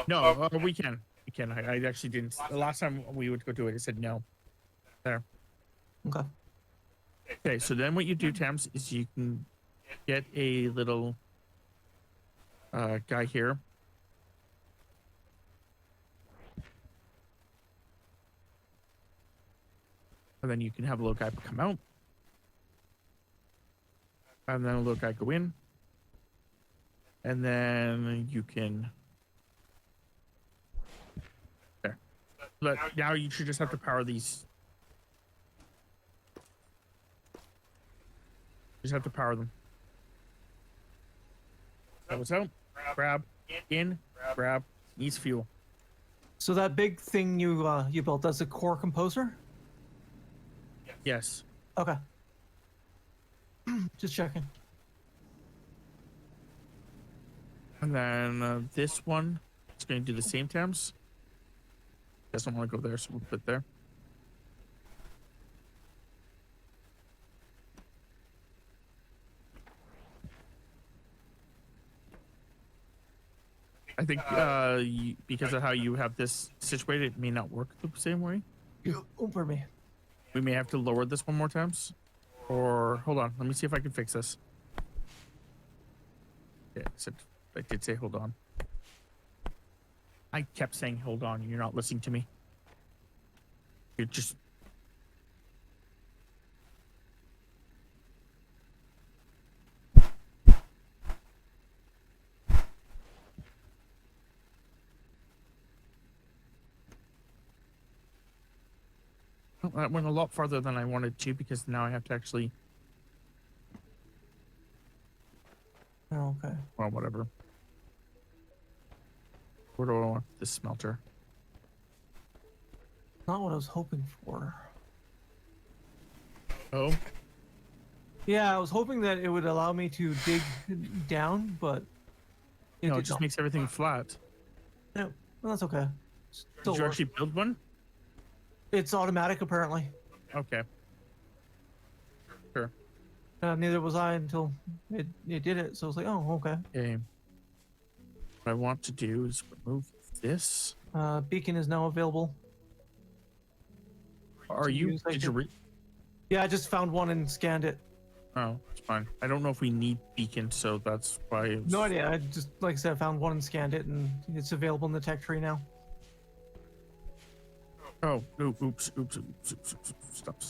[SPEAKER 2] No, we can. We can. I actually didn't. The last time we would go do it, it said no. There.
[SPEAKER 4] Okay.
[SPEAKER 2] Okay, so then what you do, Tams, is you can get a little guy here. And then you can have a little guy come out. And then a little guy go in. And then you can... There. But now you should just have to power these. Just have to power them. That was out. Grab. In. Grab. Needs fuel.
[SPEAKER 4] So that big thing you built, that's a core composer?
[SPEAKER 2] Yes.
[SPEAKER 4] Okay. Just checking.
[SPEAKER 2] And then this one is going to do the same Tams. Doesn't want to go there, so we'll put it there. I think because of how you have this situated, it may not work the same way.
[SPEAKER 4] Oh, pardon me.
[SPEAKER 2] We may have to lower this one more times. Or, hold on, let me see if I can fix this. Yeah, I did say hold on. I kept saying hold on, and you're not listening to me. You're just... Well, that went a lot farther than I wanted to because now I have to actually...
[SPEAKER 4] Oh, okay.
[SPEAKER 2] Well, whatever. Where do I want this smelter?
[SPEAKER 4] Not what I was hoping for.
[SPEAKER 2] Oh?
[SPEAKER 4] Yeah, I was hoping that it would allow me to dig down, but
[SPEAKER 2] No, it
[SPEAKER 4] did
[SPEAKER 2] just
[SPEAKER 4] not.
[SPEAKER 2] makes everything flat.
[SPEAKER 4] No, well, that's okay. Still
[SPEAKER 2] Did you
[SPEAKER 4] works.
[SPEAKER 2] actually build one?
[SPEAKER 4] It's automatic, apparently.
[SPEAKER 2] Okay. Sure.
[SPEAKER 4] Neither was I until it did it. So I was like, oh, okay.
[SPEAKER 2] Okay. What I want to do is remove this.
[SPEAKER 4] Beacon is now available.
[SPEAKER 2] Are
[SPEAKER 4] to
[SPEAKER 2] you?
[SPEAKER 4] use, I
[SPEAKER 2] Did you
[SPEAKER 4] think.
[SPEAKER 2] read?
[SPEAKER 4] Yeah, I just found one and scanned it.
[SPEAKER 2] Oh, it's fine. I don't know if we need beacon, so that's why. It was...
[SPEAKER 4] No idea. I just, like I said, I found one and scanned it, and it's available in the tech tree now.
[SPEAKER 2] Oh, no, oops. Stop.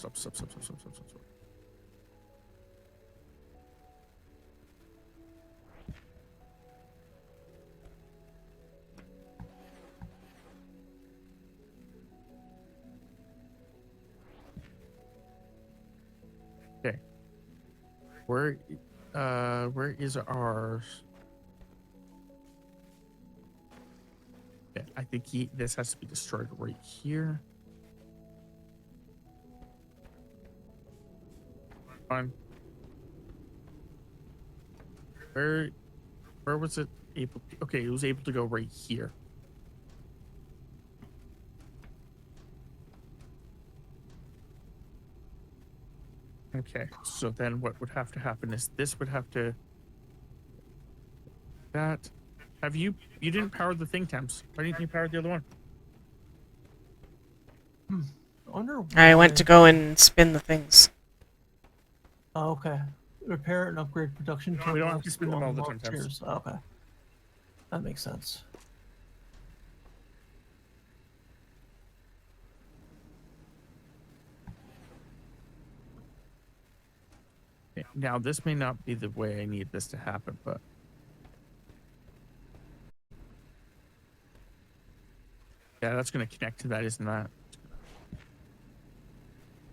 [SPEAKER 2] Okay. Where is our? Yeah, I think this has to be destroyed right here. Fine. Where was it able to, okay, it was able to go right here. Okay, so then what would have to happen is this would have to you didn't power the thing, Temps. Why didn't you power the other one?
[SPEAKER 4] I wonder
[SPEAKER 1] I went to
[SPEAKER 4] why-
[SPEAKER 1] go and spin the things.
[SPEAKER 4] Oh, okay. Repair and upgrade production.
[SPEAKER 2] We don't have
[SPEAKER 4] terminals
[SPEAKER 2] to spin them all the time,
[SPEAKER 4] unlocked
[SPEAKER 2] Temps.
[SPEAKER 4] tiers. Oh, okay. That makes sense.
[SPEAKER 2] Okay, now this may not be the way I need this to happen, but yeah, that's going to connect to that, isn't that?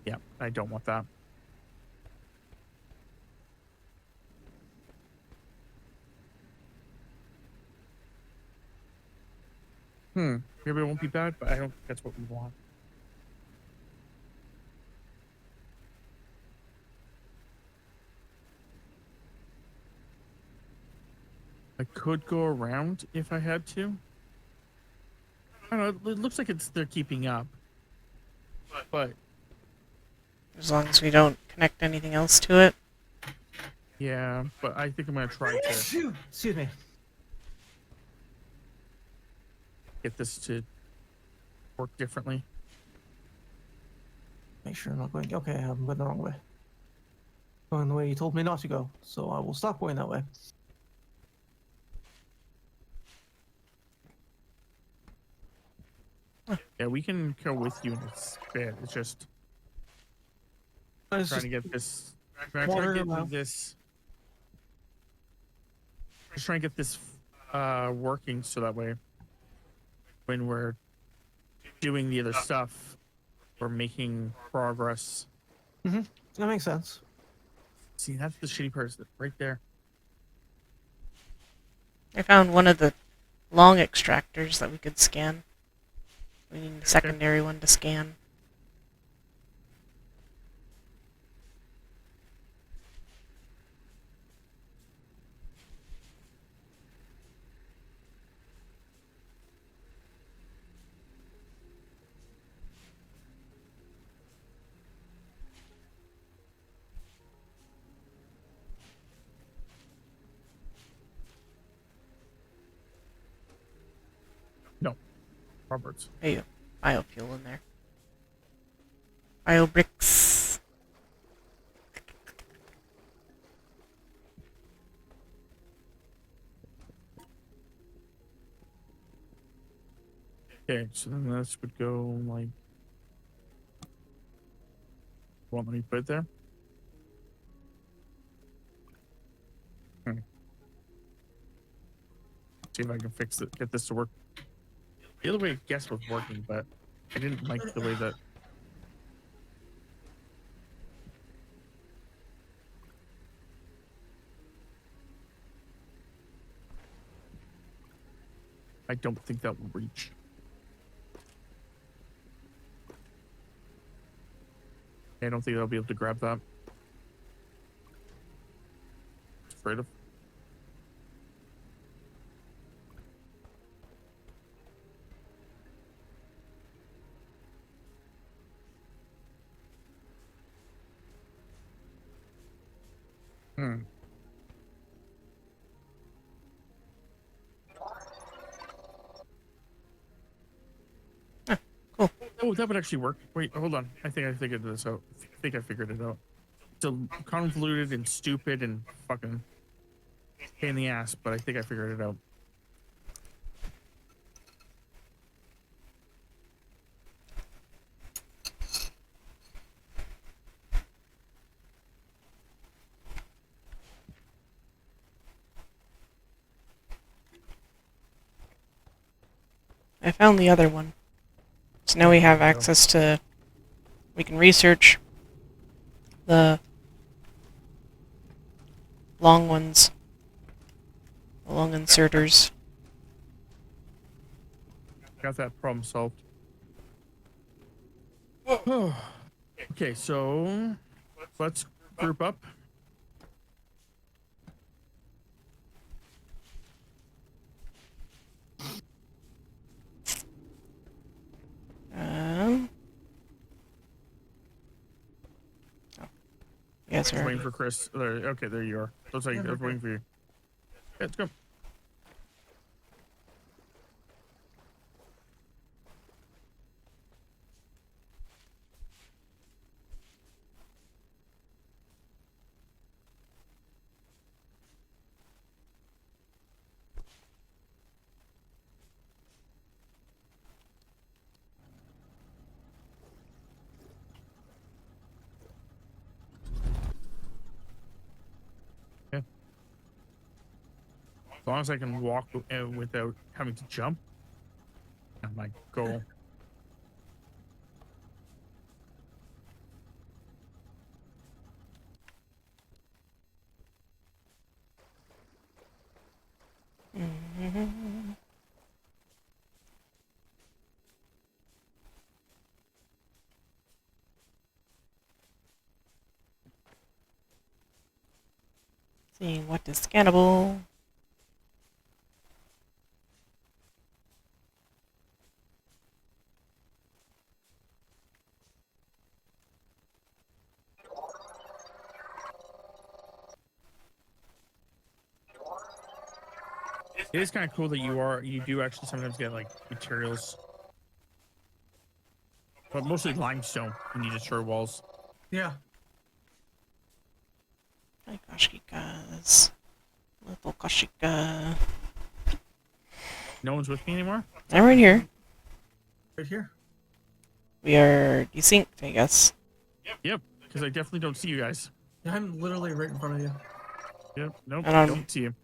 [SPEAKER 2] Yeah, I don't want that. Maybe it won't be bad, but I don't think that's what we want. I could go around if I had to. I don't know, it looks like they're keeping up. But
[SPEAKER 1] As long as we don't connect anything else to it.
[SPEAKER 2] yeah, but I think I'm gonna try to
[SPEAKER 4] Excuse me.
[SPEAKER 2] get this to work differently.
[SPEAKER 4] Make sure I'm not going. Okay, I'm going the wrong way. Going the way you told me not to go, so I will stop going that way.
[SPEAKER 2] Yeah, we can go with you in this bit. It's just
[SPEAKER 4] It's
[SPEAKER 2] trying
[SPEAKER 4] just
[SPEAKER 2] to get this. Trying
[SPEAKER 4] water
[SPEAKER 2] to get
[SPEAKER 4] around.
[SPEAKER 2] this. Just trying to get this working so that way, when we're doing the other stuff, we're making progress.
[SPEAKER 4] that makes sense.
[SPEAKER 2] See, that's the shitty part, right there.
[SPEAKER 1] I found one of the long extractors that we could scan. We need a secondary one to scan.
[SPEAKER 2] No, Roberts.
[SPEAKER 1] Hey, biofuel in there. Biobricks.
[SPEAKER 2] Okay, so then this would go like. Won't let me put it there. See if I can fix it, get this to work. The other way, I guess, was working, but I didn't like the way that. I don't think that will reach. I don't think I'll be able to grab that. Afraid of. Oh, that would actually work. Wait, hold on. I think I figured this out. I think I figured it out. It's a convoluted and stupid and fucking pain in the ass, but I think I figured it out.
[SPEAKER 1] I found the other one. So now we have access to... We can research the long ones. The long inserters.
[SPEAKER 2] Got that problem solved. Okay, so let's group up.
[SPEAKER 1] Yes,
[SPEAKER 2] I was
[SPEAKER 1] sir.
[SPEAKER 2] waiting for Chris. Okay, there you are. Looks like I was waiting for you. Yeah, let's go. Yeah. As long as I can walk without having to jump, that's my goal.
[SPEAKER 1] Mm-hmm. Seeing what is scannable.
[SPEAKER 2] It is kind of cool that you do actually sometimes get like materials, but mostly limestone when you destroy walls.
[SPEAKER 4] Yeah.
[SPEAKER 1] Hi, Kashkikas. Little Kashika.
[SPEAKER 2] No one's with me anymore.
[SPEAKER 1] I'm right here.
[SPEAKER 4] Right here.
[SPEAKER 1] We are desynced, I guess.
[SPEAKER 2] Yep, because I definitely don't see you guys.
[SPEAKER 4] Yeah, I'm literally right in front of you.
[SPEAKER 2] Yep, nope,
[SPEAKER 1] And I'm-
[SPEAKER 2] don't see you.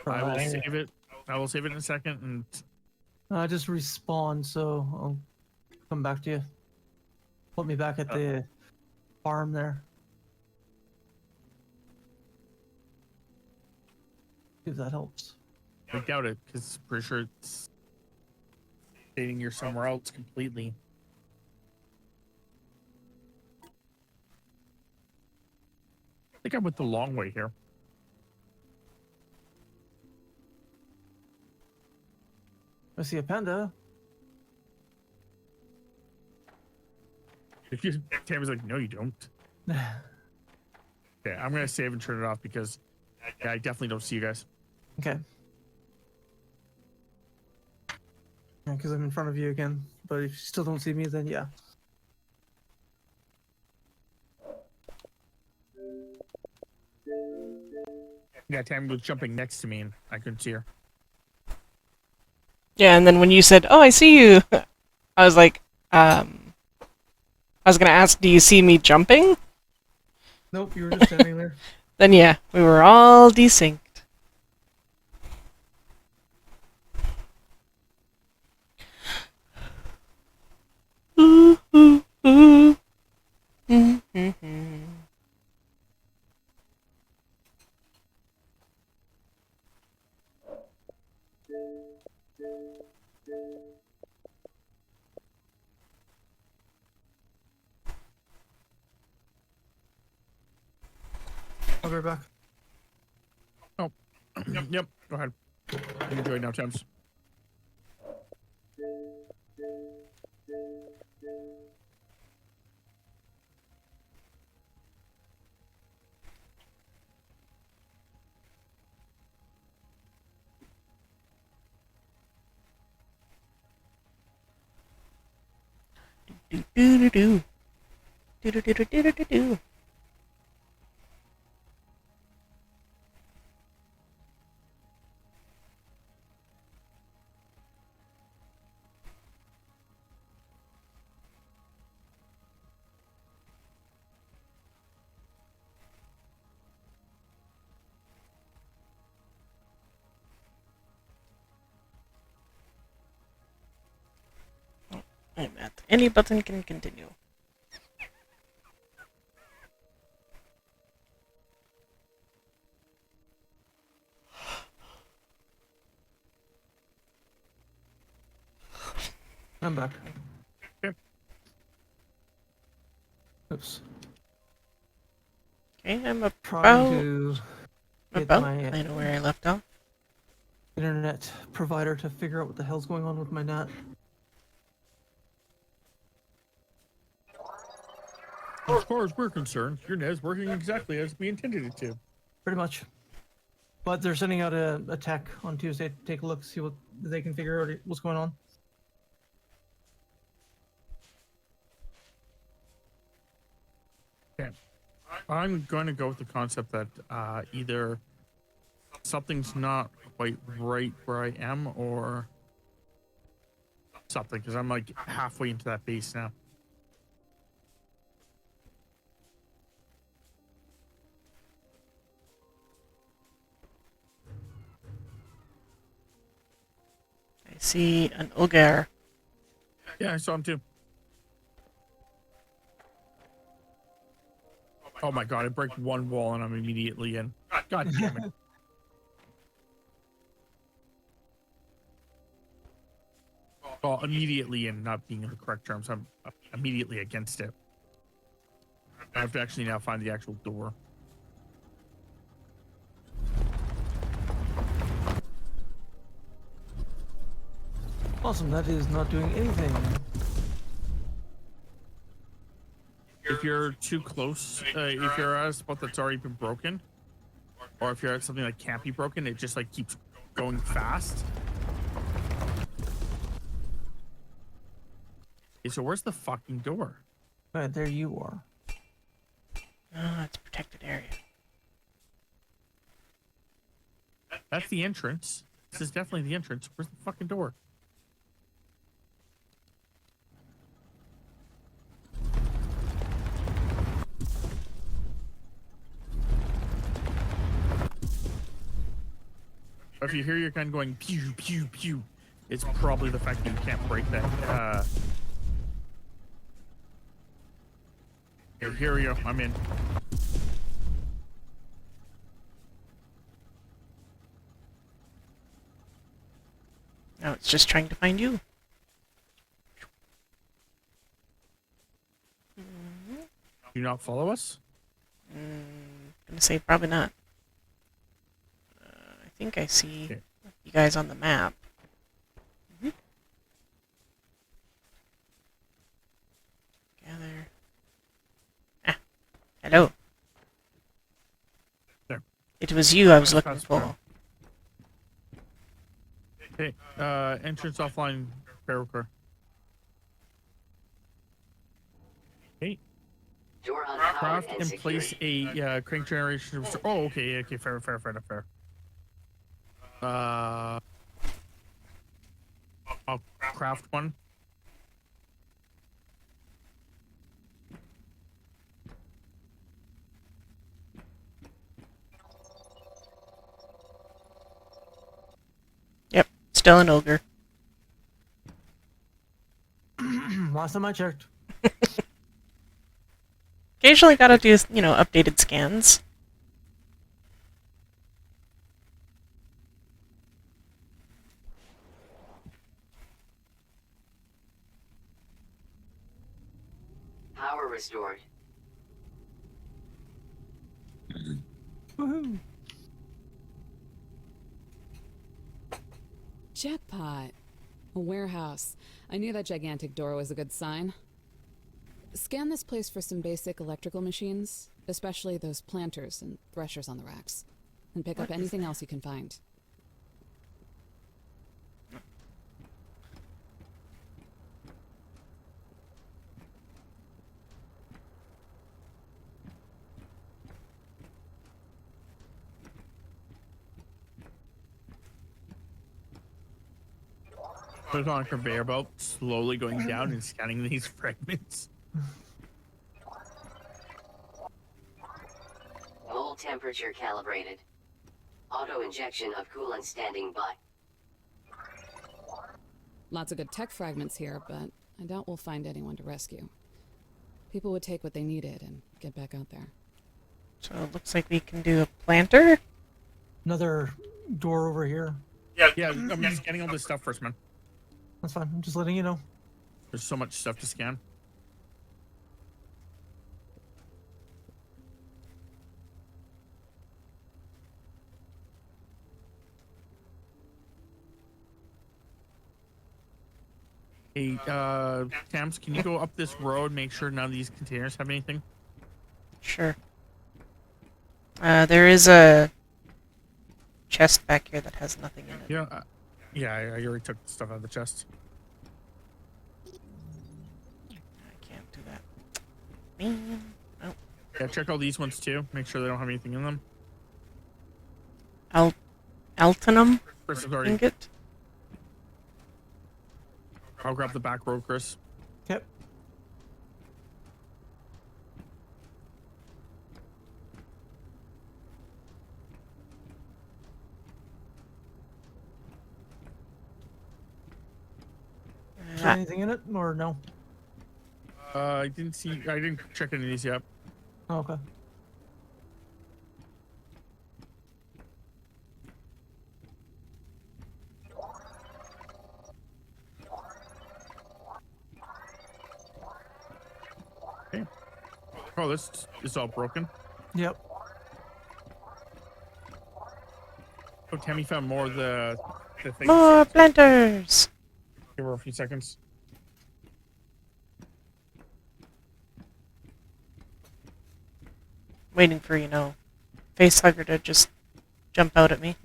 [SPEAKER 2] I will save it. I will save it in a second, and
[SPEAKER 4] I just respawned, so I'll come back to you. Put me back at the farm there. If that helps.
[SPEAKER 2] I doubt it because pretty sure it's stating you're somewhere else completely. I think I went the long way here.
[SPEAKER 4] I see a panda.
[SPEAKER 2] If you, Tammy's like, no, you don't. Okay, I'm gonna save and turn it off because I definitely don't see you guys.
[SPEAKER 4] Okay. Yeah, because I'm in front of you again. But if you still don't see me, then yeah.
[SPEAKER 2] Yeah, Tammy was jumping next to me and I couldn't see her.
[SPEAKER 1] Yeah, and then when you said, "Oh, I see you," I was like, I was gonna ask, "Do you see me jumping?"
[SPEAKER 4] Nope, you were just standing there.
[SPEAKER 1] Then yeah, we were all desynced. Ooh, ooh, ooh. Mm-hmm.
[SPEAKER 4] I'll be right back.
[SPEAKER 2] Yep, go ahead. Enjoy now, Thames.
[SPEAKER 1] Do do do do. Do do do do do do do. I'm at any button can continue.
[SPEAKER 4] I'm back.
[SPEAKER 2] Okay.
[SPEAKER 4] Oops.
[SPEAKER 1] Okay, I'm
[SPEAKER 4] Trying to get
[SPEAKER 1] about
[SPEAKER 4] my
[SPEAKER 1] I know where I left off.
[SPEAKER 4] internet provider to figure out what the hell's going on with my net.
[SPEAKER 2] As far as we're concerned, your net's working exactly as we intended it to.
[SPEAKER 4] Pretty much. But they're sending out a tech on Tuesday to take a look, see what they can figure out what's going on.
[SPEAKER 2] Okay. I'm going to go with the concept that either something's not quite right where I am or something, because I'm like halfway into that base now.
[SPEAKER 1] I see an ogre.
[SPEAKER 2] Yeah, I saw him too. Oh my god, I break one wall and I'm immediately in. God damn it. Well, immediately in, not being in the correct terms. I'm immediately against it. I have to actually now find the actual door.
[SPEAKER 4] Awesome, that is not doing anything.
[SPEAKER 2] If you're too close, if you're at a spot that's already been broken, or if you're at something that can't be broken, it just like keeps going fast. Okay, so where's the fucking door?
[SPEAKER 4] Right, there you are.
[SPEAKER 1] Oh, it's a protected area.
[SPEAKER 2] That's the entrance. This is definitely the entrance. Where's the fucking door? If you hear your gun going pew pew pew, it's probably the fact that you can't break that. Okay, here we go. I'm in.
[SPEAKER 1] Now it's just trying to find you.
[SPEAKER 2] Do you not follow us?
[SPEAKER 1] Gonna say probably not. I think I see
[SPEAKER 2] Okay.
[SPEAKER 1] you guys on the map. Gather. Ah, hello.
[SPEAKER 2] There.
[SPEAKER 1] It was you I was looking
[SPEAKER 2] That's
[SPEAKER 1] for.
[SPEAKER 2] fine. Okay, entrance offline, paracord. Okay,
[SPEAKER 5] Door unpowered
[SPEAKER 2] craft
[SPEAKER 5] and
[SPEAKER 2] and
[SPEAKER 5] secured.
[SPEAKER 2] place a crank generation. Oh, okay, okay, fair. I'll craft one.
[SPEAKER 1] Yep, still an ogre.
[SPEAKER 4] Last time I checked.
[SPEAKER 1] Occasionally gotta do, updated scans.
[SPEAKER 5] Power restored.
[SPEAKER 4] Woohoo!
[SPEAKER 7] Jackpot. A warehouse. I knew that gigantic door was a good sign. Scan this place for some basic electrical machines, especially those planters and threshers on the racks. And pick up anything else you can find.
[SPEAKER 2] Put it on a conveyor belt, slowly going down and scanning these fragments.
[SPEAKER 5] Mold temperature calibrated. Auto injection of coolant standing by.
[SPEAKER 7] Lots of good tech fragments here, but I doubt we'll find anyone to rescue. People would take what they needed and get back out there.
[SPEAKER 1] So it looks like we can do a planter.
[SPEAKER 4] Another door over here.
[SPEAKER 2] Yeah, I'm scanning all this stuff first, man.
[SPEAKER 4] That's fine. I'm just letting you know.
[SPEAKER 2] There's so much stuff to scan. Hey, Tams, can you go up this road, make sure none of these containers have anything?
[SPEAKER 1] Sure. There is a chest back here that has nothing in it.
[SPEAKER 2] Yeah, I already took the stuff out of the chest.
[SPEAKER 1] I can't do that. Man. Oh.
[SPEAKER 2] Yeah, check all these ones too. Make sure they don't have anything in them.
[SPEAKER 1] Altinum
[SPEAKER 2] Chris is already.
[SPEAKER 1] ingot.
[SPEAKER 2] I'll grab the back road, Chris.
[SPEAKER 4] Yep. Is there anything in it or no?
[SPEAKER 2] I didn't check any of these yet.
[SPEAKER 4] Oh, okay.
[SPEAKER 2] Okay. Oh, this is all broken.
[SPEAKER 4] Yep.
[SPEAKER 2] Oh, Tammy found more of the things.
[SPEAKER 1] More planters.
[SPEAKER 2] Give her a few seconds.
[SPEAKER 1] Waiting for, facehugger to just jump out at me.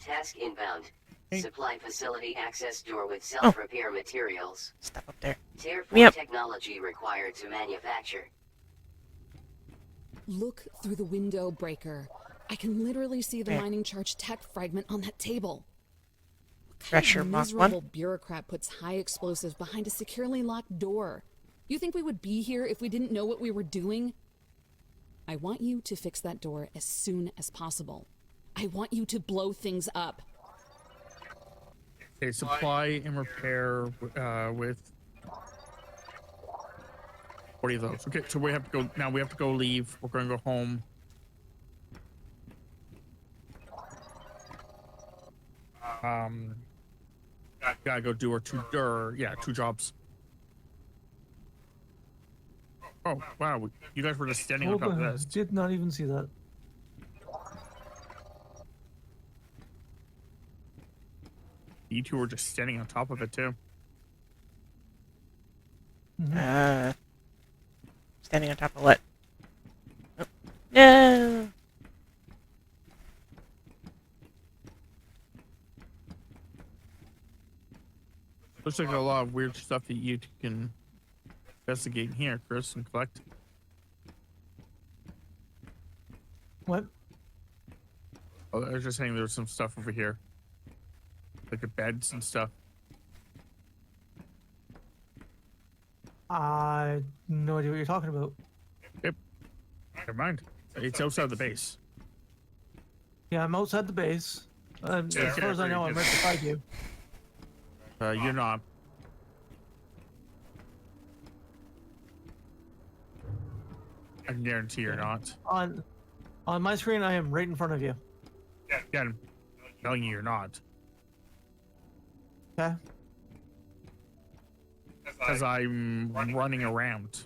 [SPEAKER 5] Task inbound.
[SPEAKER 2] Hey.
[SPEAKER 5] Supply facility access door with self-repair materials.
[SPEAKER 1] Step up there.
[SPEAKER 5] Tier 4
[SPEAKER 1] Yep.
[SPEAKER 5] technology required to manufacture.
[SPEAKER 7] Look through the window breaker. I can literally see the
[SPEAKER 1] There.
[SPEAKER 7] mining charge tech fragment on that table. What kind
[SPEAKER 1] Pressure
[SPEAKER 7] of
[SPEAKER 1] Mach
[SPEAKER 7] miserable
[SPEAKER 1] 1.
[SPEAKER 7] bureaucrat puts high explosives behind a securely locked door? You think we would be here if we didn't know what we were doing? I want you to fix that door as soon as possible. I want you to blow things up.
[SPEAKER 2] Okay, supply and repair with 40 of those. Okay, so we have to go now. We have to go leave. We're going to go home. Gotta go do our two jobs. Oh wow, you guys were just standing on
[SPEAKER 4] Hold
[SPEAKER 2] top of
[SPEAKER 4] on.
[SPEAKER 2] this.
[SPEAKER 4] Did not even see that.
[SPEAKER 2] You two were just standing on top of it too.
[SPEAKER 1] Standing on top of what? Oh. No!
[SPEAKER 2] Looks like a lot of weird stuff that you can investigate in here, Chris, and collect.
[SPEAKER 4] What?
[SPEAKER 2] Oh, I was just saying there was some stuff over here. Like the beds and stuff.
[SPEAKER 4] I no idea what you're talking about.
[SPEAKER 2] Yep. Never mind. It's outside the base.
[SPEAKER 4] Yeah, I'm outside the base. As far as I know, I'm right beside you.
[SPEAKER 2] You're not. I can guarantee you're not.
[SPEAKER 4] On my screen, I am right in front of you.
[SPEAKER 2] Yeah, I'm telling you you're not.
[SPEAKER 4] Okay.
[SPEAKER 2] Because I'm running around.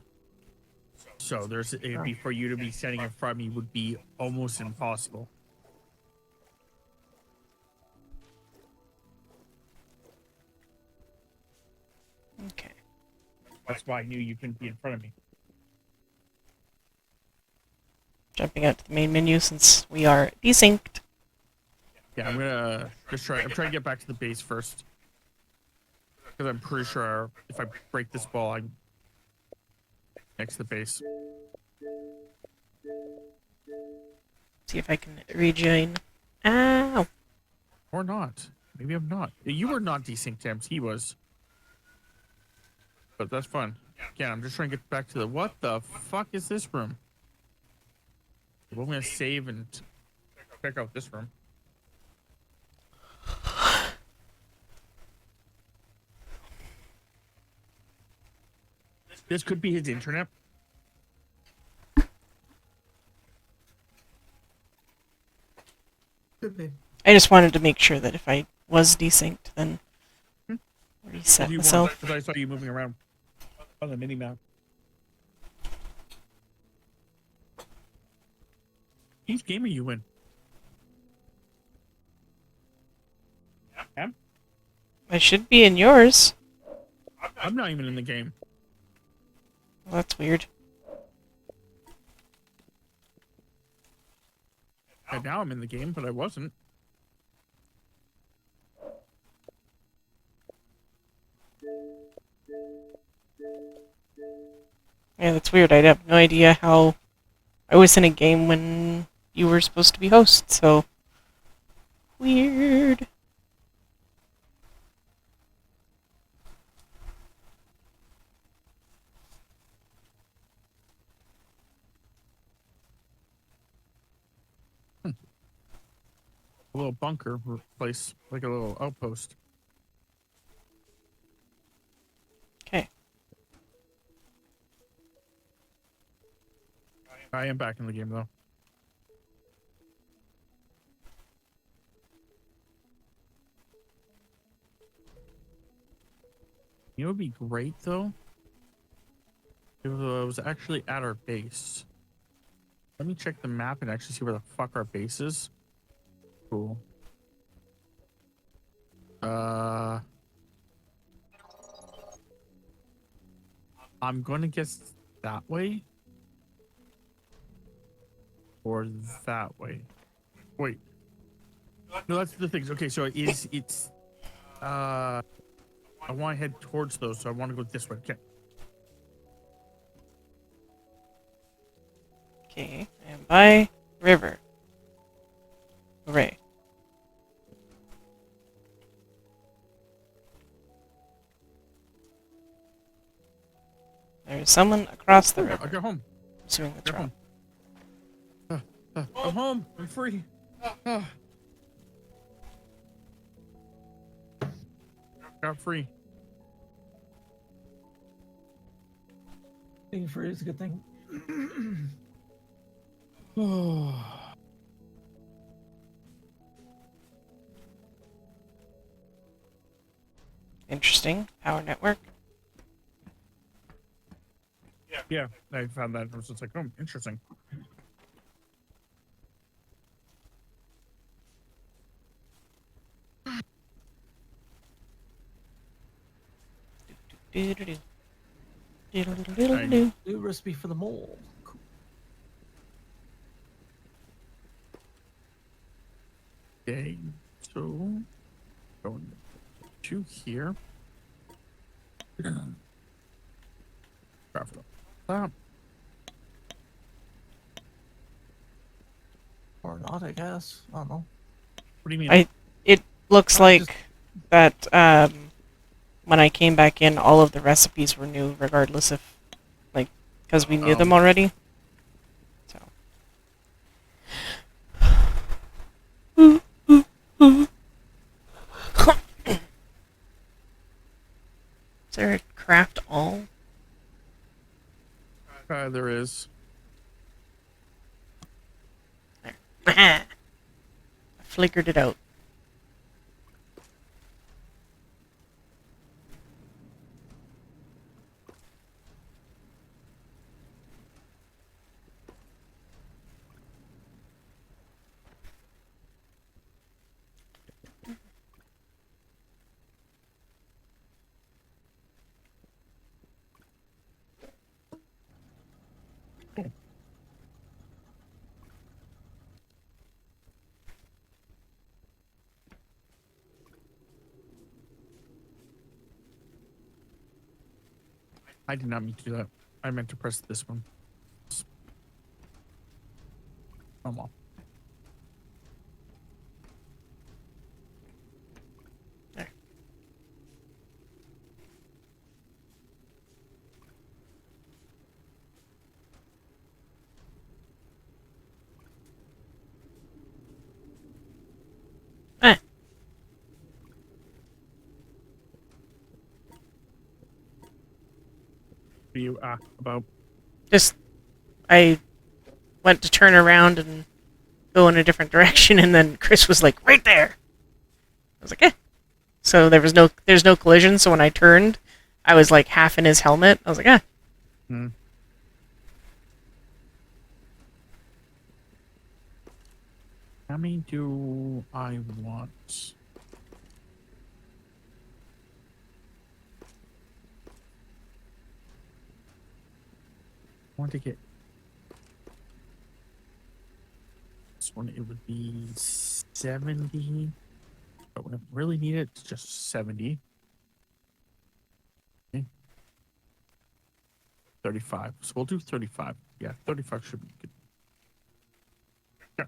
[SPEAKER 2] So it'd be for you to be standing in front of me would be almost impossible.
[SPEAKER 1] Okay.
[SPEAKER 2] That's why I knew you couldn't be in front of me.
[SPEAKER 1] Jumping out to the main menu since we are desynced.
[SPEAKER 2] Yeah, I'm gonna just try. I'm trying to get back to the base first. Because I'm pretty sure if I break this ball, next to the base.
[SPEAKER 1] See if I can rejoin. Ow!
[SPEAKER 2] Or not. Maybe I'm not. You were not desynced, Tams. He was. But that's fun. Again, I'm just trying to get back to the... What the fuck is this room? We're going to save and check out this room. This could be his internet.
[SPEAKER 4] Could be.
[SPEAKER 1] I just wanted to make sure that if I was desynced, then reset
[SPEAKER 2] You
[SPEAKER 1] myself.
[SPEAKER 2] because I saw you moving around on the mini map. Whose game are you in? Yeah?
[SPEAKER 1] I should be in yours.
[SPEAKER 2] I'm not even in the game.
[SPEAKER 1] Well, that's weird.
[SPEAKER 2] And now I'm in the game, but I wasn't.
[SPEAKER 1] Yeah, that's weird. I have no idea how I was in a game when you were supposed to be host, so weird.
[SPEAKER 2] A little bunker place, like a little outpost.
[SPEAKER 1] Okay.
[SPEAKER 2] I am back in the game, though. You know what would be great, though? If it was actually at our base. Let me check the map and actually see where the fuck our base is. Cool. I'm going to guess that way. Or that way. Wait. No, that's the thing. Okay, so it's I want to head towards those, so I want to go this way. Okay.
[SPEAKER 1] Okay, I am by river. Hooray. There's someone across the
[SPEAKER 2] I
[SPEAKER 1] river.
[SPEAKER 2] got home.
[SPEAKER 1] Assuming that's
[SPEAKER 2] Got
[SPEAKER 1] wrong.
[SPEAKER 2] home. I'm home. I'm free. Got free.
[SPEAKER 4] Being free is a good thing.
[SPEAKER 1] Interesting. Power network.
[SPEAKER 2] Yeah, I found that. I was just like, oh, interesting.
[SPEAKER 1] Doodle-doo. Doodle-doo-doodle-doo.
[SPEAKER 4] New recipe for the mole. Cool.
[SPEAKER 2] Okay, so going to here. Craft up that.
[SPEAKER 4] Or not, I guess. I don't know.
[SPEAKER 2] What do you mean?
[SPEAKER 1] It looks
[SPEAKER 4] I
[SPEAKER 1] like
[SPEAKER 4] just-
[SPEAKER 1] that when I came back in, all of the recipes were new, regardless of, like, because we knew them already. So. Is there a craft all?
[SPEAKER 2] There is.
[SPEAKER 1] There. I flickered it out.
[SPEAKER 2] I did not mean to do that. I meant to press this one. Oh well.
[SPEAKER 1] There. Ah,
[SPEAKER 2] What are you about?
[SPEAKER 1] just I went to turn around and go in a different direction, and then Chris was like, right there. I was like, eh. So there's no collision. So when I turned, I was like half in his helmet. I was like, ah.
[SPEAKER 2] Hmm. How many do I want? I want to get this one. It would be 70. But when I really need it, it's just 70. Okay. 35. So we'll do 35. Yeah, 35 should be good. Yeah.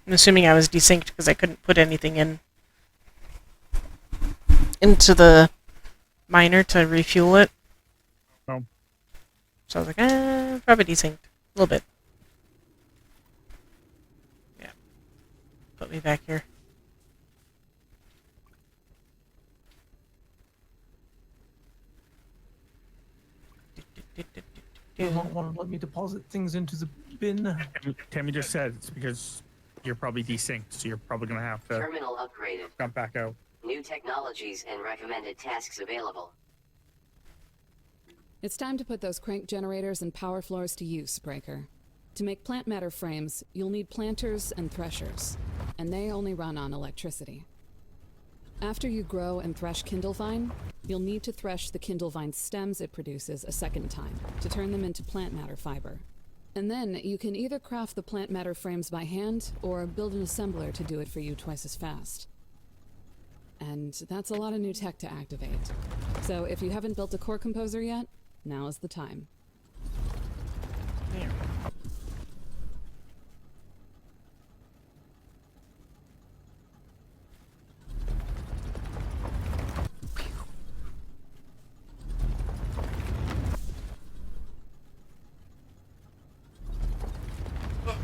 [SPEAKER 1] I'm assuming I was desynced because I couldn't put anything into the miner to refuel it.
[SPEAKER 2] Oh.
[SPEAKER 1] So I was like, probably desynced a little bit. Yeah. Put me back here.
[SPEAKER 4] You don't want to let me deposit things into the bin.
[SPEAKER 2] Tammy just said it's because you're probably desynced, so you're probably going to have to
[SPEAKER 5] Terminal upgraded.
[SPEAKER 2] jump back out.
[SPEAKER 5] New technologies and recommended tasks available.
[SPEAKER 7] It's time to put those crank generators and power floors to use, Breaker. To make plant matter frames, you'll need planters and threshers, and they only run on electricity. After you grow and thresh Kindlevine, you'll need to thresh the Kindlevine stems it produces a second time to turn them into plant matter fiber. And then you can either craft the plant matter frames by hand or build an assembler to do it for you twice as fast. And that's a lot of new tech to activate. So if you haven't built a core composer yet, now is the time.
[SPEAKER 1] There.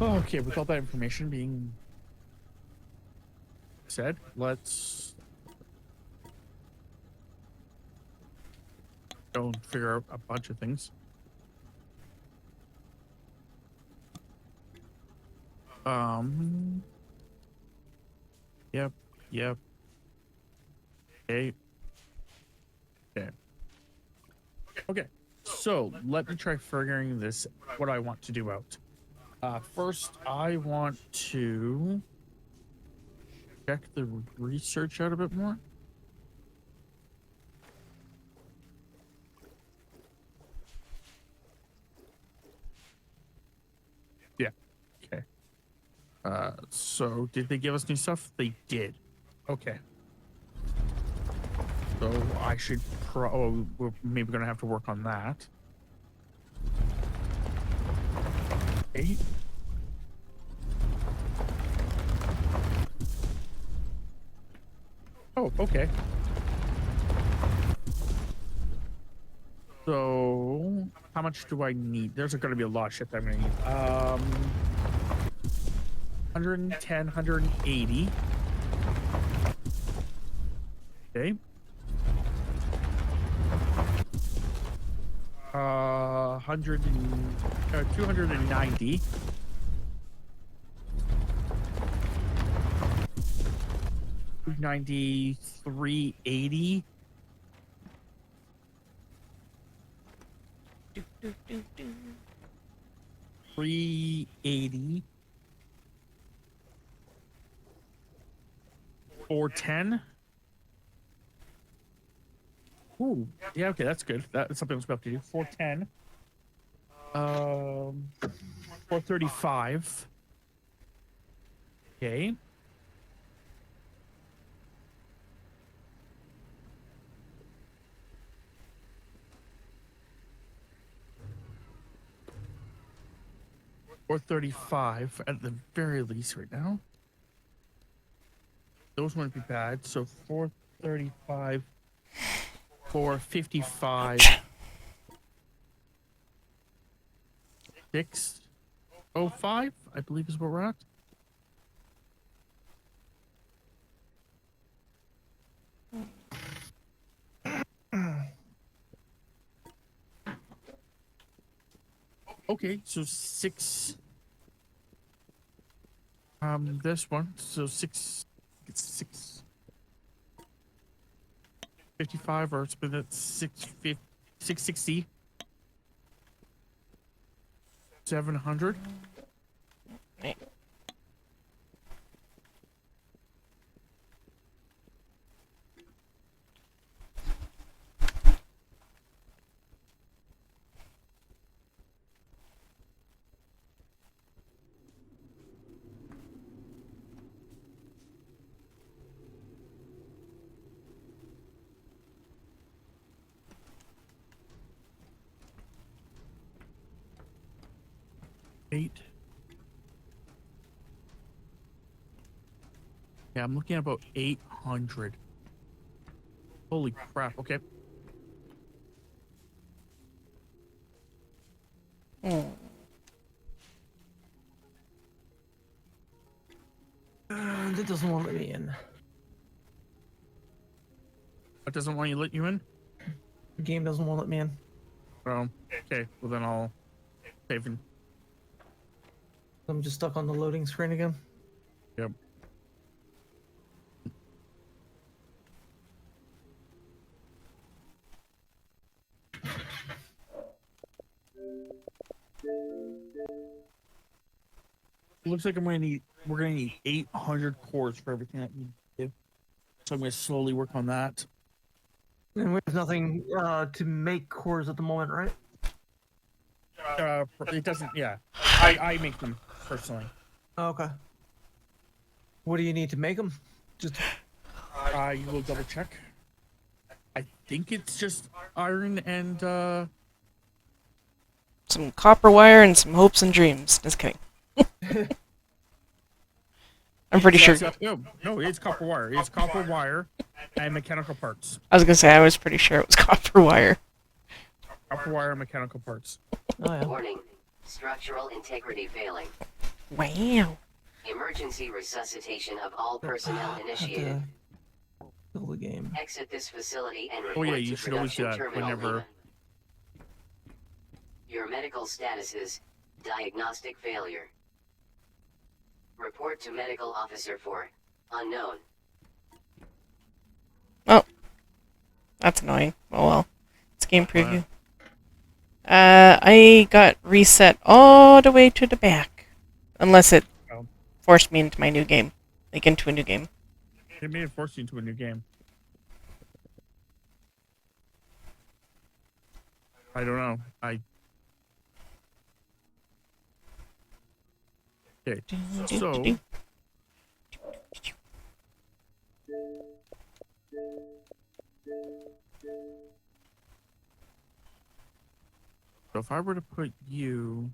[SPEAKER 2] Okay, with all that information being said, let's go and figure out a bunch of things. Yep. Okay. Okay. So let me try figuring this. What I want to do out. First, I want to check the research out a bit more. Yeah. Okay. So did they give us new stuff? They did. Okay. So I should we're maybe gonna have to work on that. 8. Oh, okay. So how much do I need? There's gonna be a lot of shit that I'm gonna need. 110, 180. Okay. 290. 380.
[SPEAKER 1] Do, do, do, do.
[SPEAKER 2] 380. 410. Ooh, yeah, okay, that's good. That's something I was about to do. 410. 435. Okay. 435 at the very least right now. Those wouldn't be bad. So 435, 455, 605, I believe is where we're at. Okay, so 6. This one, so 6. It's 655, or it's been at 660, 700.
[SPEAKER 1] Right.
[SPEAKER 2] Eight. Yeah, I'm looking at about 800. Holy crap. Okay.
[SPEAKER 4] That doesn't want to let me in.
[SPEAKER 2] That doesn't want you let you in?
[SPEAKER 4] The game doesn't want to let me in.
[SPEAKER 2] Oh, okay. Well, then I'll save and.
[SPEAKER 4] I'm just stuck on the loading screen again.
[SPEAKER 2] Yep. Looks like we're gonna need 800 cores for everything that we do. So I'm gonna slowly work on that.
[SPEAKER 4] And we have nothing to make cores at the moment, right?
[SPEAKER 2] It doesn't. Yeah, I make them personally.
[SPEAKER 4] Oh, okay. What do you need to make them? Just
[SPEAKER 2] You will double check. I think it's just iron and
[SPEAKER 1] Some copper wire and some hopes and dreams. Just kidding. I'm pretty sure.
[SPEAKER 2] No, it's copper wire. It's copper wire and mechanical parts.
[SPEAKER 1] I was gonna say I was pretty sure it was copper wire.
[SPEAKER 2] Copper wire and mechanical parts.
[SPEAKER 4] oh yeah.
[SPEAKER 5] Warning. Structural integrity failing.
[SPEAKER 1] Wow.
[SPEAKER 5] Emergency resuscitation of all personnel initiated.
[SPEAKER 4] Kill the game.
[SPEAKER 5] Exit this facility and
[SPEAKER 2] Oh
[SPEAKER 5] report
[SPEAKER 2] yeah, you
[SPEAKER 5] to
[SPEAKER 2] should always do
[SPEAKER 5] production
[SPEAKER 2] that
[SPEAKER 5] terminal
[SPEAKER 2] whenever.
[SPEAKER 5] Lima. Your medical status is diagnostic failure. Report to medical officer for unknown.
[SPEAKER 1] Oh, that's annoying. Oh well, it's game preview. I got reset all the way to the back, unless it
[SPEAKER 2] Oh.
[SPEAKER 1] forced me into my new game, like into a new game.
[SPEAKER 2] It may have forced you into a new game. I don't know. Okay. So if I were to put you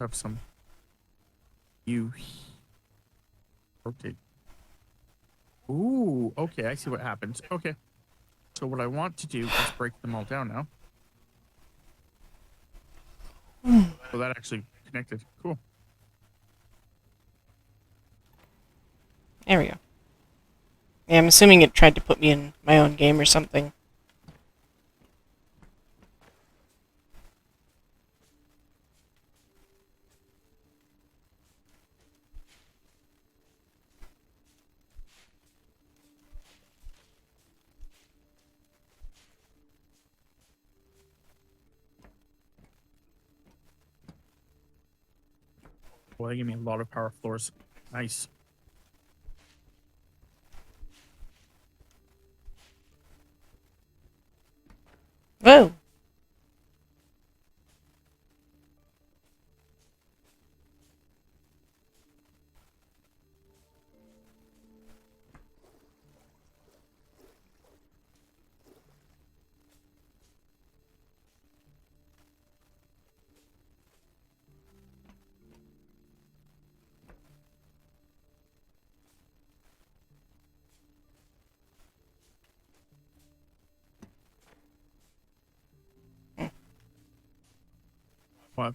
[SPEAKER 2] have some rotate. Ooh, okay, I see what happens. Okay. So what I want to do is break them all down now. So that actually connected. Cool.
[SPEAKER 1] There we go. Yeah, I'm assuming it tried to put me in my own game or something.
[SPEAKER 2] Well, they gave me a lot of power floors. Nice.
[SPEAKER 1] Whoa!
[SPEAKER 2] What?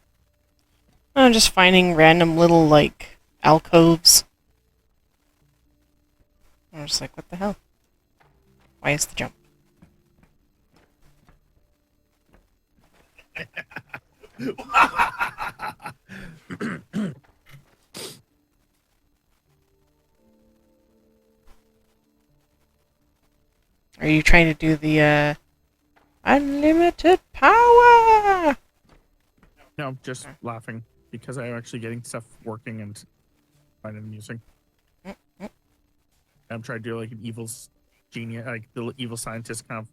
[SPEAKER 1] I'm just finding random little, like, alcoves. I'm just like, what the hell? Why is the jump? Are you trying to do the, unlimited power?
[SPEAKER 2] No, just laughing because I'm actually getting stuff working and finding it amusing.
[SPEAKER 1] Mm-mm.
[SPEAKER 2] I'm trying to do like an evil genius, like the evil scientist kind of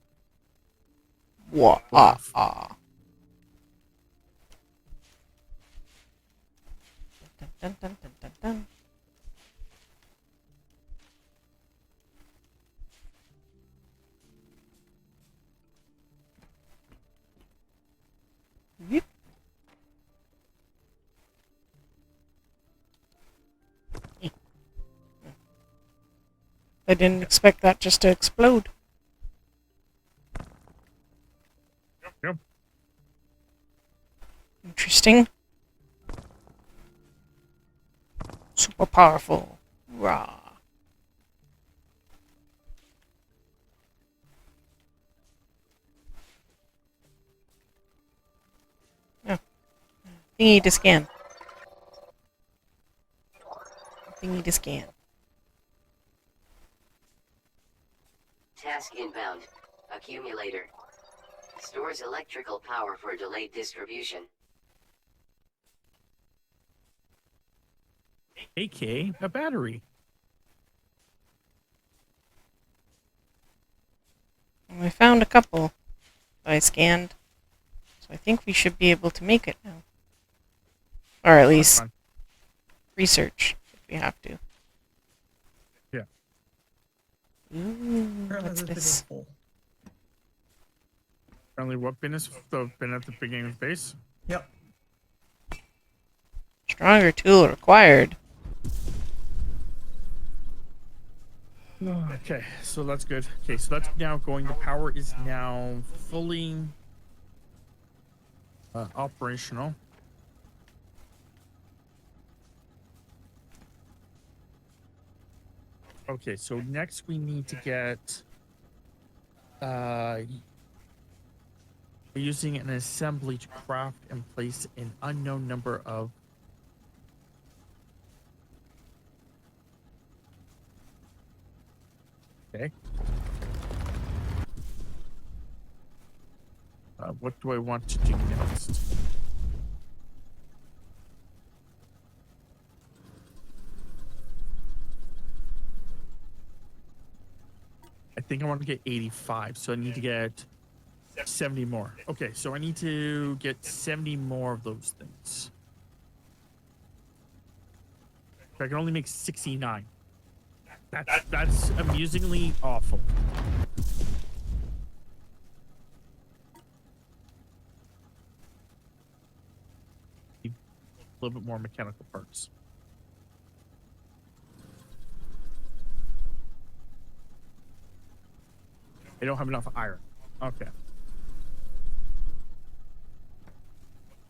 [SPEAKER 1] What?
[SPEAKER 2] laugh.
[SPEAKER 1] Dun, dun, dun, dun, dun, dun. Yep. I didn't expect that just to explode.
[SPEAKER 2] Yep.
[SPEAKER 1] Interesting. Super powerful. Rah. Oh. Thingy to scan. Thingy to scan.
[SPEAKER 5] Task inbound. Accumulator. Stores electrical power for delayed distribution.
[SPEAKER 2] AK a battery.
[SPEAKER 1] I found a couple that I scanned. So I think we should be able to make it now. Or at
[SPEAKER 2] That's
[SPEAKER 1] least
[SPEAKER 2] fine.
[SPEAKER 1] research if we have to.
[SPEAKER 2] Yeah.
[SPEAKER 1] Ooh,
[SPEAKER 4] Apparently
[SPEAKER 1] what's
[SPEAKER 4] this bin is
[SPEAKER 1] this?
[SPEAKER 4] full.
[SPEAKER 2] Apparently, what bin is the bin at the beginning of the base?
[SPEAKER 4] Yep.
[SPEAKER 1] Stronger tool required.
[SPEAKER 2] Okay, so that's good. Okay, so that's now going. The power is now fully operational. Okay, so next we need to get we're using an assembly to craft and place an unknown number of okay. What do I want to do next? I think I want to get 85, so I need to get 70 more. Okay, so I need to get 70 more of those things. I can only make 69. That's amusingly awful. Need a little bit more mechanical parts. I don't have enough iron. Okay.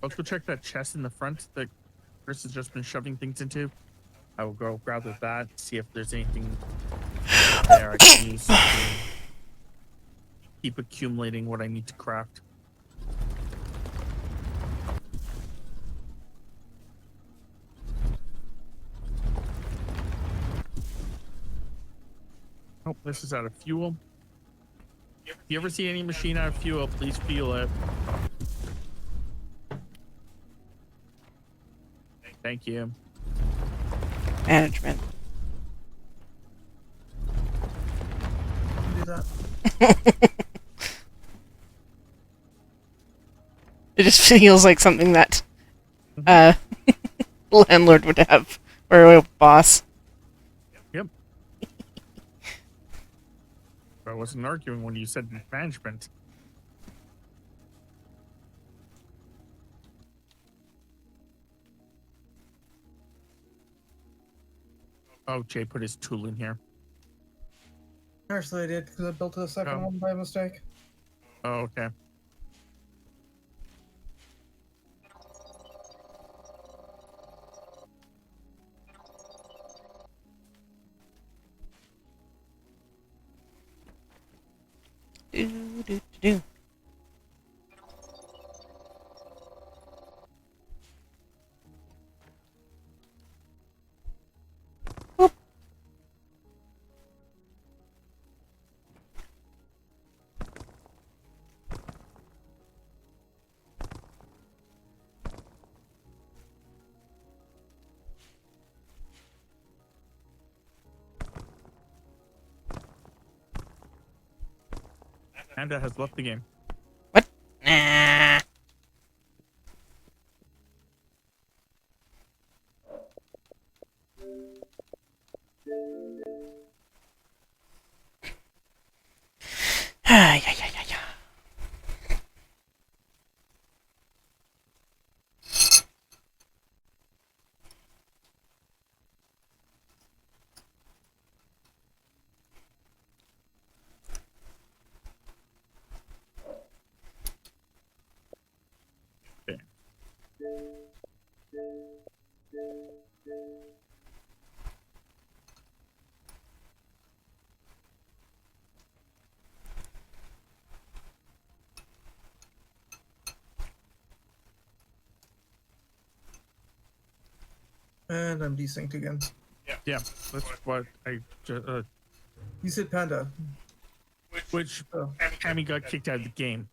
[SPEAKER 2] Let's go check that chest in the front that Chris has just been shoving things into. I will go grab that, see if there's anything there I can use to keep accumulating what I need to craft. Oh, this is out of fuel. If you ever see any machine out of fuel, please fuel it. Thank you.
[SPEAKER 1] Management.
[SPEAKER 4] Do that.
[SPEAKER 1] It just feels like something that landlord would have, or a boss.
[SPEAKER 2] Yep. I wasn't arguing when you said management. Oh, Jay put his tool in here.
[SPEAKER 8] Actually, I did because I built the second
[SPEAKER 2] Oh.
[SPEAKER 8] one by mistake.
[SPEAKER 2] Oh, okay.
[SPEAKER 1] Do, do, do. Boop.
[SPEAKER 2] Panda has left the game.
[SPEAKER 1] What? Nah. Ah, yeah, yeah, yeah, yeah.
[SPEAKER 2] Okay.
[SPEAKER 8] And I'm desynced again.
[SPEAKER 2] Yeah, that's what I just.
[SPEAKER 8] You said Panda.
[SPEAKER 2] Which
[SPEAKER 8] Oh.
[SPEAKER 2] Tammy got kicked out of the game.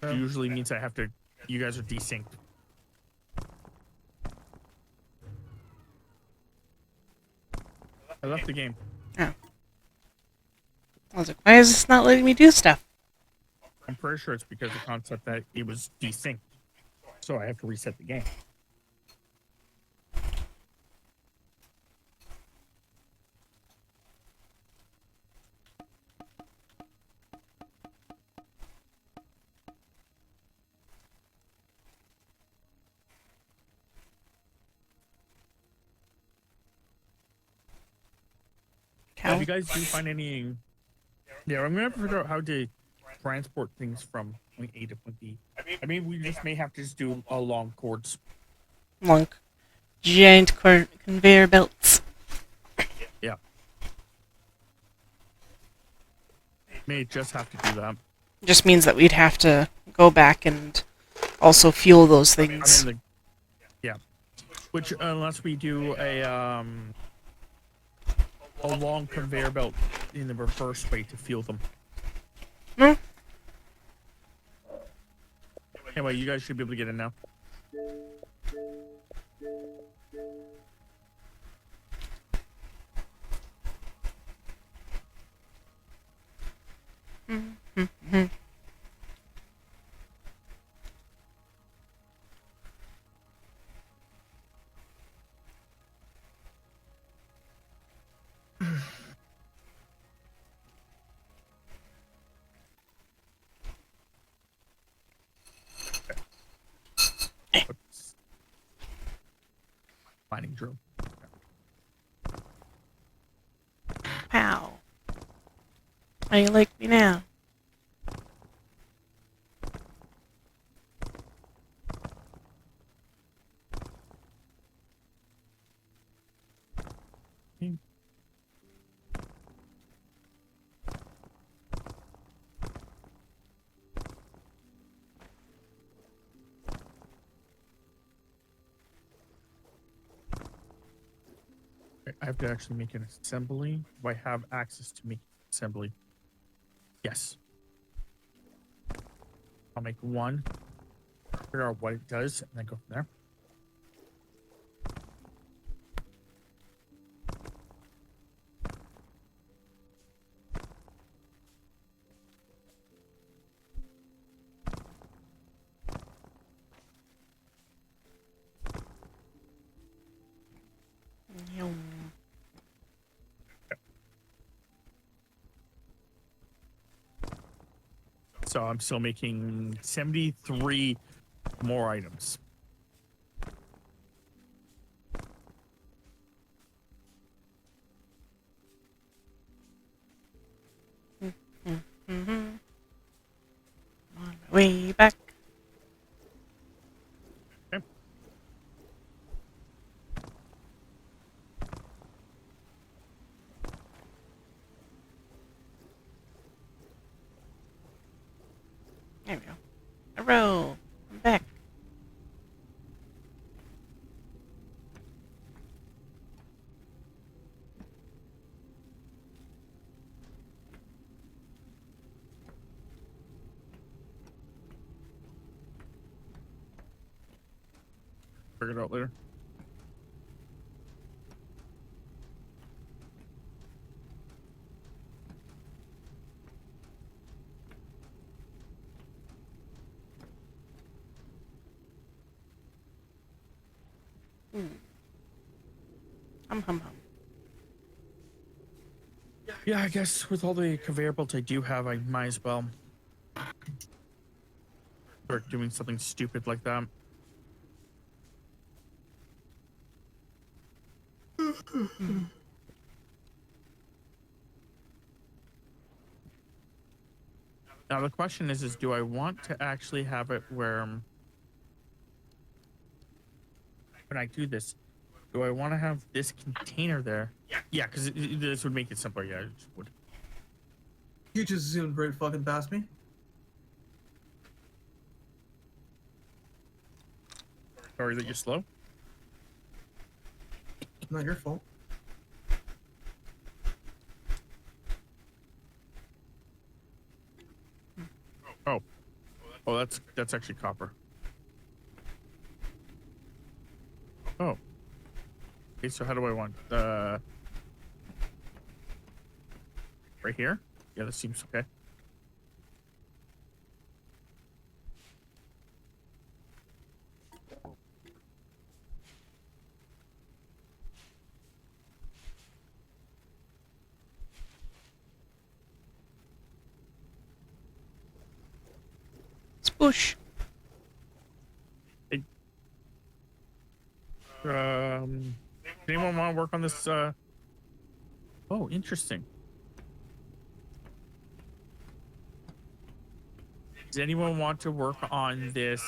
[SPEAKER 8] Oh.
[SPEAKER 2] Usually means I have to. You guys are desynced. I left the game.
[SPEAKER 1] I was like, why is this not letting me do stuff?
[SPEAKER 2] I'm pretty sure it's because of the concept that it was desynced. So I have to reset the game.
[SPEAKER 1] Cow.
[SPEAKER 2] If you guys do find any, yeah, I'm gonna figure out how to transport things from point A to point B. I mean, we just may have to just do a long cords.
[SPEAKER 1] Monk. Giant conveyor belts.
[SPEAKER 2] Yeah, may just have to do that.
[SPEAKER 1] Just means that we'd have to go back and also fuel those
[SPEAKER 2] I
[SPEAKER 1] things.
[SPEAKER 2] mean, yeah, which unless we do a long conveyor belt in the reverse way to fuel them.
[SPEAKER 1] Hmm?
[SPEAKER 2] Anyway, you guys should be able to get in now. Mining drill.
[SPEAKER 1] Pow. How you like me now?
[SPEAKER 2] I have to actually make an assembly. Do I have access to make assembly? Yes. I'll make one, figure out what it does, and then go from there.
[SPEAKER 1] Yum.
[SPEAKER 2] So I'm still making 73 more items.
[SPEAKER 1] Mm-hmm. On my way back.
[SPEAKER 2] Okay.
[SPEAKER 1] There we go. Hello. I'm back.
[SPEAKER 2] Figure it out later.
[SPEAKER 1] Hum.
[SPEAKER 2] Yeah, I guess with all the conveyor belts I do have, I might as well start doing something stupid like that. Now the question is do I want to actually have it where when I do this, do I want to have this container there? Yeah, because this would make it simpler. Yeah, it would.
[SPEAKER 8] You just zoomed right fucking past me.
[SPEAKER 2] Sorry that you're slow.
[SPEAKER 8] Not your fault.
[SPEAKER 2] Oh, that's actually copper. Oh. Okay, so how do I want right here? Yeah, that seems okay.
[SPEAKER 1] Spoosh.
[SPEAKER 2] Anyone want to work on this? Oh, interesting. Does anyone want to work on this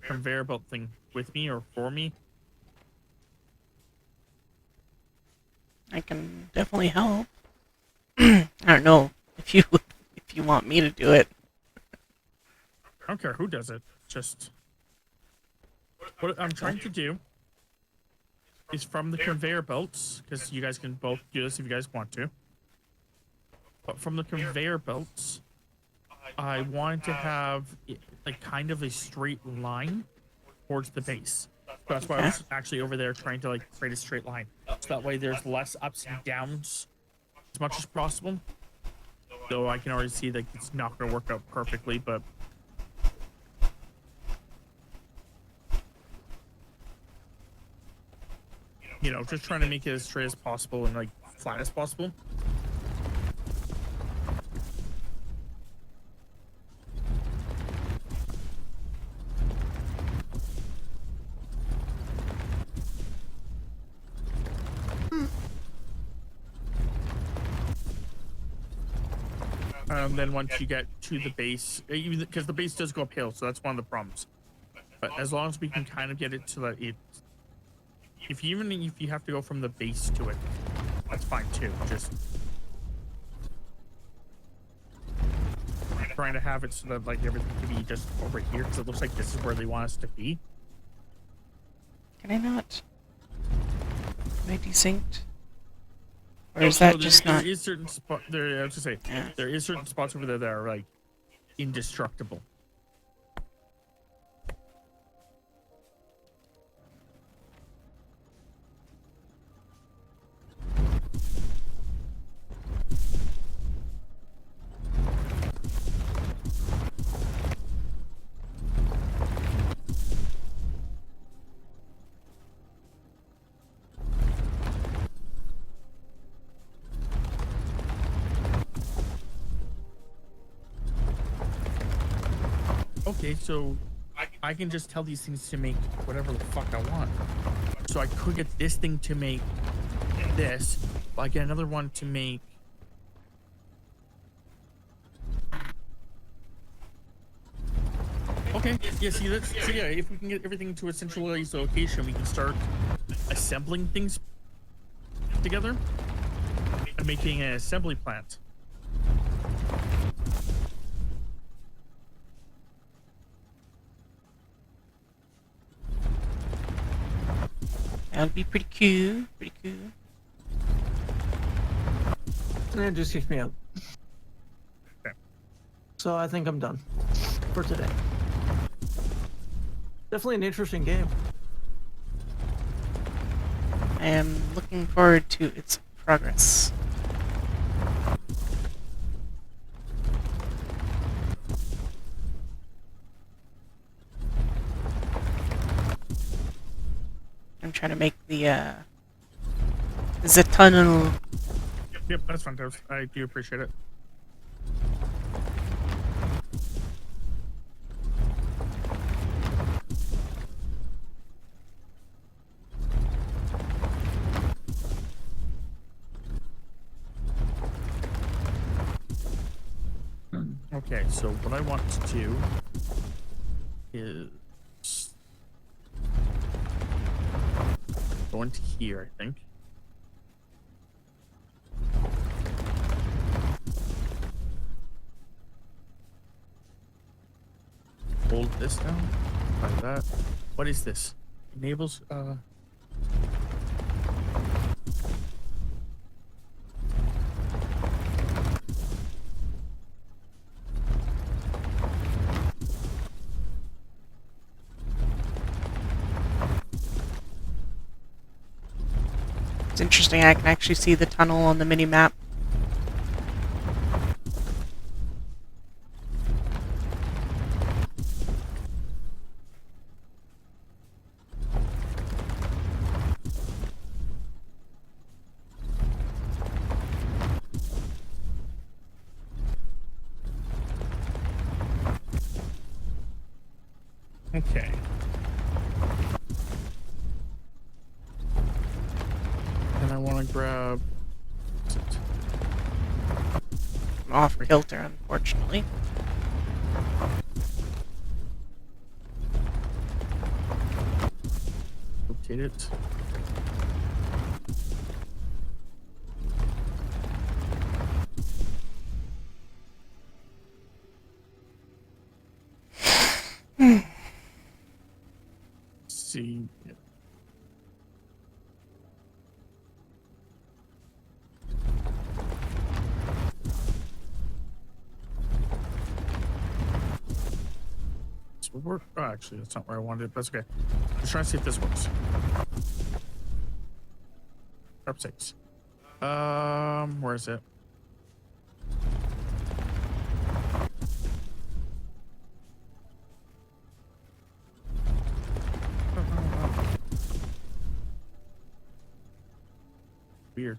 [SPEAKER 2] conveyor belt thing with me or for me?
[SPEAKER 1] I can definitely help. I don't know if you want me to do it.
[SPEAKER 2] I don't care who does it. Just what I'm trying to do is from the conveyor belts, because you guys can both do this if you guys want to. But from the conveyor belts, I wanted to have like kind of a straight line towards the base. So that's why I was actually over there trying to like create a straight line. So that way there's less ups and downs as much as possible. Though I can already see that it's not going to work out perfectly, but you know, just trying to make it as straight as possible and like flat as possible. Then once you get to the base, even because the base does go uphill, so that's one of the problems. But as long as we can kind of get it to that, if you have to go from the base to it, that's fine too. Just trying to have it so that like everything can be just over here, because it looks like this is where they want us to be.
[SPEAKER 1] Can I not? Am I desynced? Or is that just not?
[SPEAKER 2] There is certain spot there. I was to say there is certain spots over there that are like indestructible. Okay, so I can just tell these things to make whatever the fuck I want. So I could get this thing to make this, but I get another one to make. Okay, yeah, see, if we can get everything to a centralized location, we can start assembling things together and making an assembly plant.
[SPEAKER 1] That would be pretty cool. Pretty cool.
[SPEAKER 4] And it just kicked me out.
[SPEAKER 2] Okay.
[SPEAKER 4] So I think I'm done for today. Definitely an interesting game.
[SPEAKER 1] I am looking forward to its progress. I'm trying to make the tunnel.
[SPEAKER 2] Yep, that's fun, Toast. I do appreciate it. Okay, so what I want to do is go into here, I think. Hold this down. Like that. What is this? Enables
[SPEAKER 1] It's interesting, I can actually see the tunnel on the mini-map.
[SPEAKER 2] okay. And I want to grab.
[SPEAKER 1] I'm off kilter, unfortunately.
[SPEAKER 2] Rotate it. See. Yeah. This would work. Oh, actually, that's not where I wanted it. That's okay. Just trying to see if this works. Up 6. Where is it? Weird.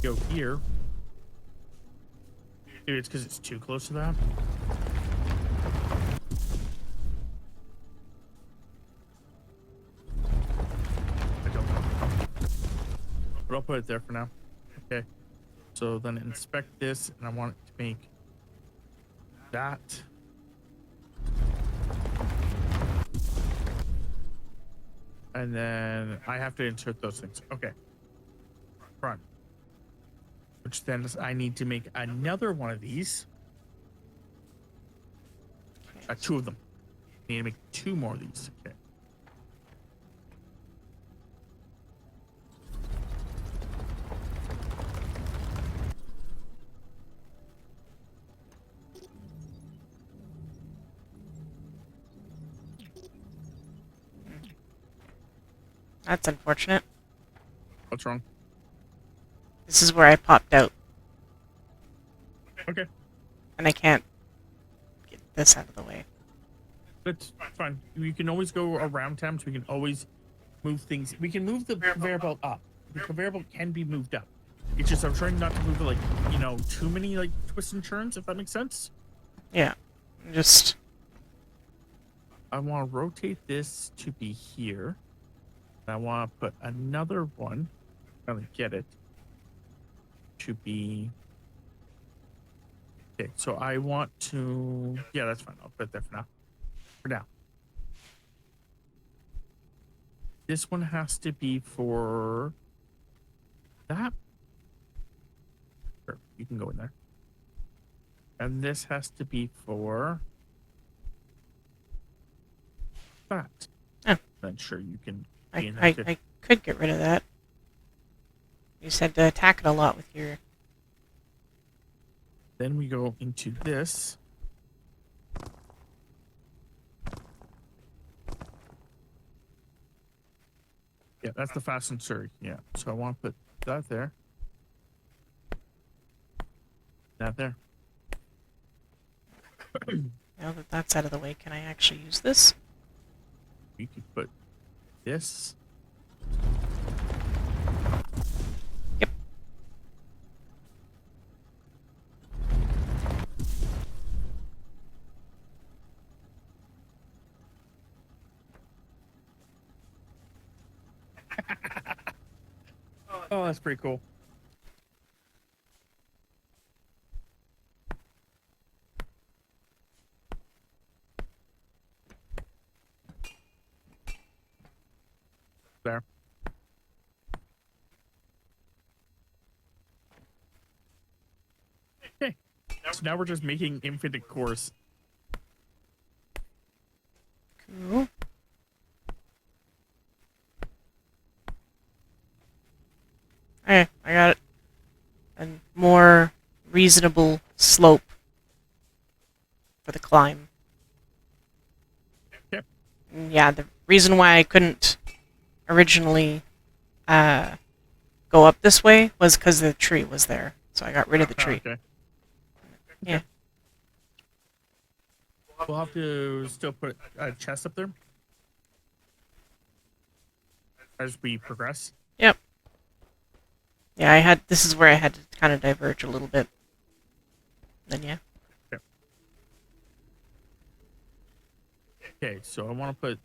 [SPEAKER 2] Go here. Dude, it's because it's too close to that. I don't know. But I'll put it there for now. Okay. So then inspect this, and I want it to make that. And then I have to insert those things. Okay. Front. Which then is I need to make another one of these. 2 of them. I need to make 2 more of these. Okay.
[SPEAKER 1] That's unfortunate.
[SPEAKER 2] What's wrong?
[SPEAKER 1] This is where I popped out,
[SPEAKER 2] Okay.
[SPEAKER 1] and I can't get this out of the way.
[SPEAKER 2] That's fine. You can always go around temps. We can always move things. We can move the conveyor belt up. The conveyor belt can be moved up. It's just I'm trying not to move it like, too many like twists and turns, if that makes sense.
[SPEAKER 1] Yeah, just
[SPEAKER 2] I want to rotate this to be here. And I want to put another one. I'm gonna get it to be. Okay, so I want to. Yeah, that's fine. I'll put it there for now. For now. This one has to be for that. Sure, you can go in there. And this has to be for that.
[SPEAKER 1] Oh,
[SPEAKER 2] then sure you can be
[SPEAKER 1] I,
[SPEAKER 2] infected.
[SPEAKER 1] I could get rid of that. You said to attack it a lot with your...
[SPEAKER 2] Then we go into this. Yeah, that's the fast and surge. Yeah, so I want to put that there. That there.
[SPEAKER 1] Now that that's out of the way, can I actually use this?
[SPEAKER 2] You can put this.
[SPEAKER 1] Yep.
[SPEAKER 2] Oh, that's pretty cool. There. Okay. So now we're just making infinite cores.
[SPEAKER 1] Cool. I got it. A more reasonable slope for the climb.
[SPEAKER 2] Yep.
[SPEAKER 1] Yeah, the reason why I couldn't originally go up this way was because the tree was there. So I got rid of the tree.
[SPEAKER 2] Okay.
[SPEAKER 1] Yeah.
[SPEAKER 2] We'll have to still put a chest up there as we progress.
[SPEAKER 1] Yep. Yeah, this is where I had to kind of diverge a little bit. Then yeah.
[SPEAKER 2] Okay, so I want to put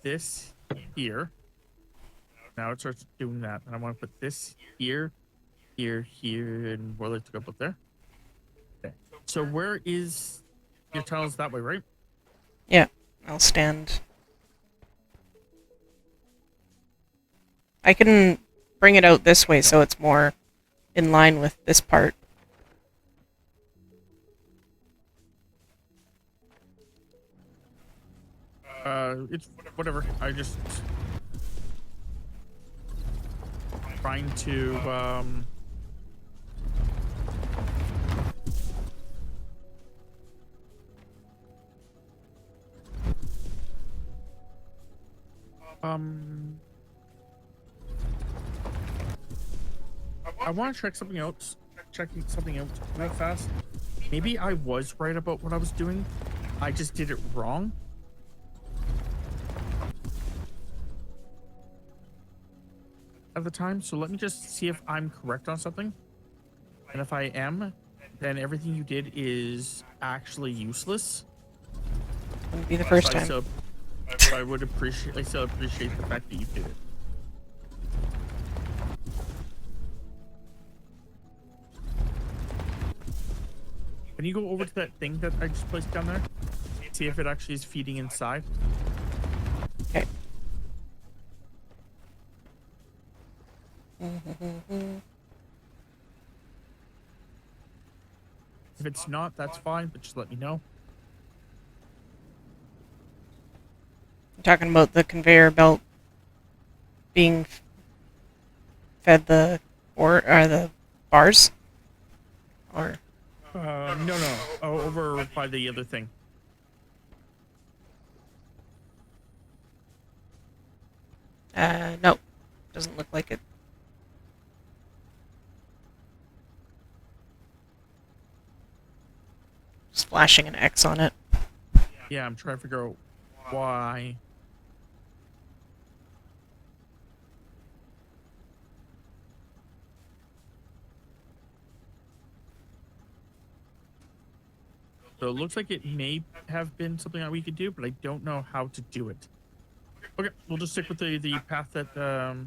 [SPEAKER 2] this here. Now it starts doing that. And I want to put this here, here, here, and we'll let it go up there. Okay. So where is your tunnels that way, right?
[SPEAKER 1] Yeah. I'll stand. I can bring it out this way so it's more in line with this part.
[SPEAKER 2] It's whatever. I just trying to I want to check something else. Checking something out real fast. Maybe I was right about what I was doing. I just did it wrong. At the time, so let me just see if I'm correct on something. And if I am, then everything you did is actually useless.
[SPEAKER 1] Wouldn't be the first time.
[SPEAKER 2] So I would appreciate. I still appreciate the fact that you did it. Can you go over to that thing that I just placed down there? See if it actually is feeding inside.
[SPEAKER 1] Okay.
[SPEAKER 2] If it's not, that's fine, but just let me know.
[SPEAKER 1] You're talking about the conveyor belt being fed the bars, or
[SPEAKER 2] No. Oh, over by the other thing.
[SPEAKER 1] no, doesn't look like it. Just flashing an X on it.
[SPEAKER 2] Yeah, I'm trying to figure out why. So it looks like it may have been something that we could do, but I don't know how to do it. Okay, we'll just stick with the path that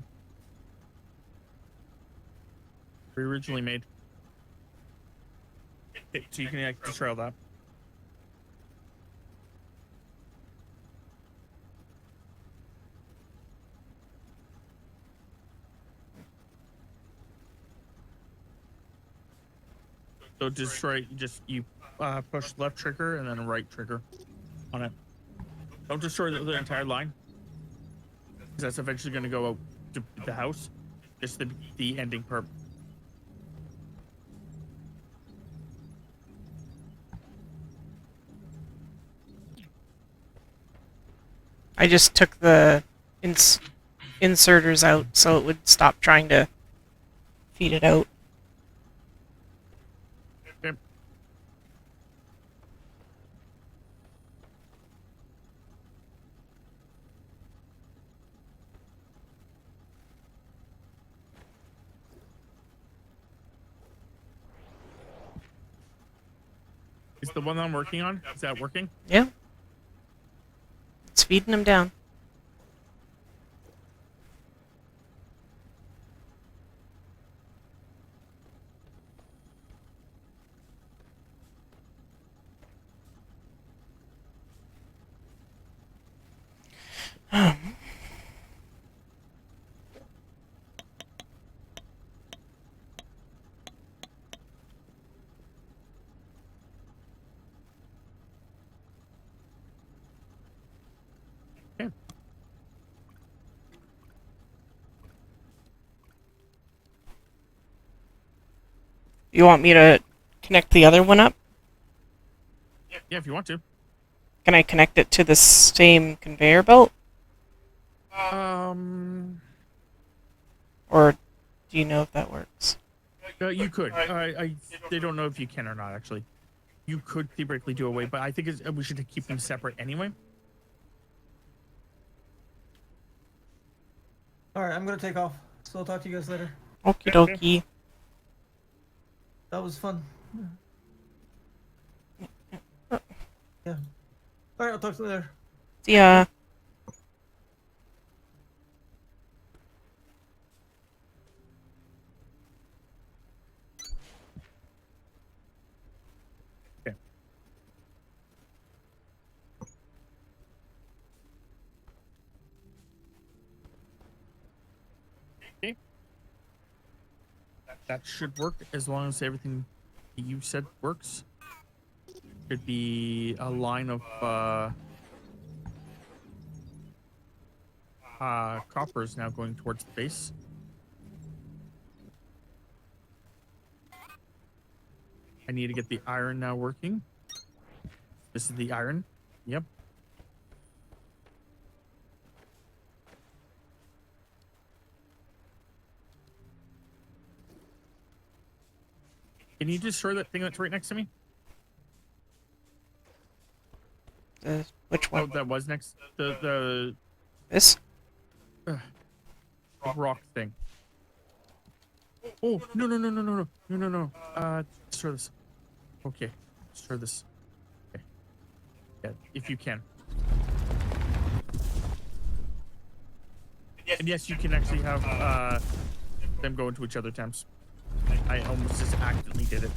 [SPEAKER 2] we originally made. Okay, so you can just trail that. So destroy, you push left trigger and then right trigger on it. Don't destroy the entire line. That's eventually going to go out to the house. Just the ending part.
[SPEAKER 1] I just took the inserters out so it would stop trying to feed it out.
[SPEAKER 2] Okay. Is the one I'm working on? Is that working?
[SPEAKER 1] Yeah. It's feeding them down.
[SPEAKER 2] Okay.
[SPEAKER 1] You want me to connect the other one up?
[SPEAKER 2] Yeah, if you want to.
[SPEAKER 1] Can I connect it to the same conveyor belt? Or do you know if that works?
[SPEAKER 2] You could. They don't know if you can or not. Actually, you could theoretically do away, but I think we should keep them separate anyway.
[SPEAKER 4] All right, I'm gonna take off. So I'll talk to you guys later.
[SPEAKER 1] Okie
[SPEAKER 2] Okay.
[SPEAKER 1] dokie.
[SPEAKER 4] That was fun. Yeah. All right, I'll talk to you later.
[SPEAKER 1] See ya.
[SPEAKER 2] Okay. Okay. That should work as long as everything you said works. Should be a line of coppers now going towards the base. I need to get the iron now working. This is the iron. Yep. Can you destroy that thing that's right next to me?
[SPEAKER 1] Which
[SPEAKER 2] Oh,
[SPEAKER 1] one?
[SPEAKER 2] that was next. The
[SPEAKER 1] This?
[SPEAKER 2] rock thing. Oh, no. Destroy this. Okay. Destroy this. Okay. Yeah, if you can. And yes, you can actually have them go into each other times. I almost just accidentally did it.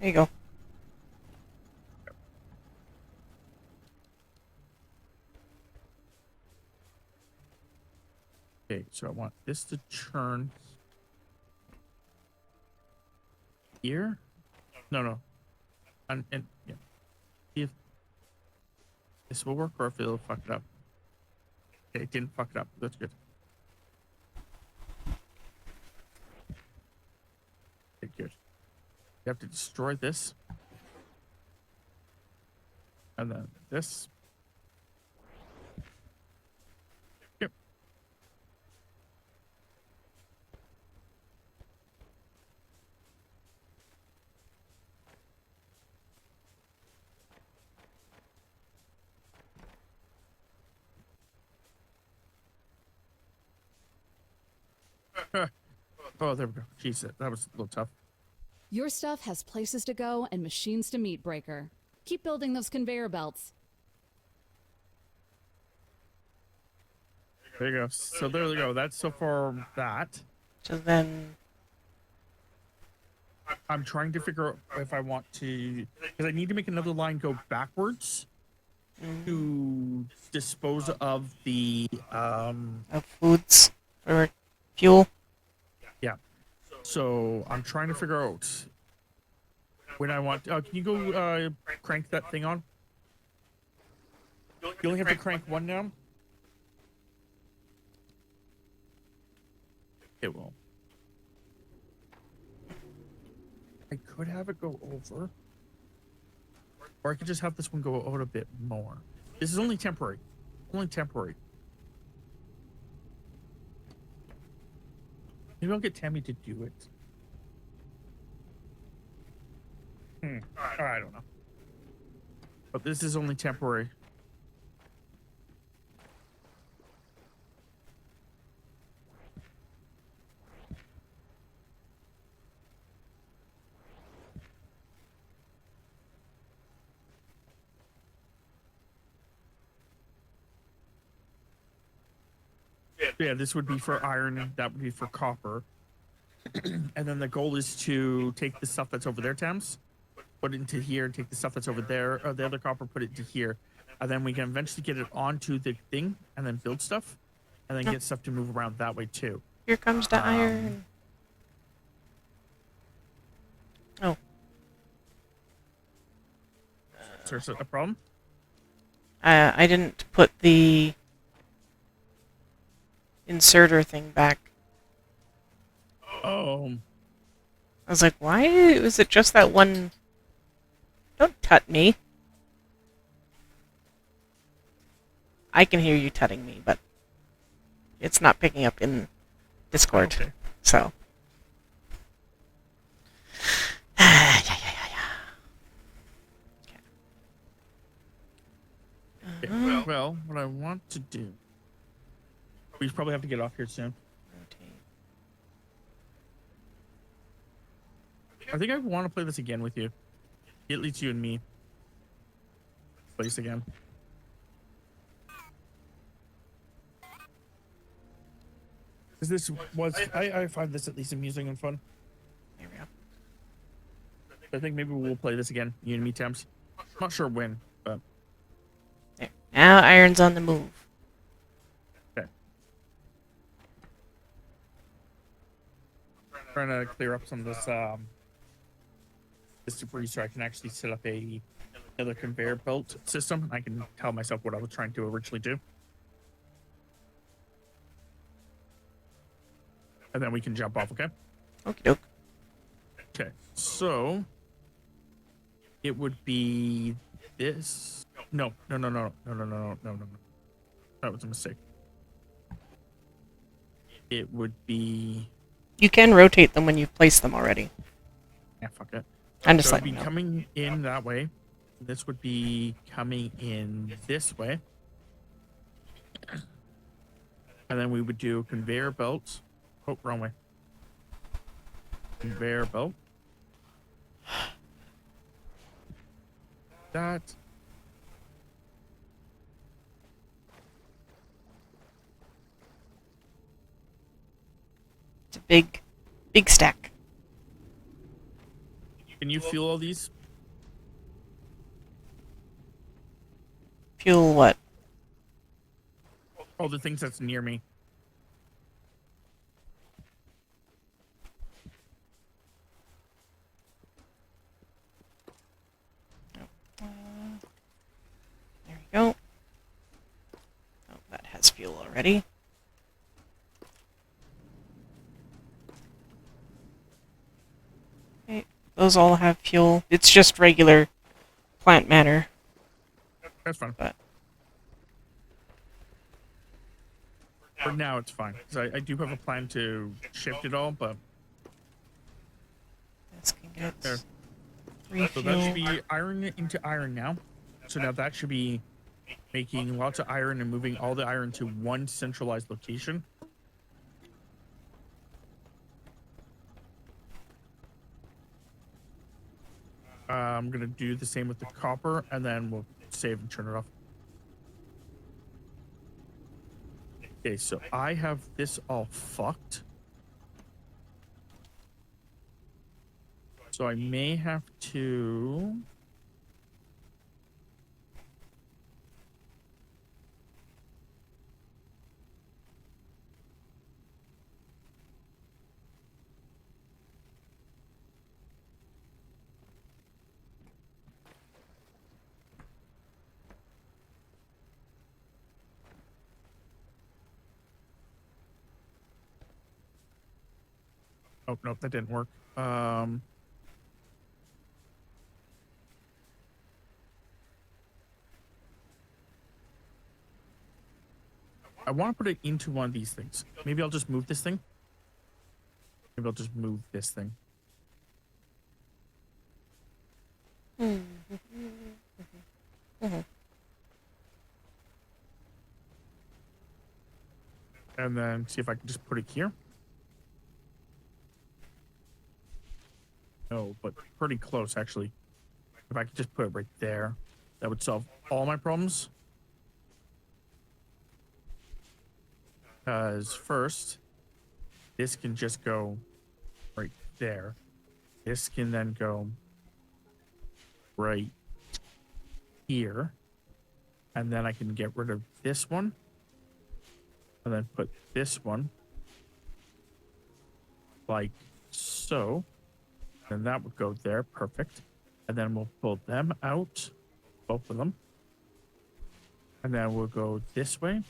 [SPEAKER 1] There you go.
[SPEAKER 2] Okay, so I want this to churn here. No. And yeah. See if this will work or if it'll fuck it up. Okay, it didn't fuck it up. That's good. Okay, good. You have to destroy this. And then this. Yep. Oh, there we go. Jeez, that was a little tough.
[SPEAKER 7] Your stuff has places to go and machines to meet, Breaker. Keep building those conveyor belts.
[SPEAKER 2] There you go. So there we go. That's so far that.
[SPEAKER 1] So then,
[SPEAKER 2] I'm trying to figure out if I want to, because I need to make another line go backwards to dispose of the
[SPEAKER 1] of foods for fuel.
[SPEAKER 2] yeah. So I'm trying to figure out when I want. Can you go crank that thing on? You only have to crank one now. It will. I could have it go over. Or I could just have this one go out a bit more. This is only temporary. Only temporary. Maybe I'll get Tammy to do it. I don't know. But this is only temporary. Yeah, this would be for iron. That would be for copper. And then the goal is to take the stuff that's over there, Thames, put it into here, and take the stuff that's over there, or the other copper, put it into here. And then we can eventually get it onto the thing and then build stuff. And then get stuff to move around that way too.
[SPEAKER 1] Here comes the iron. Oh.
[SPEAKER 2] Is there a problem?
[SPEAKER 1] I didn't put the inserter thing back.
[SPEAKER 2] Oh.
[SPEAKER 1] I was like, why was it just that one? Don't tut me. I can hear you tutting me, but it's not picking up in Discord.
[SPEAKER 2] Okay.
[SPEAKER 1] So.
[SPEAKER 2] Okay. Well, what I want to do... We probably have to get off here soon. I think I want to play this again with you. At least you and me. Play this again. Because this was... I find this at least amusing and fun.
[SPEAKER 1] There we go.
[SPEAKER 2] I think maybe we'll play this again, you and me, Thames. Not sure when, but...
[SPEAKER 1] There. Now iron's on the move.
[SPEAKER 2] Okay. Trying to clear up some of this, this debris so I can actually set up another conveyor belt system. I can tell myself what I was trying to originally do. And then we can jump off, okay?
[SPEAKER 1] Okie doke.
[SPEAKER 2] Okay, so it would be this. No. That was a mistake. It would be...
[SPEAKER 1] You can rotate them when you place them already.
[SPEAKER 2] Yeah, fuck it.
[SPEAKER 1] I'm just
[SPEAKER 2] So it'd
[SPEAKER 1] letting
[SPEAKER 2] be
[SPEAKER 1] you know.
[SPEAKER 2] coming in that way. This would be coming in this way. And then we would do conveyor belts. Oh, wrong way. Conveyor belt. That.
[SPEAKER 1] It's a big stack.
[SPEAKER 2] Can you feel all these?
[SPEAKER 1] Fuel what?
[SPEAKER 2] All the things that's near me.
[SPEAKER 1] There we go. Oh, that has fuel already. Okay, those all have fuel. It's just regular plant matter.
[SPEAKER 2] That's fine.
[SPEAKER 1] But
[SPEAKER 2] for now, it's fine. 'Cause I do have a plan to shift it all, but
[SPEAKER 1] this can get
[SPEAKER 2] there.
[SPEAKER 1] refuel.
[SPEAKER 2] So that should be iron into iron now. So now that should be making lots of iron and moving all the iron to one centralized location. I'm going to do the same with the copper, and then we'll save and turn it off. Okay, so I have this all fucked. So I may have to... Oh, no, that didn't work. I want to put it into one of these things. Maybe I'll just move this thing. Maybe I'll just move this thing. And then see if I can just put it here. No, but pretty close, actually. If I could just put it right there, that would solve all my problems. Because first, this can just go right there. This can then go right here. And then I can get rid of this one. And then put this one like so. And that would go there. Perfect. And then we'll pull them out. Both of them. And then we'll go this way.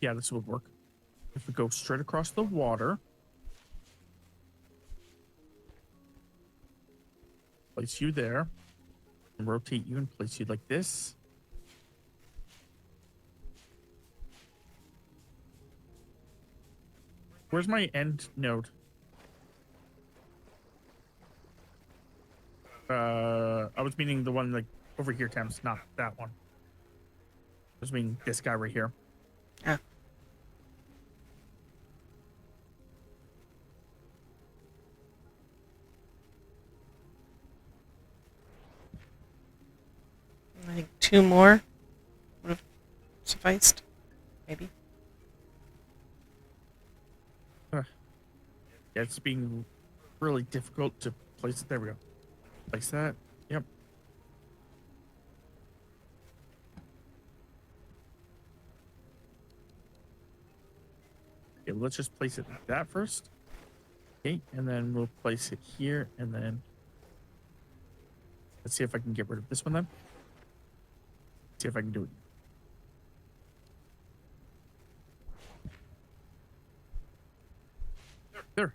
[SPEAKER 2] Yeah, this would work. If we go straight across the water. Place you there. And rotate you and place you like this. Where's my end node? I was meaning the one like over here, Thames, not that one. I was meaning this guy right here.
[SPEAKER 1] Ah. I think 2 more would have sufficed. Maybe.
[SPEAKER 2] Yeah, it's being really difficult to place it. There we go. Place that. Yep. Okay, let's just place it like that first. Okay, and then we'll place it here, and then let's see if I can get rid of this one then. See if I can do it. There.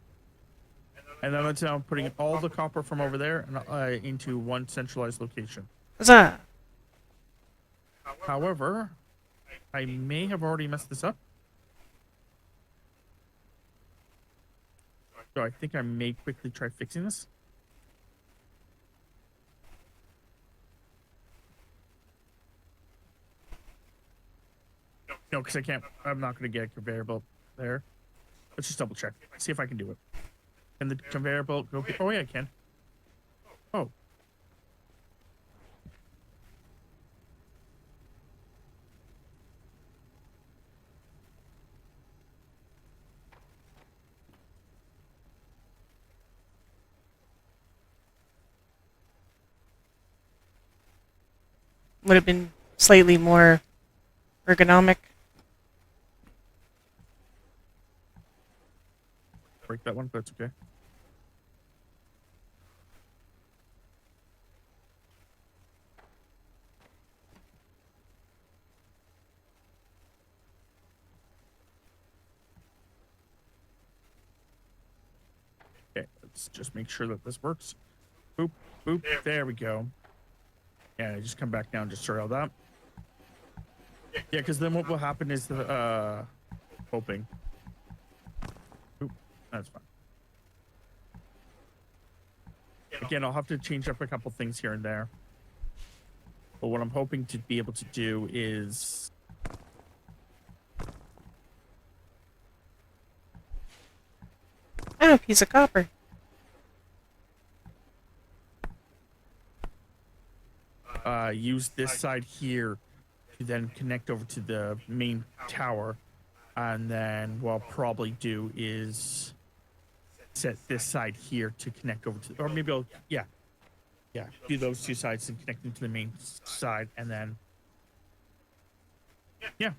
[SPEAKER 2] And then that's now putting all the copper from over there and, into one centralized location.
[SPEAKER 1] Huzzah!
[SPEAKER 2] However, I may have already messed this up. So I think I may quickly try fixing this. No, because I can't. I'm not going to get a conveyor belt there. Let's just double check. See if I can do it. Can the conveyor belt go? Oh, yeah, I can. Oh.
[SPEAKER 1] Would have been slightly more ergonomic.
[SPEAKER 2] Break that one, but that's okay. Okay, let's just make sure that this works. Boop, boop, there we go. Yeah, just come back down, just all that. Yeah, because then what will happen is the, hoping. Oop, that's fine. Again, I'll have to change up a couple things here and there. But what I'm hoping to be able to do is...
[SPEAKER 1] Oh, a piece of copper.
[SPEAKER 2] Use this side here to then connect over to the main tower. And then what I'll probably do is set this side here to connect over to, or maybe I'll, yeah, do those two sides and connect them to the main side, and then, yeah.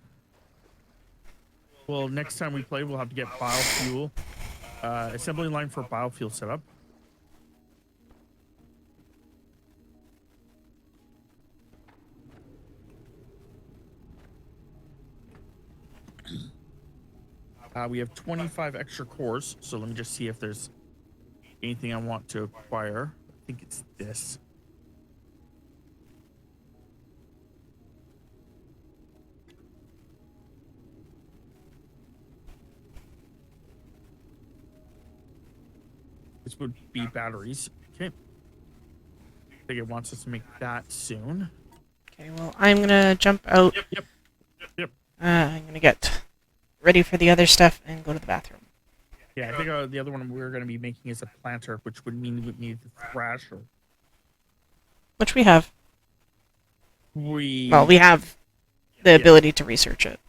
[SPEAKER 2] Well, next time we play, we'll have to get biofuel, assembly line for biofuel setup. We have 25 extra cores, so let me just see if there's anything I want to acquire. I think it's this. This would be batteries. Okay. I think it wants us to make that soon.
[SPEAKER 1] Okay, well, I'm gonna jump out.
[SPEAKER 2] Yep.
[SPEAKER 1] I'm gonna get ready for the other stuff and go to the bathroom.
[SPEAKER 2] Yeah, I think the other one we're going to be making is a planter, which would mean we would need the thrasher.
[SPEAKER 1] Which we have.
[SPEAKER 2] We
[SPEAKER 1] Well, we have the ability to research it.